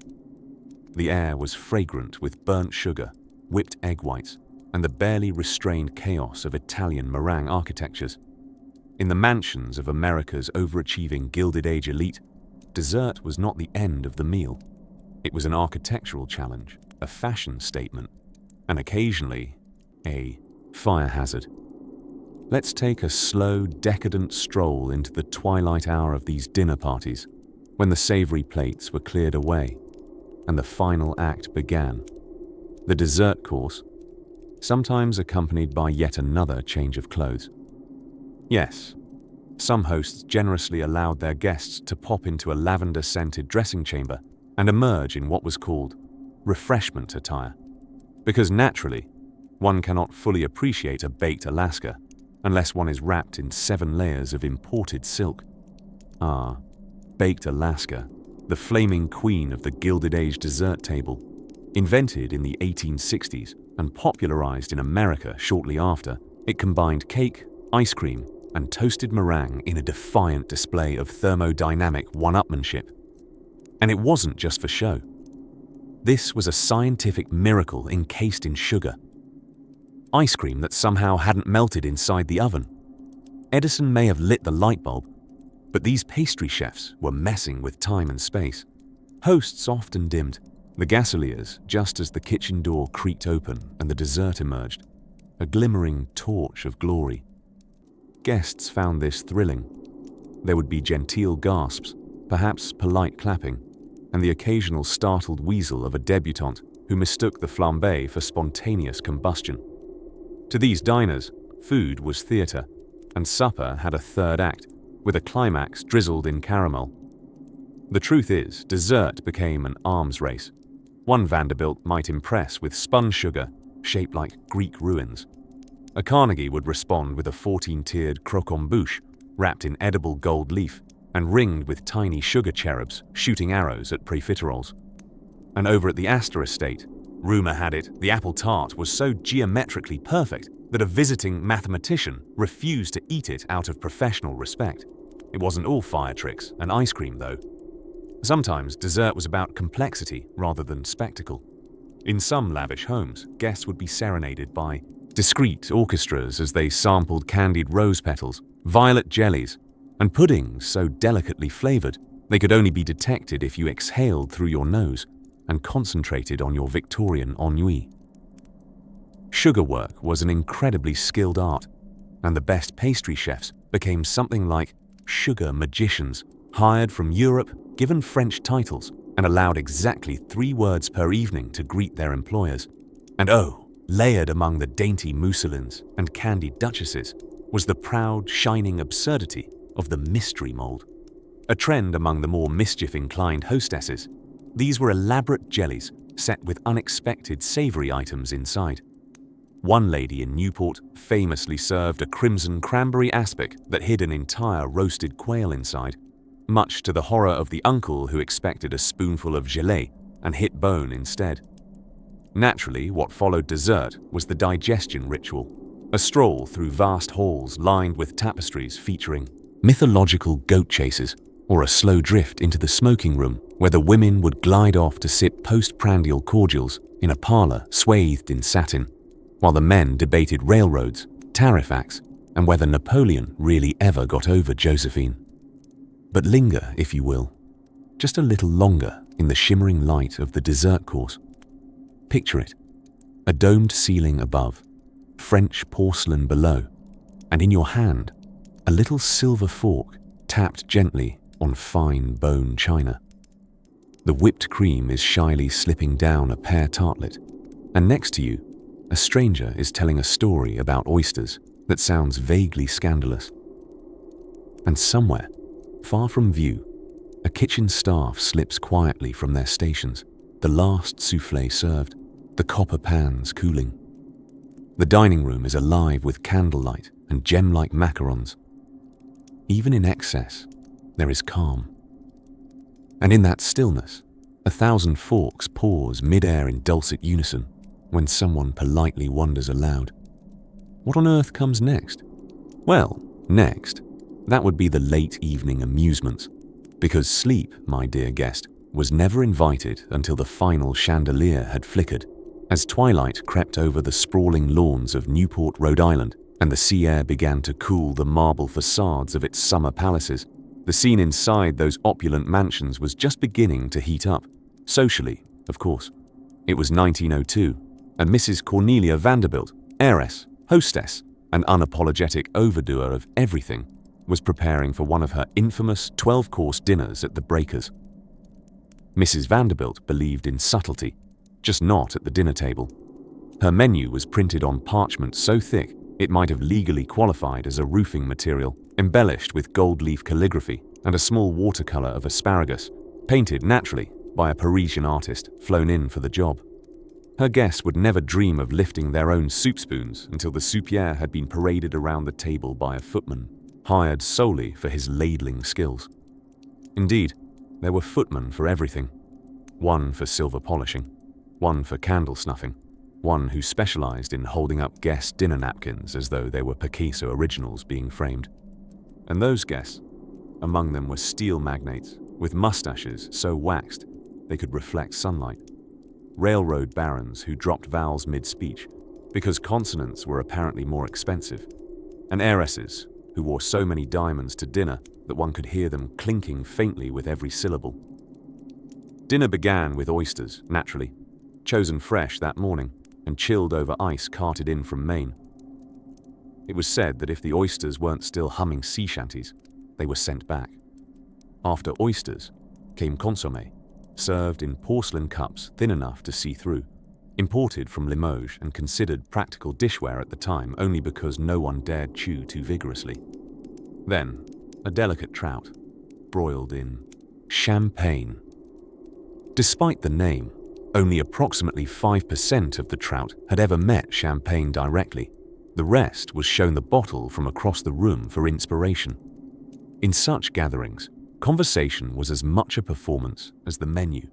The air was fragrant with burnt sugar, whipped egg whites, and the barely restrained chaos of Italian meringue architectures. In the mansions of America's overachieving Gilded Age elite, dessert was not the end of the meal. It was an architectural challenge, a fashion statement, and occasionally a fire hazard. Let's take a slow, decadent stroll into the twilight hour of these dinner parties, when the savory plates were cleared away and the final act began. The dessert course, sometimes accompanied by yet another change of clothes. Yes, some hosts generously allowed their guests to pop into a lavender-scented dressing chamber and emerge in what was called refreshment attire. Because naturally, one cannot fully appreciate a baked Alaska unless one is wrapped in 7 layers of imported silk. Ah, baked Alaska, the flaming queen of the Gilded Age dessert table, invented in the 1860s and popularized in America shortly after, it combined cake, ice cream, and toasted meringue in a defiant display of thermodynamic one-upmanship. And it wasn't just for show. This was a scientific miracle encased in sugar. Ice cream that somehow hadn't melted inside the oven. Edison may have lit the light bulb, but these pastry chefs were messing with time and space. Hosts often dimmed the gasoliers just as the kitchen door creaked open and the dessert emerged, a glimmering torch of glory. Guests found this thrilling. There would be genteel gasps, perhaps polite clapping, and the occasional startled weasel of a debutante who mistook the flambé for spontaneous combustion. To these diners, food was theatre, and supper had a third act, with a climax drizzled in caramel. The truth is, dessert became an arms race. One Vanderbilt might impress with spun sugar, shaped like Greek ruins. A Carnegie would respond with a 14-tiered croquembouche, wrapped in edible gold leaf, and ringed with tiny sugar cherubs shooting arrows at profiteroles. And over at the Astor estate, rumor had it the apple tart was so geometrically perfect that a visiting mathematician refused to eat it out of professional respect. It wasn't all fire tricks and ice cream, though. Sometimes dessert was about complexity rather than spectacle. In some lavish homes, guests would be serenaded by discreet orchestras as they sampled candied rose petals, violet jellies, and puddings so delicately flavored they could only be detected if you exhaled through your nose and concentrated on your Victorian ennui. Sugar work was an incredibly skilled art, and the best pastry chefs became something like sugar magicians, hired from Europe, given French titles, and allowed exactly 3 words per evening to greet their employers. And layered among the dainty mousselines and candied duchesses was the proud, shining absurdity of the mystery mold. A trend among the more mischief-inclined hostesses, these were elaborate jellies set with unexpected savory items inside. One lady in Newport famously served a crimson cranberry aspic that hid an entire roasted quail inside, much to the horror of the uncle who expected a spoonful of gelée and hit bone instead. Naturally, what followed dessert was the digestion ritual, a stroll through vast halls lined with tapestries featuring mythological goat chases, or a slow drift into the smoking room where the women would glide off to sip postprandial cordials in a parlor swathed in satin, while the men debated railroads, tariff acts, and whether Napoleon really ever got over Josephine. But linger, if you will, just a little longer in the shimmering light of the dessert course. Picture it, a domed ceiling above, French porcelain below, and in your hand, a little silver fork tapped gently on fine bone china. The whipped cream is shyly slipping down a pear tartlet, and next to you, a stranger is telling a story about oysters that sounds vaguely scandalous. And somewhere, far from view, a kitchen staff slips quietly from their stations, the last soufflé served, the copper pans cooling. The dining room is alive with candlelight and gem-like macarons. Even in excess, there is calm. And in that stillness, 1,000 forks pause mid-air in dulcet unison when someone politely wonders aloud, "What on earth comes next?" Well, next, that would be the late evening amusements, because sleep, my dear guest, was never invited until the final chandelier had flickered, as twilight crept over the sprawling lawns of Newport, Rhode Island, and the sea air began to cool the marble facades of its summer palaces. The scene inside those opulent mansions was just beginning to heat up, socially, of course. It was 1902, and Mrs. Cornelia Vanderbilt, heiress, hostess, and unapologetic overdoer of everything, was preparing for one of her infamous 12-course dinners at the Breakers. Mrs. Vanderbilt believed in subtlety, just not at the dinner table. Her menu was printed on parchment so thick it might have legally qualified as a roofing material, embellished with gold leaf calligraphy and a small watercolor of asparagus, painted naturally by a Parisian artist flown in for the job. Her guests would never dream of lifting their own soup spoons until the soupier had been paraded around the table by a footman, hired solely for his ladling skills. Indeed, there were footmen for everything. One for silver polishing, one for candle snuffing, one who specialized in holding up guest dinner napkins as though they were Picasso originals being framed. And those guests, among them were steel magnates with mustaches so waxed they could reflect sunlight, railroad barons who dropped vowels mid-speech because consonants were apparently more expensive, and heiresses who wore so many diamonds to dinner that one could hear them clinking faintly with every syllable. Dinner began with oysters, naturally, chosen fresh that morning and chilled over ice carted in from Maine. It was said that if the oysters weren't still humming sea shanties, they were sent back. After oysters came consommé, served in porcelain cups thin enough to see through, imported from Limoges and considered practical dishware at the time only because no one dared chew too vigorously. Then, a delicate trout, broiled in champagne. Despite the name, only approximately 5% of the trout had ever met champagne directly. The rest was shown the bottle from across the room for inspiration. In such gatherings, conversation was as much a performance as the menu.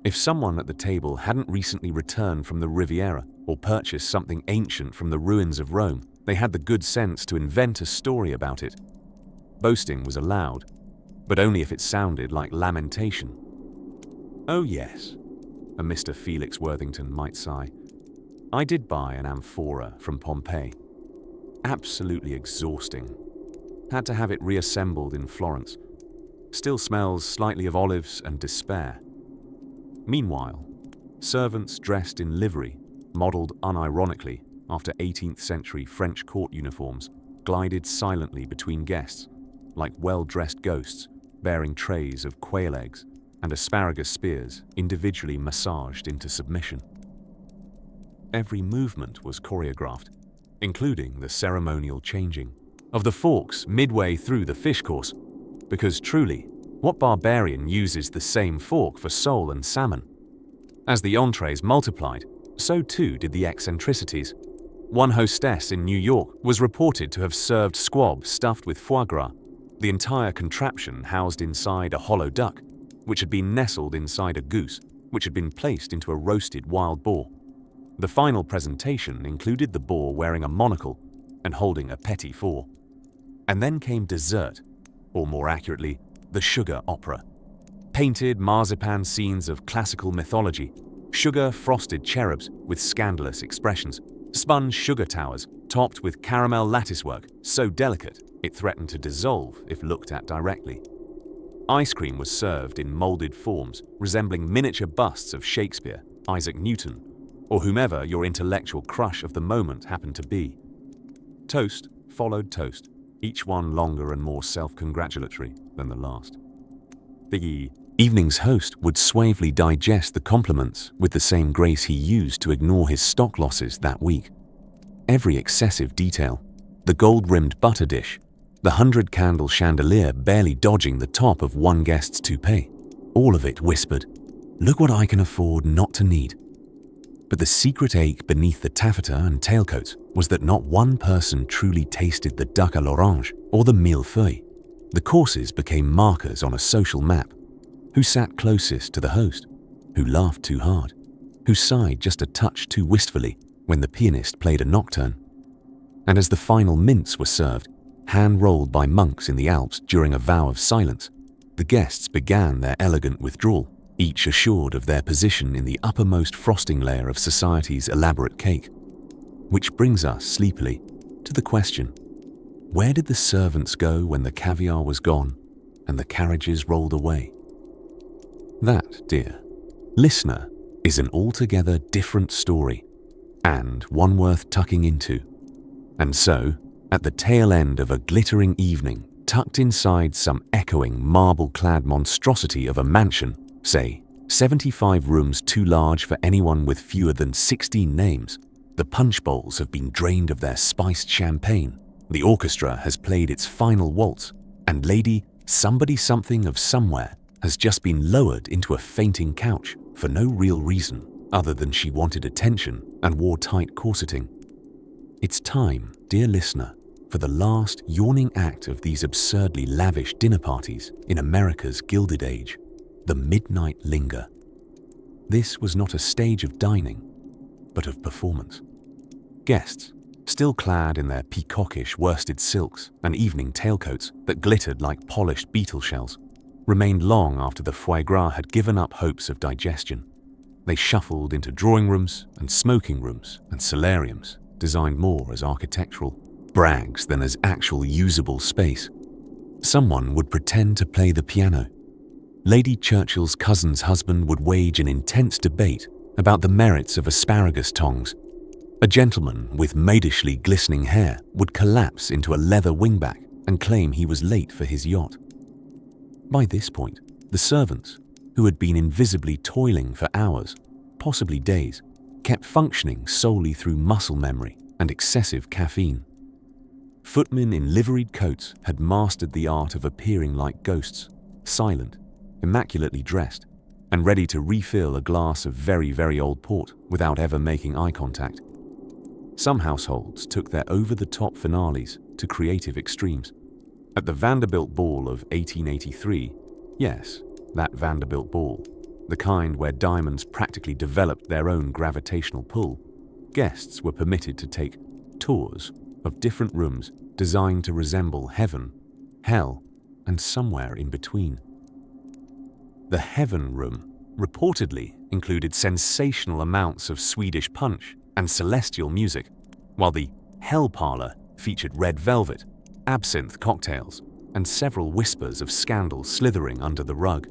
If someone at the table hadn't recently returned from the Riviera or purchased something ancient from the ruins of Rome, they had the good sense to invent a story about it. Boasting was allowed, but only if it sounded like lamentation. "Oh yes," a Mr. Felix Worthington might sigh, "I did buy an amphora from Pompeii. Absolutely exhausting. Had to have it reassembled in Florence. Still smells slightly of olives and despair." Meanwhile, servants dressed in livery, modeled unironically after 18th century French court uniforms, glided silently between guests, like well-dressed ghosts bearing trays of quail eggs and asparagus spears individually massaged into submission. Every movement was choreographed, including the ceremonial changing of the forks midway through the fish course, because truly, what barbarian uses the same fork for sole and salmon? As the entrees multiplied, so too did the eccentricities. One hostess in New York was reported to have served squab stuffed with foie gras, the entire contraption housed inside a hollow duck, which had been nestled inside a goose, which had been placed into a roasted wild boar. The final presentation included the boar wearing a monocle and holding a petit four. And then came dessert, or more accurately, the sugar opera. Painted marzipan scenes of classical mythology, sugar-frosted cherubs with scandalous expressions, spun sugar towers topped with caramel latticework so delicate it threatened to dissolve if looked at directly. Ice cream was served in molded forms resembling miniature busts of Shakespeare, Isaac Newton, or whomever your intellectual crush of the moment happened to be. Toast followed toast, each one longer and more self-congratulatory than the last. The evening's host would suavely digest the compliments with the same grace he used to ignore his stock losses that week. Every excessive detail, the gold-rimmed butter dish, the 100-candle chandelier barely dodging the top of one guest's toupee, all of it whispered, "Look what I can afford not to need." But the secret ache beneath the taffeta and tailcoats was that not one person truly tasted the duck à l'orange or the millefeuille. The courses became markers on a social map. Who sat closest to the host? Who laughed too hard? Who sighed just a touch too wistfully when the pianist played a nocturne? And as the final mints were served, hand-rolled by monks in the Alps during a vow of silence, the guests began their elegant withdrawal, each assured of their position in the uppermost frosting layer of society's elaborate cake. Which brings us, sleepily, to the question, where did the servants go when the caviar was gone and the carriages rolled away? That, dear listener, is an altogether different story, and one worth tucking into. And so, at the tail end of a glittering evening, tucked inside some echoing marble-clad monstrosity of a mansion, say 75 rooms too large for anyone with fewer than 16 names, the punch bowls have been drained of their spiced champagne, the orchestra has played its final waltz, and Lady Somebody Something of Somewhere has just been lowered into a fainting couch for no real reason other than she wanted attention and wore tight corseting. It's time, dear listener, for the last yawning act of these absurdly lavish dinner parties in America's Gilded Age, the midnight linger. This was not a stage of dining, but of performance. Guests, still clad in their peacockish worsted silks and evening tailcoats that glittered like polished beetle shells, remained long after the foie gras had given up hopes of digestion. They shuffled into drawing rooms and smoking rooms and solariums, designed more as architectural brags than as actual usable space. Someone would pretend to play the piano. Lady Churchill's cousin's husband would wage an intense debate about the merits of asparagus tongs. A gentleman with maidishly glistening hair would collapse into a leather wingback and claim he was late for his yacht. By this point, the servants, who had been invisibly toiling for hours, possibly days, kept functioning solely through muscle memory and excessive caffeine. Footmen in liveried coats had mastered the art of appearing like ghosts, silent, immaculately dressed, and ready to refill a glass of very, very old port without ever making eye contact. Some households took their over-the-top finales to creative extremes. At the Vanderbilt Ball of 1883, yes, that Vanderbilt Ball, the kind where diamonds practically developed their own gravitational pull, guests were permitted to take tours of different rooms designed to resemble heaven, hell, and somewhere in between. The Heaven Room reportedly included sensational amounts of Swedish punch and celestial music, while the Hell Parlor featured red velvet, absinthe cocktails, and several whispers of scandal slithering under the rug.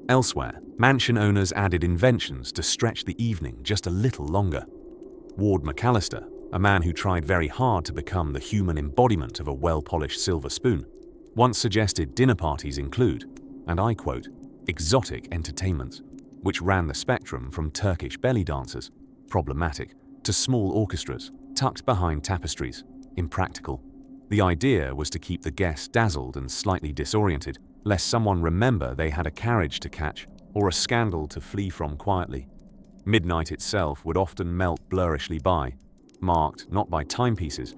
Elsewhere, mansion owners added inventions to stretch the evening just a little longer. Ward McAllister, a man who tried very hard to become the human embodiment of a well-polished silver spoon, once suggested dinner parties include, and I quote, exotic entertainments, which ran the spectrum from Turkish belly dancers, problematic, to small orchestras, tucked behind tapestries, impractical. The idea was to keep the guests dazzled and slightly disoriented, lest someone remember they had a carriage to catch or a scandal to flee from quietly. Midnight itself would often melt blurrishly by, marked not by timepieces,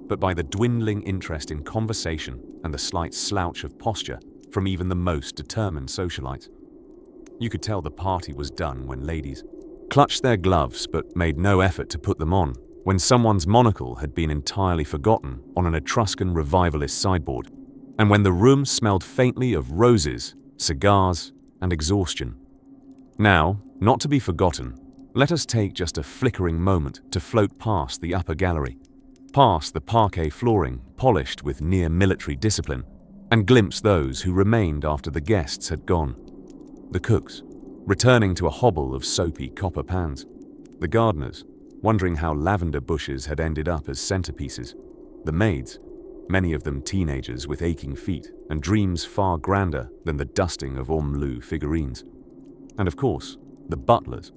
but by the dwindling interest in conversation and the slight slouch of posture from even the most determined socialites. You could tell the party was done when ladies clutched their gloves but made no effort to put them on, when someone's monocle had been entirely forgotten on an Etruscan revivalist sideboard, and when the room smelled faintly of roses, cigars, and exhaustion. Now, not to be forgotten, let us take just a flickering moment to float past the upper gallery, past the parquet flooring polished with near-military discipline, and glimpse those who remained after the guests had gone. The cooks, returning to a hobble of soapy copper pans. The gardeners, wondering how lavender bushes had ended up as centerpieces. The maids, many of them teenagers with aching feet and dreams far grander than the dusting of Omlu figurines. And of course, the butlers,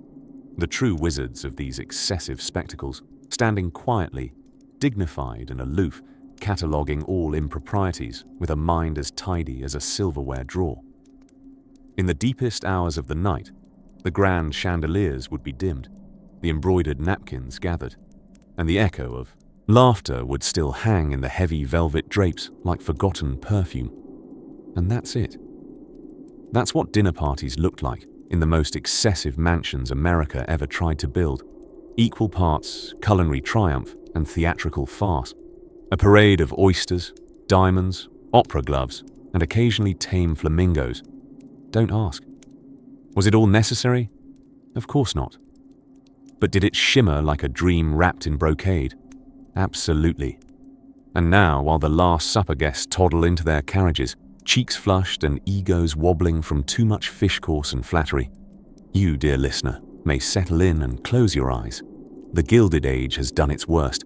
the true wizards of these excessive spectacles, standing quietly, dignified and aloof, cataloguing all improprieties with a mind as tidy as a silverware drawer. In the deepest hours of the night, the grand chandeliers would be dimmed, the embroidered napkins gathered, and the echo of laughter would still hang in the heavy velvet drapes like forgotten perfume. And that's it. That's what dinner parties looked like in the most excessive mansions America ever tried to build. Equal parts culinary triumph and theatrical farce. A parade of oysters, diamonds, opera gloves, and occasionally tame flamingos. Don't ask. Was it all necessary? Of course not. But did it shimmer like a dream wrapped in brocade? Absolutely. And now, while the Last Supper guests toddle into their carriages, cheeks flushed and egos wobbling from too much fish course and flattery, you, dear listener, may settle in and close your eyes. The Gilded Age has done its worst,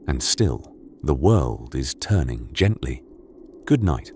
and still, the world is turning gently. Good night.